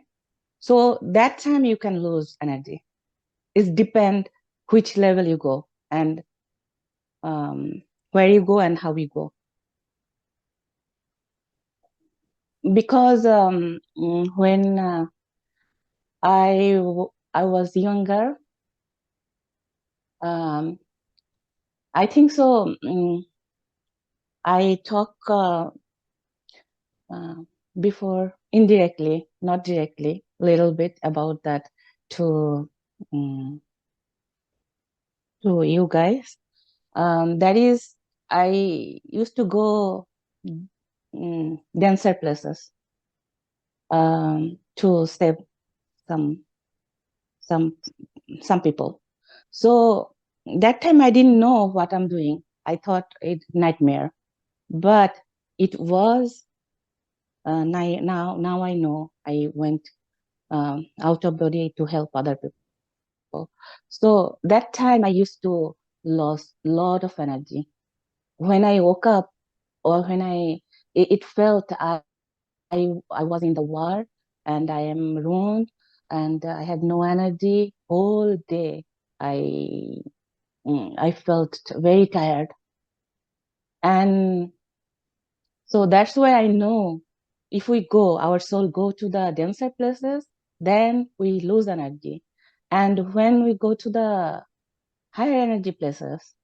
so that time you can lose energy. It depends which level you go and where you go and how you go. Because when I was younger, I think so. I talk before indirectly, not directly, a little bit about that to you guys. That is, I used to go denser places to save some people. So that time I didn't know what I'm doing. I thought it's nightmare, but it was now I know I went out of body to help other people. So that time I used to lose a lot of energy. When I woke up, or when it felt I was in the war and I am ruined and I had no energy all day. I felt very tired. And so that's why I know if our soul go to the denser places, then we lose energy. And when we go to the higher energy places,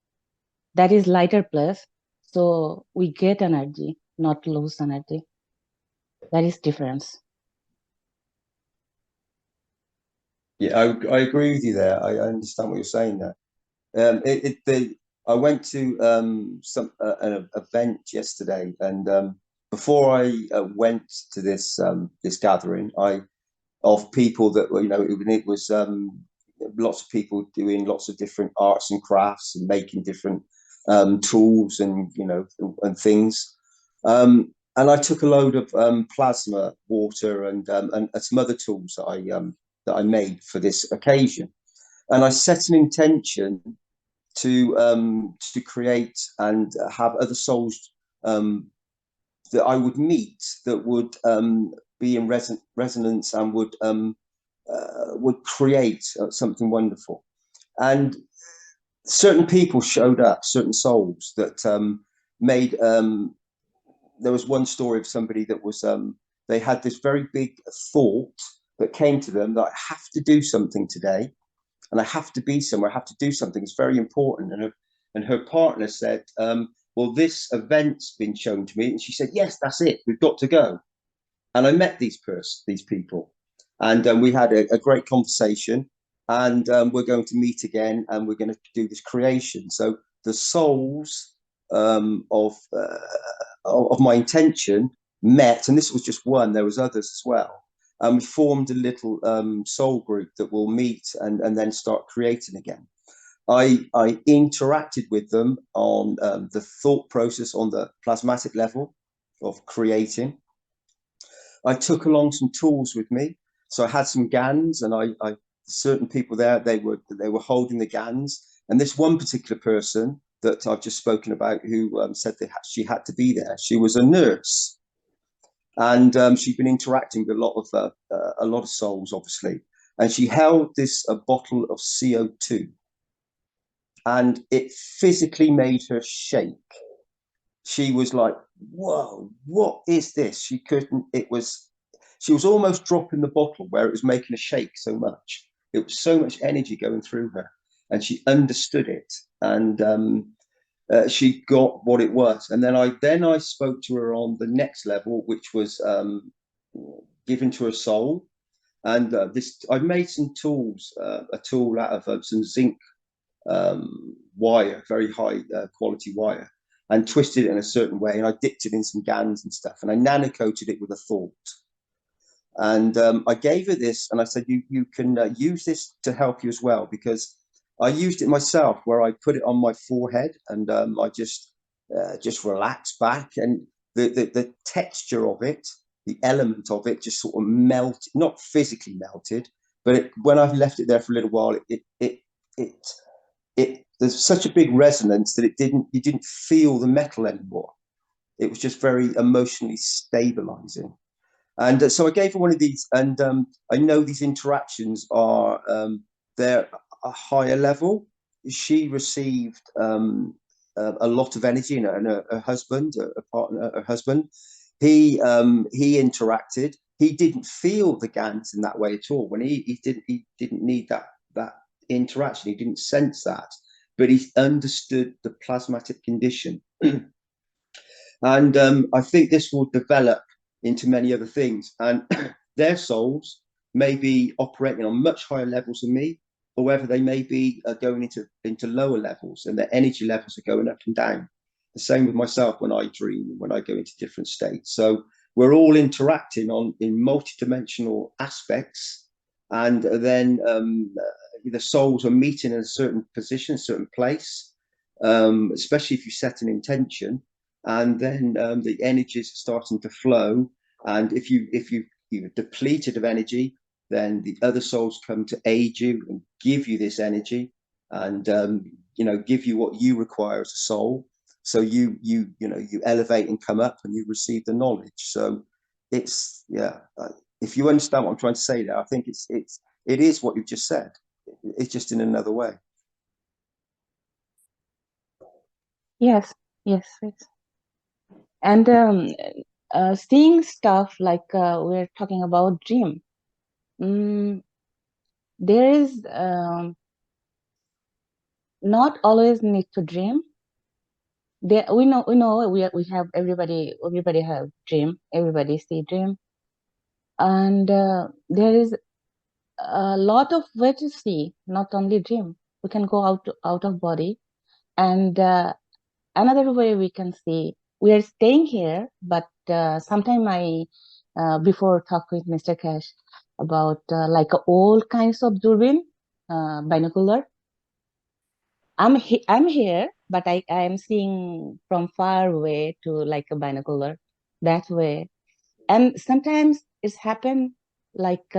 that is lighter place, so we get energy, not lose energy. That is difference. Yeah, I agree with you there. I understand what you're saying there. I went to an event yesterday, and before I went to this gathering, of people that were, it was lots of people doing lots of different arts and crafts and making different tools and and things. And I took a load of plasma, water, and some other tools that I made for this occasion. And I set an intention to create and have other souls that I would meet that would be in resonance and would create something wonderful. And certain people showed up, certain souls that made. There was one story of somebody that was they had this very big thought that came to them that I have to do something today, and I have to be somewhere. I have to do something. It's very important. And her partner said, "Well, this event's been shown to me," and she said, "Yes, that's it. We've got to go." And I met these people, and we had a great conversation. And we're going to meet again, and we're going to do this creation. So the souls of my intention met, and this was just one. There was others as well. And we formed a little soul group that will meet and then start creating again. I interacted with them on the thought process on the plasmatic level of creating. I took along some tools with me. So I had some GANs, and certain people there, they were holding the GANs. And this one particular person that I've just spoken about, who said that she had to be there, she was a nurse. And she'd been interacting with a lot of souls, obviously. And she held this bottle of CO2, and it physically made her shake. She was like, "Whoa, what is this?" She couldn't. She was almost dropping the bottle where it was making her shake so much. It was so much energy going through her, and she understood it, and she got what it was. And then I spoke to her on the next level, which was given to her soul. And I made some tools, a tool out of some zinc wire, very high quality wire, and twisted it in a certain way. And I dipped it in some GANs and stuff, and I nano-coated it with a thought. And I gave her this, and I said, you can use this to help you as well, because I used it myself, where I put it on my forehead, and I just relaxed back, and the texture of it, the element of it, just sort of melted, not physically melted, but when I've left it there for a little while, there's such a big resonance that you didn't feel the metal anymore. It was just very emotionally stabilizing. And so I gave her one of these, and I know these interactions are they're a higher level. She received a lot of energy, and her husband, a partner, her husband, he interacted. He didn't feel the GANs in that way at all. When he didn't need that interaction. He didn't sense that, but he understood the plasmatic condition. And I think this will develop into many other things, and their souls may be operating on much higher levels than me. However, they may be going into lower levels, and their energy levels are going up and down. The same with myself when I dream, when I go into different states. So we're all interacting in multidimensional aspects, and then the souls are meeting in a certain position, a certain place, especially if you set an intention. And then the energies are starting to flow, And if you're depleted of energy, then the other souls come to aid you and give you this energy, and give you what you require as a soul. So you elevate and come up, and you receive the knowledge. So it's if you understand what I'm trying to say there, I think it is what you've just said. It's just in another way. Yes, yes, yes. And seeing stuff like we're talking about dream. There is not always need to dream. There, we know we have everybody have dream. Everybody see dream, and there is a lot of way to see, not only dream. We can go out of body, and another way we can see, we are staying here, but sometime I before talk with Mr. Cash about like all kinds of durbin, binocular. I'm here, but I am seeing from far away to like a binocular that way, and sometimes it's happened like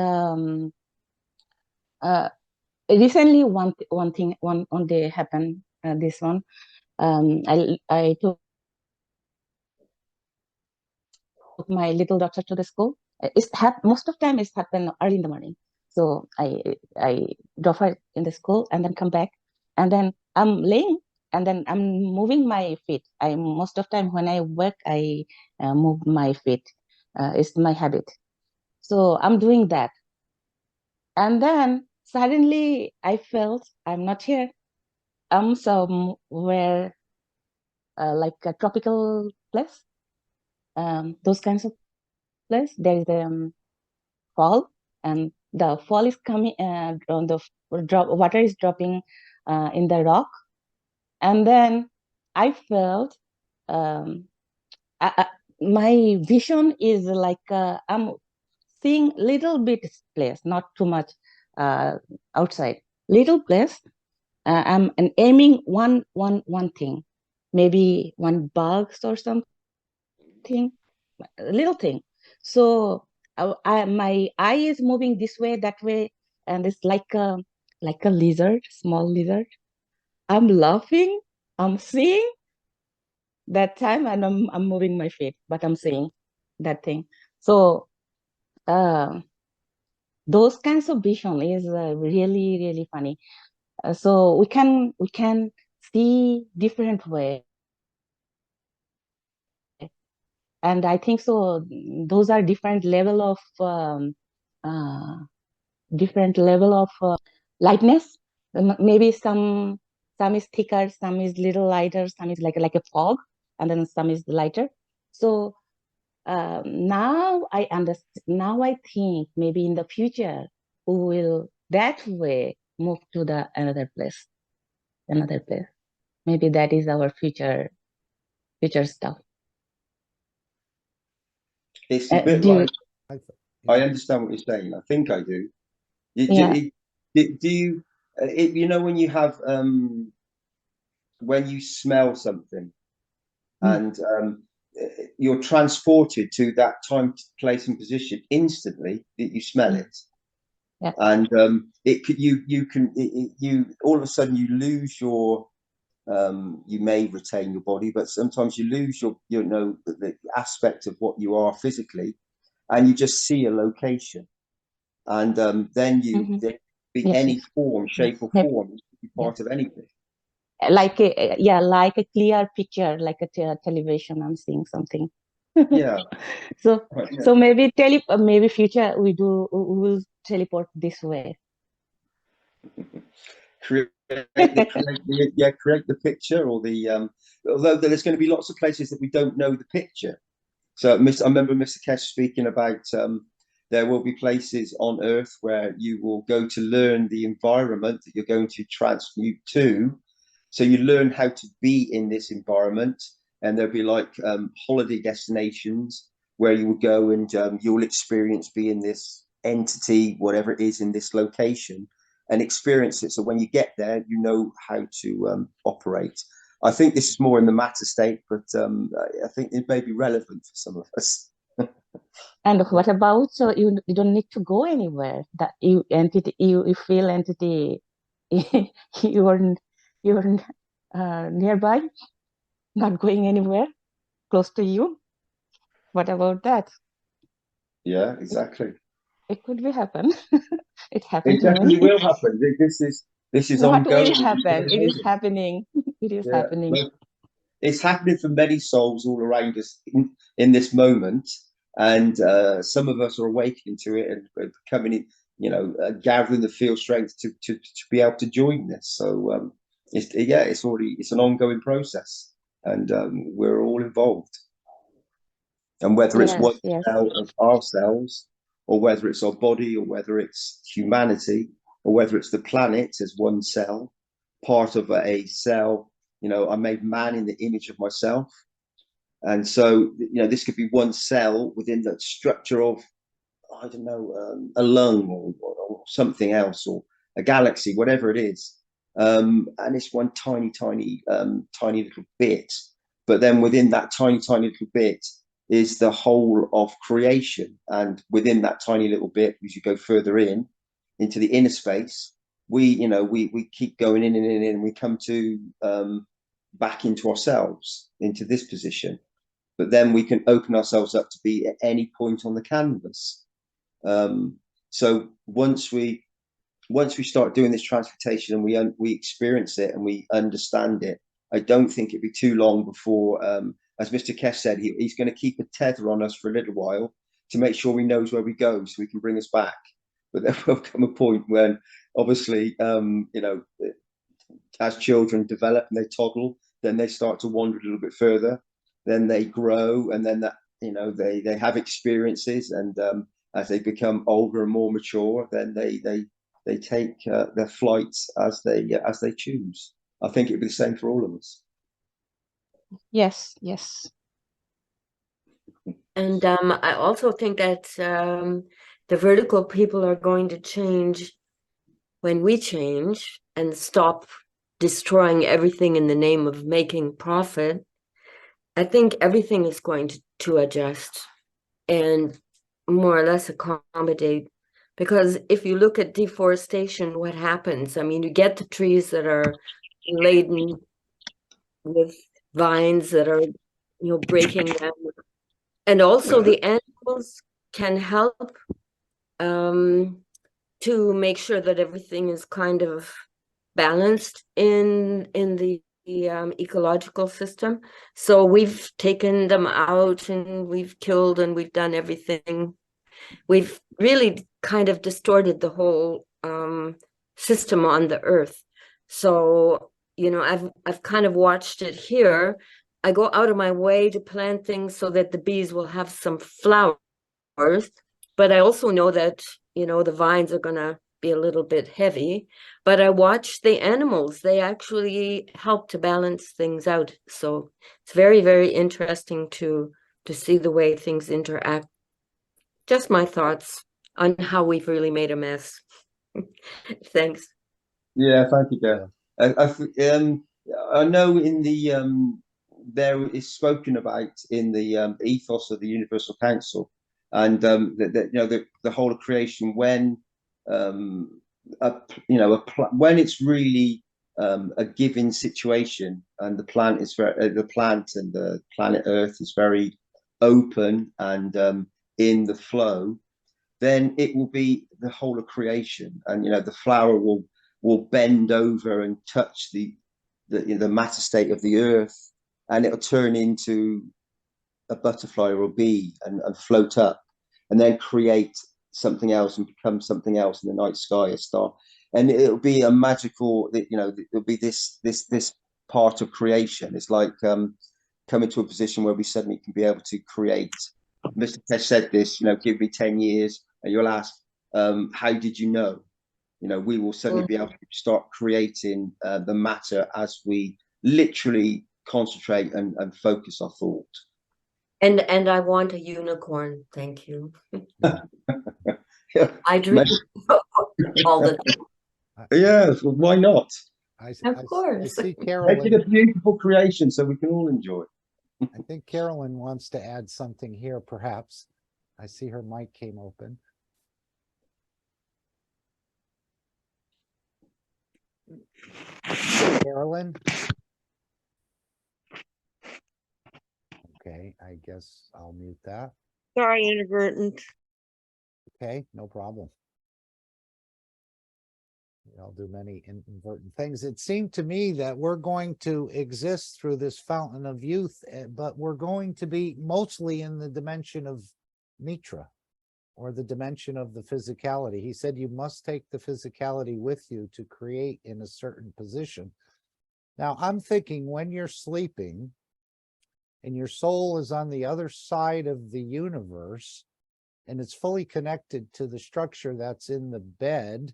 recently one day happened this one. I took my little daughter to the school. Most of time it's happen early in the morning. So I drop her in the school and then come back, and then I'm laying and then I'm moving my feet. I most of time when I work I move my feet. It's my habit. So I'm doing that, and then suddenly I felt I'm not here. I'm somewhere like a tropical place. Those kinds of place. There is fall, and the fall is coming on the water is dropping in the rock, and then I felt my vision is like I'm seeing little bit place, not too much outside, little place. I'm aiming one thing, maybe one bugs or something, a little thing. So my eye is moving this way, that way, and it's like a lizard, small lizard. I'm laughing. I'm seeing that time, and I'm moving my feet, but I'm seeing that thing. So those kinds of vision is really really funny. So we can see different way, and I think so. Those are different level of lightness. Maybe some is thicker, some is little lighter, some is like a fog, and then some is lighter. So now I understand. Now I think maybe in the future we will that way move to the another place. Maybe that is our future stuff. It's a bit like I understand what you're saying. I think I do. Do you? When you have when you smell something, and you're transported to that time, place, and position instantly that you smell it. Yeah. And it could you all of a sudden you lose your you may retain your body, but sometimes you lose your the aspect of what you are physically, and you just see a location, and then you there be any form, shape, or form to be part of anything. Like like a clear picture, like a television. I'm seeing something. Yeah. So maybe maybe future we will teleport this way. create the picture, or the although there's going to be lots of places that we don't know the picture. So I remember Mr. Kesh speaking about there will be places on Earth where you will go to learn the environment that you're going to transmute to. So you learn how to be in this environment, and there'll be like holiday destinations where you will go and you'll experience being this entity, whatever it is, in this location, and experience it. So when you get there, you know how to operate. I think this is more in the matter state, but I think it may be relevant for some of us. And what about, so you don't need to go anywhere, that you entity, you feel entity, you're nearby, not going anywhere, close to you. What about that? Yeah, exactly. It could be happen. It happened It to definitely me. will happen. This is Not will ongoing. happen. It is happening. It is Yeah, happening. well, it's happening for many souls all around us in this moment, and some of us are awakening to it and becoming, gathering the field strength to be able to join this. So it's an ongoing process, and we're all involved. And whether it's Yes, one yes. cell of ourselves, or whether it's our body, or whether it's humanity, or whether it's the planet as one cell, part of a cell. I made man in the image of myself. And so, this could be one cell within the structure of, I don't know, a lung or something else, or a galaxy, whatever it is. And it's one tiny, tiny, tiny little bit. But then within that tiny, tiny little bit is the whole of creation. And within that tiny little bit, as you go further into the inner space, we keep going in and in, and we come to back into ourselves, into this position. But then we can open ourselves up to be at any point on the canvas. So once we start doing this transmutation and we experience it and we understand it, I don't think it'd be too long before, as Mr. Kesh said, he's going to keep a tether on us for a little while to make sure he knows where we go, so he can bring us back. But there will come a point when, obviously, as children develop and they toddle, then they start to wander a little bit further. Then they grow, and then they have experiences, and as they become older and more mature, then they take their flights as they choose. I think it'd be the same for all of us. Yes, yes. And I also think that the vertical people are going to change when we change and stop destroying everything in the name of making profit. I think everything is going to adjust and more or less accommodate. Because if you look at deforestation, what happens? I mean, you get the trees that are laden with vines that are, breaking them. And also the animals can help to make sure that everything is kind of balanced in the ecological system. So we've taken them out and we've killed and we've done everything. We've really kind of distorted the whole system on the earth. So, I've kind of watched it here. I go out of my way to plant things so that the bees will have some flowers, but I also know that, the vines are gonna be a little bit heavy, but I watch the animals. They actually help to balance things out. So it's very, very interesting to see the way things interact. Just my thoughts on how we've really made a mess. Thanks. Yeah, thank you, Gail. I know in the there is spoken about in the ethos of the Universal Council, and the whole of creation, when when it's really a given situation, and the plant and the planet Earth is very open and in the flow, then it will be the whole of creation, and the flower will bend over and touch the matter state of the earth, and it'll turn into a butterfly or a bee and float up, and then create something else and become something else in the night sky, a star. And it'll be a magical, it'll be this part of creation. It's like coming to a position where we suddenly can be able to create. Mr. Tesh said this, give me 10 years and you'll ask, how did you know? We will certainly be able to start creating the matter as we literally concentrate and focus our thought. And I want a unicorn. Thank you. I dream all the time. Yeah, well, why not? Of course. I see Make it Carolyn. a beautiful creation so we can all enjoy. I think Carolyn wants to add something here, perhaps. I see her mic came open. Carolyn? Okay, I guess I'll mute that. Sorry, inadvertent. Okay, no problem. I'll do many inadvertent things. It seemed to me that we're going to exist through this fountain of youth, but we're going to be mostly in the dimension of Mitra, or the dimension of the physicality. He said you must take the physicality with you to create in a certain position. Now, I'm thinking when you're sleeping and your soul is on the other side of the universe and it's fully connected to the structure that's in the bed,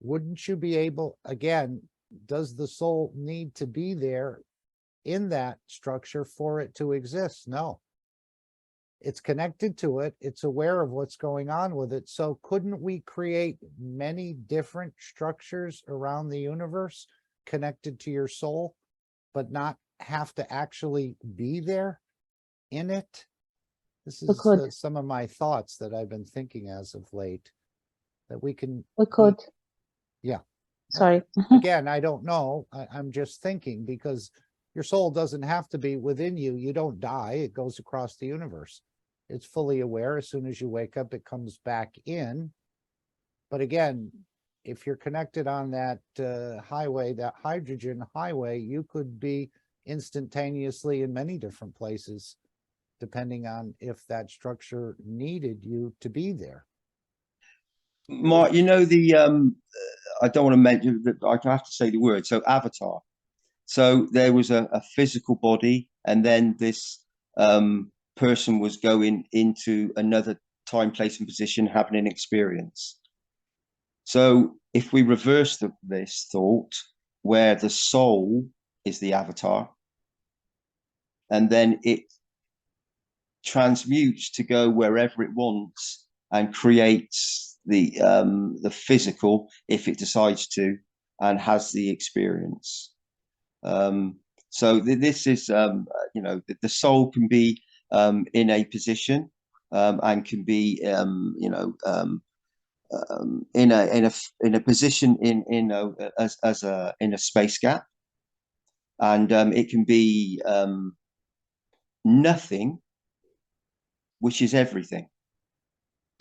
wouldn't you be able, again, does the soul need to be there in that structure for it to exist? No. It's connected to it. It's aware of what's going on with it. So couldn't we create many different structures around the universe connected to your soul, but not have to actually be there in it? This is some of my thoughts that I've been thinking as of late, that we can. We could. Yeah. Sorry. Again, I don't know. I'm just thinking, because your soul doesn't have to be within you. You don't die. It goes across the universe. It's fully aware. As soon as you wake up, it comes back in. But again, if you're connected on that highway, that hydrogen highway, you could be instantaneously in many different places, depending on if that structure needed you to be there. Mark, you know, I don't want to mention that, I have to say the word. So avatar. So there was a physical body, and then this person was going into another time, place, and position, having an experience. So if we reverse this thought, where the soul is the avatar, and then it transmutes to go wherever it wants and creates the physical, if it decides to, and has the experience. So this is, you know, the soul can be in a position and can be, you know, in a position in a space gap, and it can be nothing, which is everything.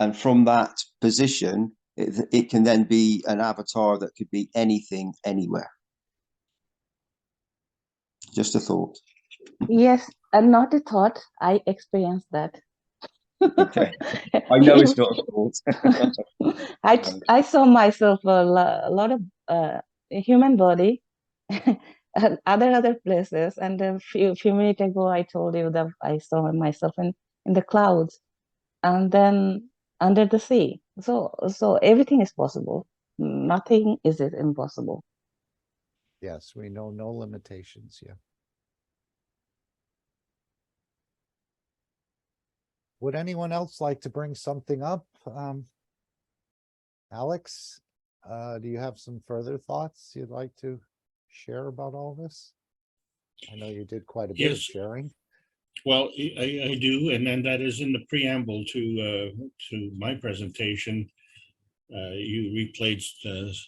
And from that position, it can then be an avatar that could be anything, anywhere. Just a thought. Yes, and not a thought. I experienced that. Okay, I know it's not a thought. I saw myself a lot of a human body and other places, and a few minutes ago I told you that I saw myself in the clouds, and then under the sea. So everything is possible. Nothing is impossible. Yes, we know no limitations. Yeah. Would anyone else like to bring something up? Alex, do you have some further thoughts you'd like to share about all this? I know you did quite a bit of sharing. Well, I do, and then that is in the preamble to my presentation. You replayed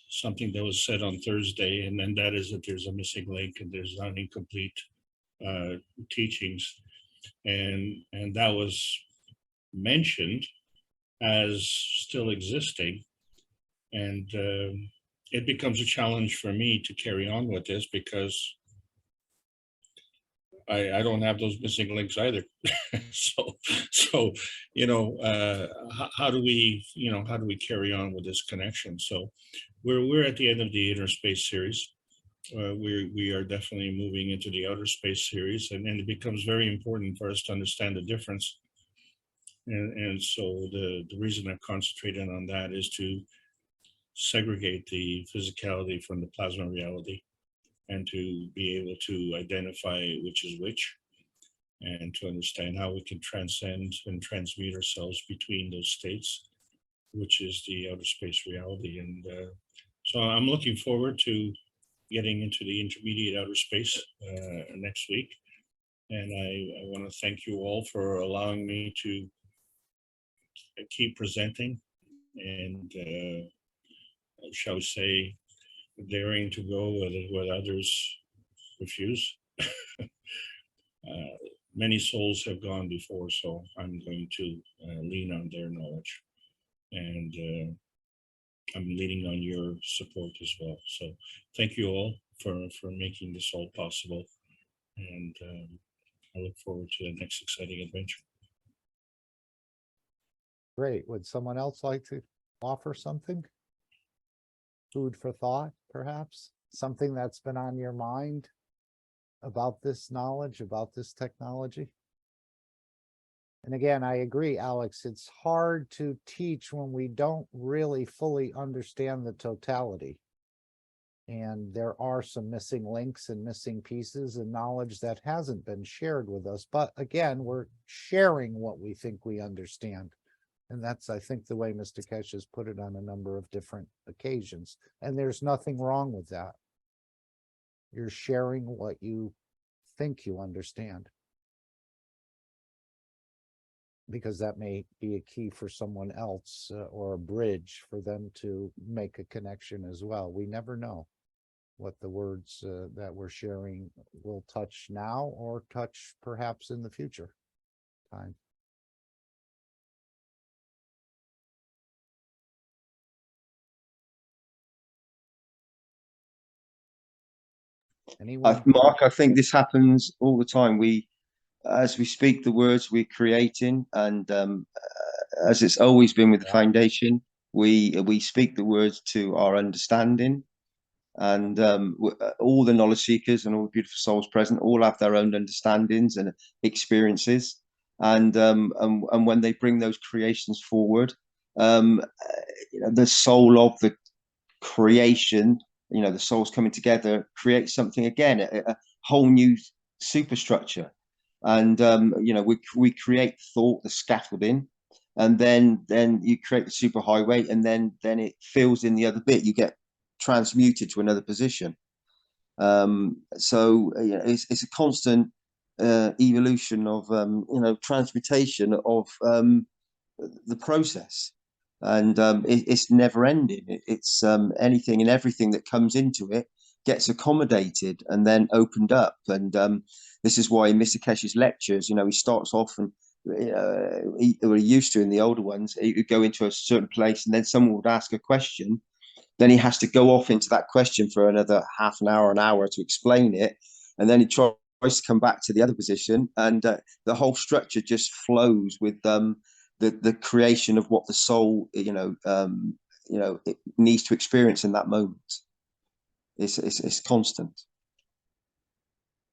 something that was said on Thursday, and then that is that there's a missing link and there's not incomplete teachings, and that was mentioned as still existing, and it becomes a challenge for me to carry on with this, because I don't have those missing links either. so you know, how do we carry on with this connection? So we're at the end of the inner space series. We are definitely moving into the outer space series, and it becomes very important for us to understand the difference. And so the reason I've concentrated on that is to segregate the physicality from the plasma reality, and to be able to identify which is which, and to understand how we can transcend and transmute ourselves between those states, which is the outer space reality. And so I'm looking forward to getting into the intermediate outer space next week. And I want to thank you all for allowing me to keep presenting and, shall we say, daring to go where others refuse. Many souls have gone before, so I'm going to lean on their knowledge, and I'm leaning on your support as well. So thank you all for making this all possible, and I look forward to the next exciting adventure. Great. Would someone else like to offer something? Food for thought, perhaps? Something that's been on your mind about this knowledge, about this technology? And again, I agree, Alex, it's hard to teach when we don't really fully understand the totality. And there are some missing links and missing pieces and knowledge that hasn't been shared with us. But again, we're sharing what we think we understand. And that's, I think, the way Mr. Kesh has put it on a number of different occasions. And there's nothing wrong with that. You're sharing what you think you understand, because that may be a key for someone else, or a bridge for them to make a connection as well. We never know what the words that we're sharing will touch now or touch perhaps in the future time. Anyone? Mark, I think this happens all the time. As we speak the words, we're creating, and as it's always been with the foundation, we speak the words to our understanding, and all the knowledge seekers and all the beautiful souls present all have their own understandings and experiences, and when they bring those creations forward, the soul of the creation, the souls coming together, create something again, a whole new superstructure. And we create thought, the scaffolding, and then you create the superhighway, and then it fills in the other bit. You get transmuted to another position. So it's a constant evolution of transmutation of the process, and it's never ending. It's anything and everything that comes into it gets accommodated and then opened up. And this is why in Mr. Kesh's lectures, he starts off, and he used to in the older ones, he would go into a certain place, and then someone would ask a question, then he has to go off into that question for another half an hour to explain it, and then he tries to come back to the other position, and the whole structure just flows with the creation of what the soul it needs to experience in that moment. It's constant.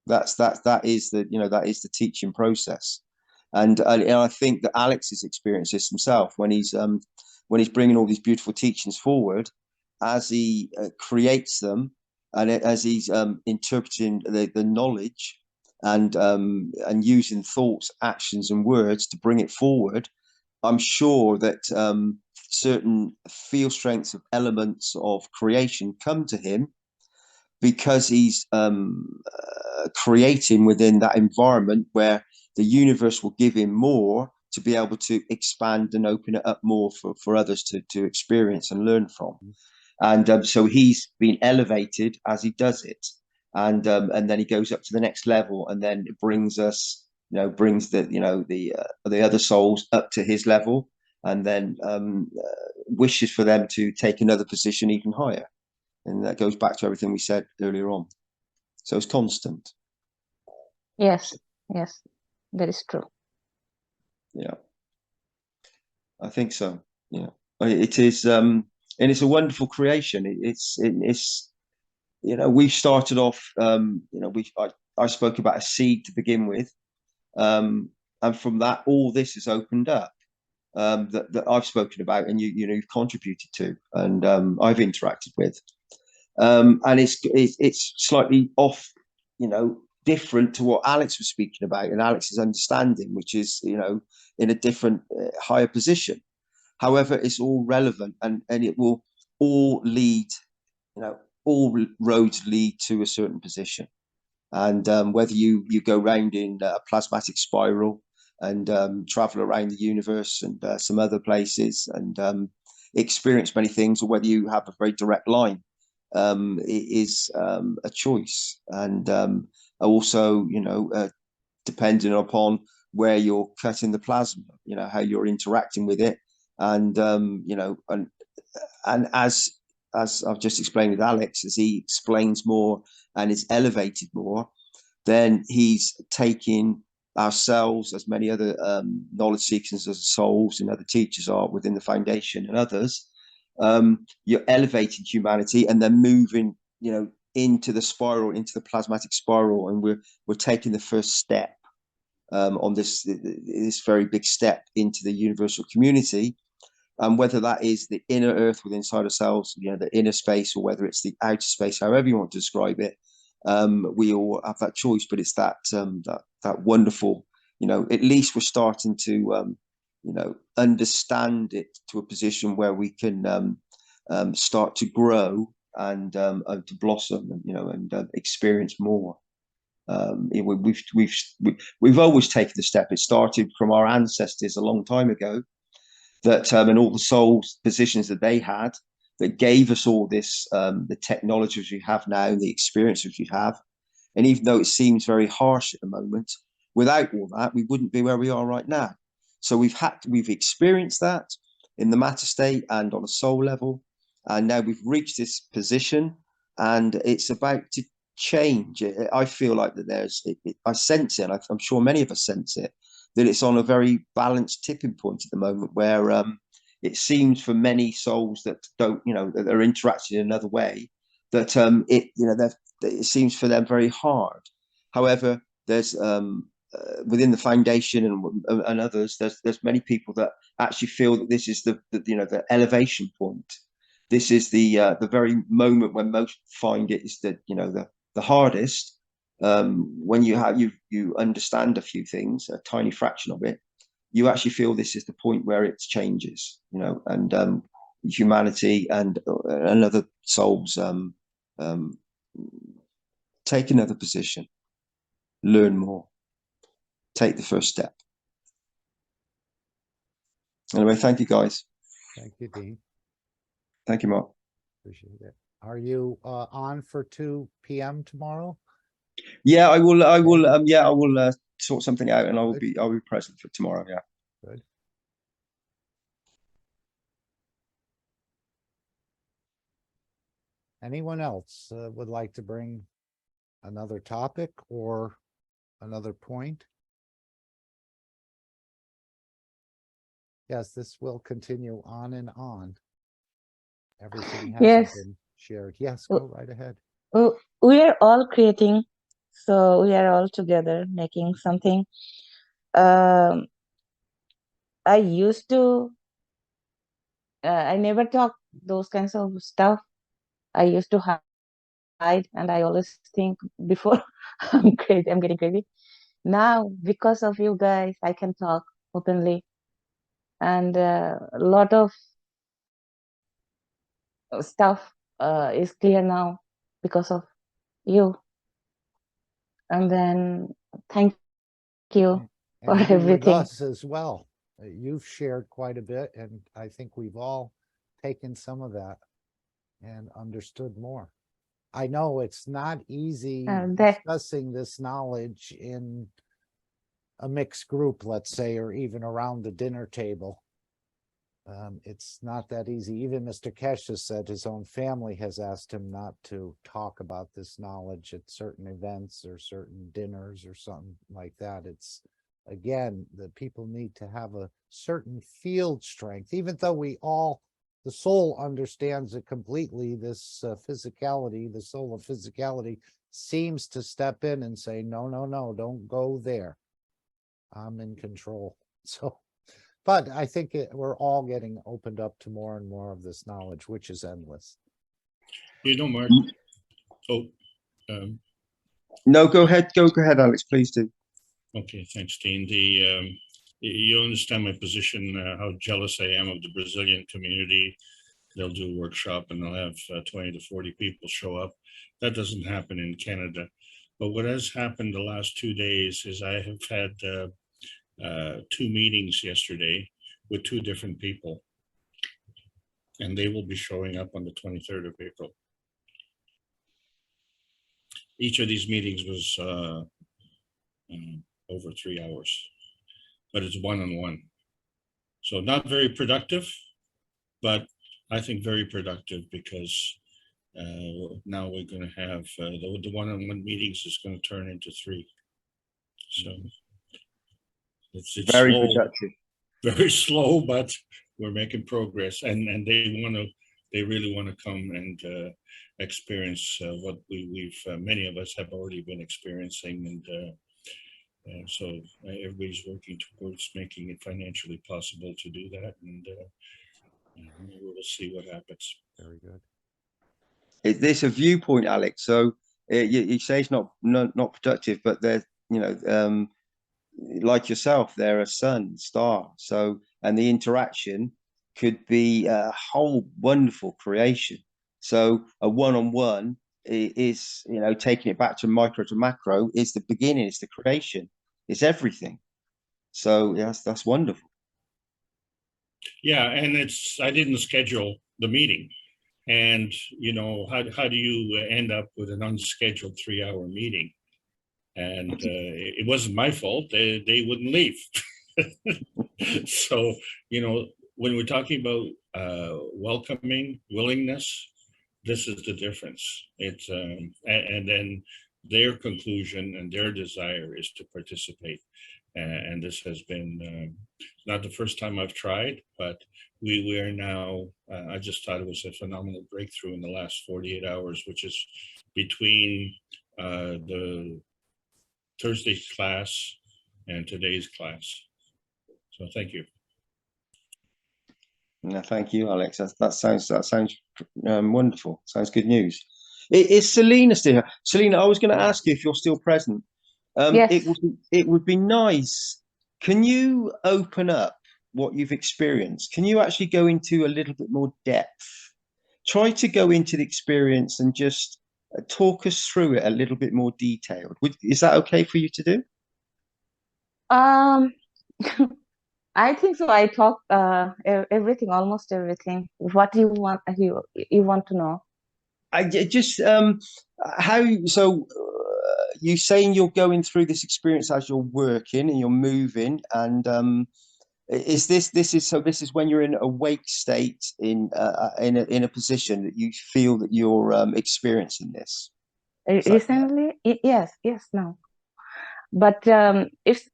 That is the teaching process, and I think that Alex has experienced this himself when he's bringing all these beautiful teachings forward, as he creates them, and as he's interpreting the knowledge, and using thoughts, actions, and words to bring it forward. I'm sure that certain field strengths of elements of creation come to him, because he's creating within that environment where the universe will give him more to be able to expand and open it up more for others to experience and learn from. And so he's been elevated as he does it, and then he goes up to the next level, and then it brings us, brings the other souls up to his level, and then wishes for them to take another position even higher. And that goes back to everything we said earlier on. So it's constant. Yes, that is true. Yeah, I think so. Yeah, it is, and it's a wonderful creation. It's we started off. I spoke about a seed to begin with, and from that, all this has opened up. That I've spoken about, and you've contributed to, and I've interacted with. And it's slightly off, different to what Alex was speaking about, and Alex's understanding, which is, in a different, higher position. However, it's all relevant, and it will all lead, all roads lead to a certain position. And whether you go round in a plasmatic spiral, and travel around the universe and some other places and experience many things, or whether you have a very direct line. It is a choice, and also, depending upon where you're cutting the plasma, how you're interacting with it, and and as I've just explained with Alex, as he explains more and is elevated more, then he's taking ourselves, as many other knowledge seekers as souls and other teachers are within the foundation and others. You're elevating humanity and then moving, into the spiral, into the plasmatic spiral, and we're taking the first step on this very big step into the universal community. And whether that is the inner earth within inside ourselves, the inner space, or whether it's the outer space, however you want to describe it, we all have that choice. But it's that wonderful, at least we're starting to understand it to a position where we can start to grow and to blossom, and experience more. We've always taken the step. It started from our ancestors a long time ago, that and all the soul positions that they had, that gave us all this, the technologies we have now, the experiences we have. And even though it seems very harsh at the moment, without all that, we wouldn't be where we are right now. So we've experienced that in the matter state and on a soul level, and now we've reached this position, and it's about to change. I feel like that I sense it, and I'm sure many of us sense it, that it's on a very balanced tipping point at the moment, where it seems for many souls that don't, that they're interacting in another way, that it seems for them very hard. However, there's within the foundation and others, there's many people that actually feel that this is the elevation point. This is the very moment when most find it is the hardest. When you understand a few things, a tiny fraction of it, you actually feel this is the point where it changes, and humanity and other souls take another position, learn more, take the first step. Anyway, thank you, guys. Thank you, Dean. Thank you, Mark. Appreciate it. Are you on for 2 p.m. tomorrow? Yeah, I will. I will sort something out, and I'll be present for tomorrow. Yeah. Good. Anyone else would like to bring another topic or another point? Yes, this will continue on and on. Everything hasn't Yes. been shared. Yes, go right ahead. We are all creating, so we are all together making something. I used to, I never talk those kinds of stuff. I used to hide, and I always think before I'm getting crazy. Now, because of you guys, I can talk openly, and a lot of stuff is clear now because of you. And then thank you for And you with everything. us as well. You've shared quite a bit, and I think we've all taken some of that and understood more. I know it's not easy discussing this knowledge in a mixed group, let's say, or even around the dinner table. It's not that easy. Even Mr. Kesh has said his own family has asked him not to talk about this knowledge at certain events or certain dinners or something like that. It's, again, the people need to have a certain field strength, even though the soul understands it completely. This physicality, the soul of physicality, seems to step in and say, no, don't go there. I'm in control. So, but I think we're all getting opened up to more and more of this knowledge, which is endless. Mark. No, go ahead, Alex, please do. Okay, thanks, Dean. You understand my position, how jealous I am of the Brazilian community. They'll do a workshop and they'll have 20 to 40 people show up. That doesn't happen in Canada. But what has happened the last 2 days is I have had 2 meetings yesterday with 2 different people, and they will be showing up on the 23rd of April. Each of these meetings was over 3 hours, but it's one-on-one. So not very productive, but I think very productive, because now we're going to have the one-on-one meetings is going to turn into 3. So it's Very slow, productive. very slow, but we're making progress, and they really want to come and experience what we've many of us have already been experiencing, and so everybody's working towards making it financially possible to do that, and we'll see what happens. Very good. Is this a viewpoint, Alex? So you say it's not productive, but they're, you know, like yourself, they're a sun star. So, and the interaction could be a whole wonderful creation. So a one-on-one is, you know, taking it back to micro to macro, is the beginning, it's the creation, it's everything. So yes, that's wonderful. Yeah, and I didn't schedule the meeting. And, you know, how do you end up with an unscheduled 3-hour meeting? And it wasn't my fault. They wouldn't leave. So, you know, when we're talking about welcoming, willingness, this is the difference. It's and then their conclusion and their desire is to participate. And this has been not the first time I've tried, but we are now, I just thought it was a phenomenal breakthrough in the last 48 hours, which is between the Thursday's class and today's class. So thank you. No, thank you, Alex. That sounds wonderful. Sounds good news. Is Selena still here? Selena, I was going to ask you if you're still present. Yes. It would be nice. Can you open up what you've experienced? Can you actually go into a little bit more depth? Try to go into the experience and just talk us through it a little bit more detailed. Is that okay for you to do? I think so. I talk everything, almost everything. What you want to know? I just how so. You saying you're going through this experience as you're working and you're moving, and is this is when you're in a awake state in a position that you feel that you're experiencing this? Recently, yes, no. But it's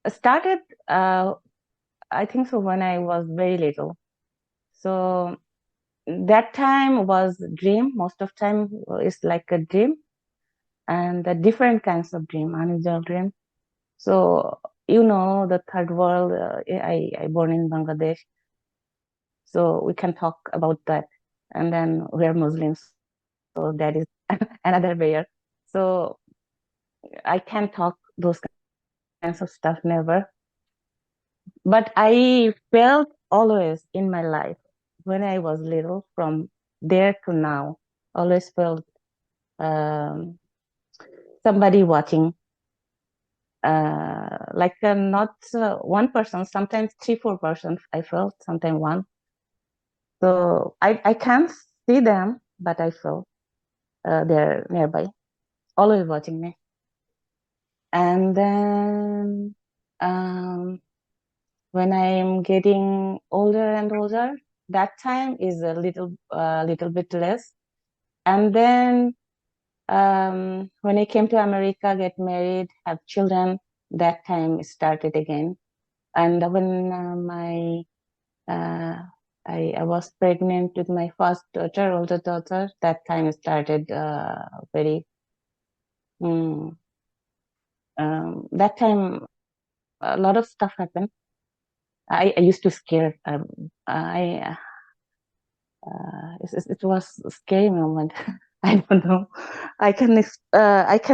started. I think so when I was very little. So that time was dream. Most of time is like a dream, and the different kinds of dream, unusual dream. So you know, the third world. I born in Bangladesh, so we can talk about that. And then we are Muslims, so that is another barrier. So I can't talk those kinds of stuff, never. But I felt always in my life, when I was little, from there to now, always felt somebody watching, like not one person, sometimes 3-4 persons I felt, sometimes one. So I can't see them, but I feel they're nearby, always watching me. And then when I'm getting older and older, that time is a little bit less. And then when I came to America, get married, have children, that time started again. And when I was pregnant with my first daughter, older daughter, that time started very. That time a lot of stuff happened. I used to scare. It was a scary moment. I don't know. I can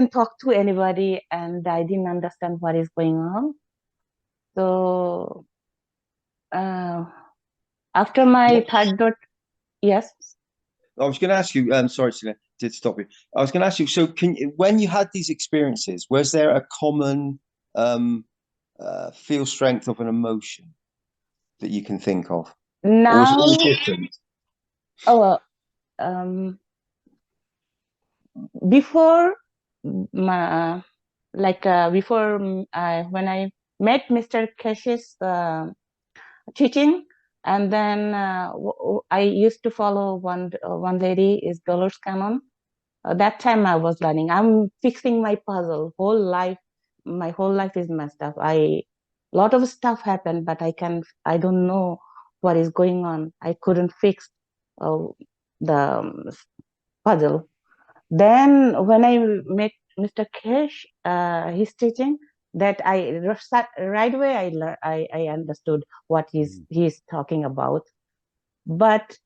talk to anybody, and I didn't understand what is going on. So after my third daughter, yes. I was going to ask you. Sorry to stop you. I was going to ask you. So, when you had these experiences, was there a common feel strength of an emotion that you can think of? Or was it Now, all different? oh, um, before my, before when I met Mr. Kesh's teaching, and then I used to follow one lady is Dolores Cannon. That time I was learning. I'm fixing my puzzle. My whole life is messed up. Lot of stuff happened, but I don't know what is going on. I couldn't fix the puzzle. Then when I met Mr. Kesh, his teaching, that right away I understood what he's talking about. But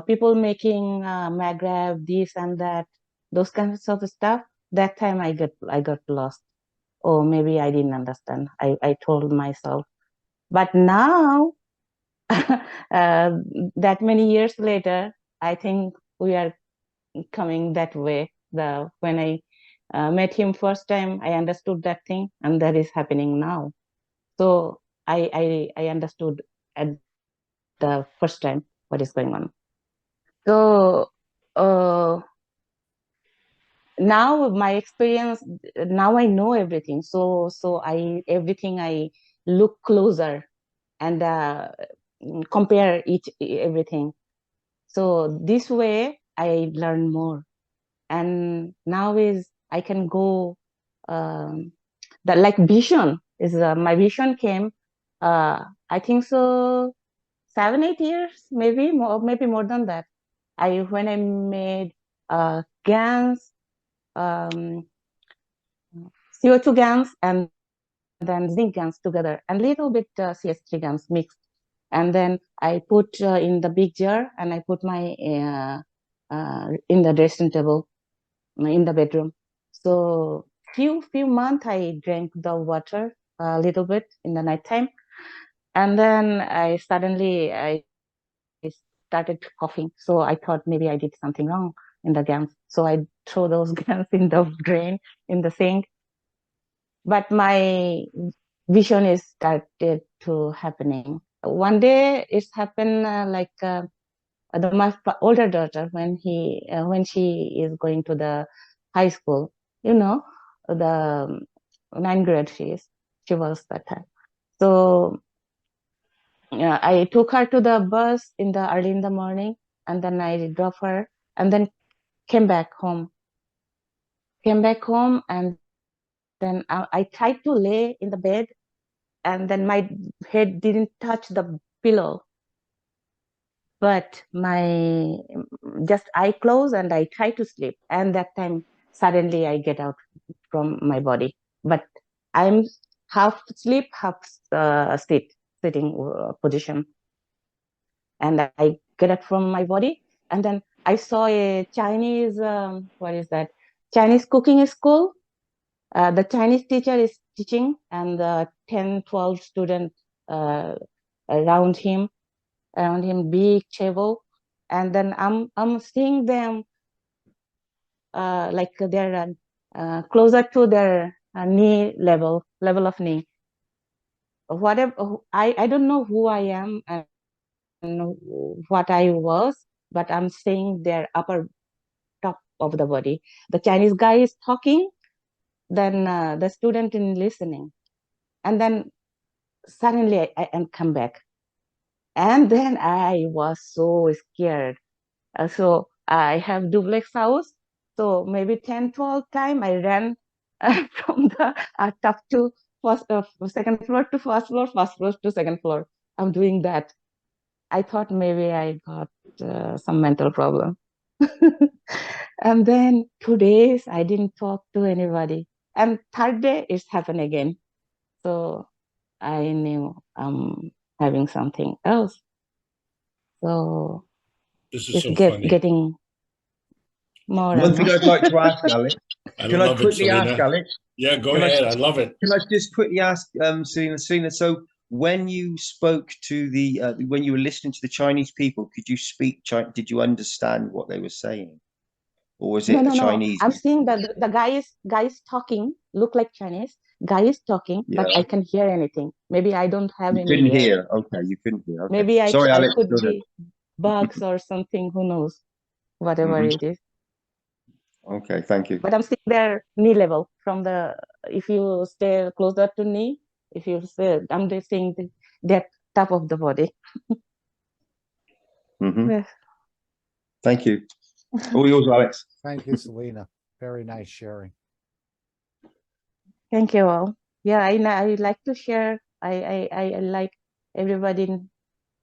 people making MAGRAV, this and that, those kinds of stuff, that time I got lost. Or maybe I didn't understand. I told myself. But now, that many years later, I think we are coming that way. When I met him first time, I understood that thing, and that is happening now. So I understood at the first time what is going on. So now my experience, now I know everything. So everything I look closer and compare everything. So this way I learn more. And now I can go, like vision is my vision came, I think so 7-8 years, maybe more than that. When I made GANs, CO2 GANs, and then zinc GANs together, and little bit CS3 GANs mixed, and then I put in the big jar, and I put my in the dressing table in the bedroom. So few months I drank the water a little bit in the nighttime, and then I started coughing. So I thought maybe I did something wrong in the GANs. So I throw those GANs in the drain, in the sink. But my vision is started to happening. One day it's happened my older daughter, when she is going to the high school, the 9th grade she was that time. So I took her to the bus early in the morning, and then I drove her, and then came back home, and then I tried to lay in the bed, and then my head didn't touch the pillow, but my just eye closed, and I try to sleep, and that time suddenly I get out from my body, but I'm half sleep, half sitting position, and I get out from my body, and then I saw a Chinese what is that, Chinese cooking school. The Chinese teacher is teaching, and the 10-12 students around him, big table, and then I'm seeing them like they're closer to their knee level of knee. Whatever, I don't know who I am and what I was, but I'm seeing their upper top of the body. The Chinese guy is talking, then the student is listening, and then suddenly I come back, and then I was so scared. So I have duplex house, so maybe 10-12 times I ran from the top to second floor to first floor to second floor. I'm doing that. I thought maybe I got some mental problem. And then 2 days I didn't talk to anybody, and third day it's happened again. So I knew I'm having something else. So This is it's so funny. getting more. One thing I'd like to ask, Alex. Can I quickly ask, Alex? Yeah, go ahead. I love it. Can I just quickly ask, Selena? So when you spoke to when you were listening to the Chinese people, could you speak? Did you understand what they were saying, or was it No. Chinese? I'm seeing that the guy is talking, look like Chinese, guy is talking, but Yeah. I can hear anything. Maybe I don't have You any couldn't ear. hear. Okay, you couldn't hear. Okay. Maybe Sorry, I Alex. could Go ahead. be bugs or something, who knows, whatever Mhm. it is. Okay, thank you. But I'm sitting there knee level from the, if you stay closer to knee, if you say, I'm just saying that top of the body. Mhm. Yes. Thank you. All yours, Alex. Thank you, Selena. Very nice sharing. Thank you all. Yeah, I like to share. I like everybody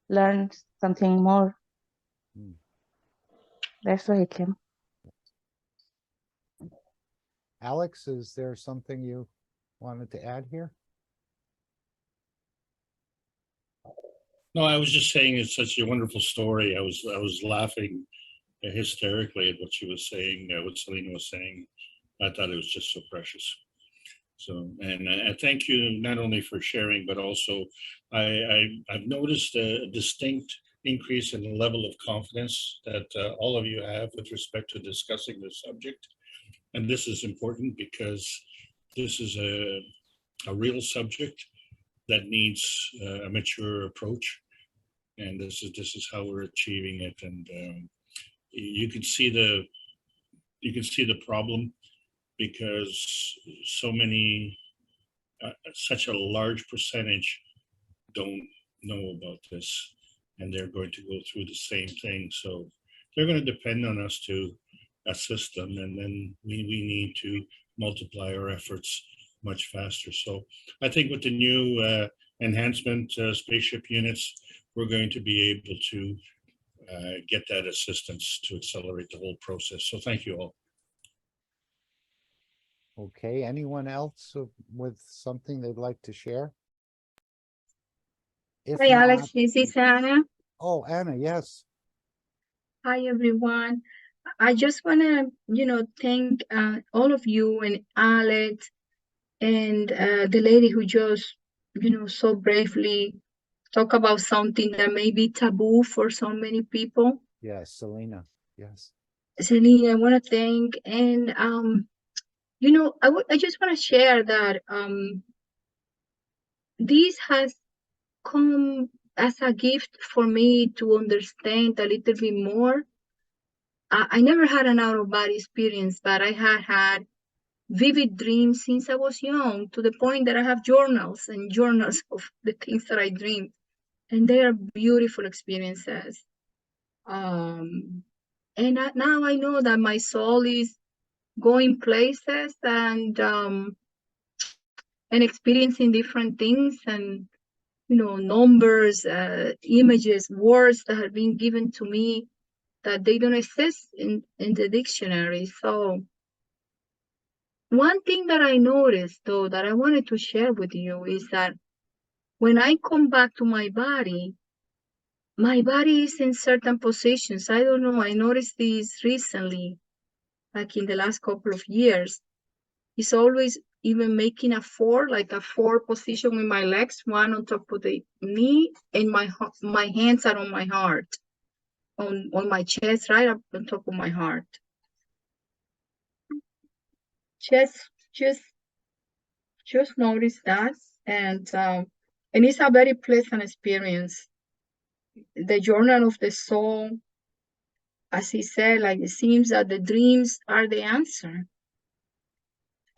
learn something more. Mm. That's why I came. Alex, is there something you wanted to add here? No, I was just saying it's such a wonderful story. I was laughing hysterically at what she was saying, what Selena was saying. I thought it was just so precious. So, and I thank you not only for sharing, but also I've noticed a distinct increase in the level of confidence that all of you have with respect to discussing this subject. And this is important because this is a real subject that needs a mature approach. And this is how we're achieving it. And you can see the problem because so many, such a large percentage don't know about this, and they're going to go through the same thing. So they're going to depend on us to assist them, and then we need to multiply our efforts much faster. So I think with the new enhancement spaceship units, we're going to be able to get that assistance to accelerate the whole process. So thank you all. Okay, anyone else with something they'd like to share? If Hi, not, Alex. This is Anna. oh, Anna, yes. Hi, everyone. I just want to, thank all of you and Alex and the lady who just, so bravely talk about something that may be taboo for so many people. Yes, Selena, yes. Selena, I want to thank, and I just want to share that this has come as a gift for me to understand a little bit more. I never had an out-of-body experience, but I had vivid dreams since I was young, to the point that I have journals and journals of the things that I dreamed, and they are beautiful experiences. And now I know that my soul is going places and experiencing different things, and numbers, images, words that have been given to me that they don't exist in the dictionary. So one thing that I noticed, though, that I wanted to share with you is that when I come back to my body is in certain positions. I don't know, I noticed this recently, like in the last couple of years. It's always even making a four, like a four position with my legs, one on top of the knee, and my hands are on my heart, on my chest, right up on top of my heart. Just notice that, and it's a very pleasant experience. The journal of the soul, as he said, like it seems that the dreams are the answer.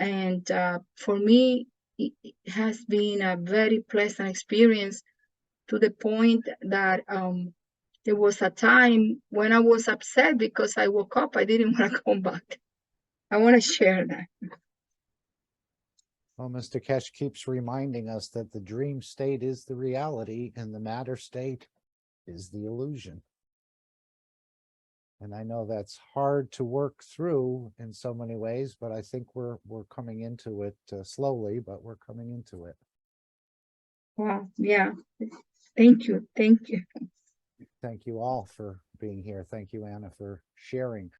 And for me, it has been a very pleasant experience, to the point that there was a time when I was upset because I woke up. I didn't want to come back. I want to share that. Well, Mr. Kesh keeps reminding us that the dream state is the reality and the matter state is the illusion. And I know that's hard to work through in so many ways, but I think we're coming into it slowly, but we're coming into it. Wow. Yeah. Thank you. Thank you. Thank you all for being here. Thank you, Anna, for sharing.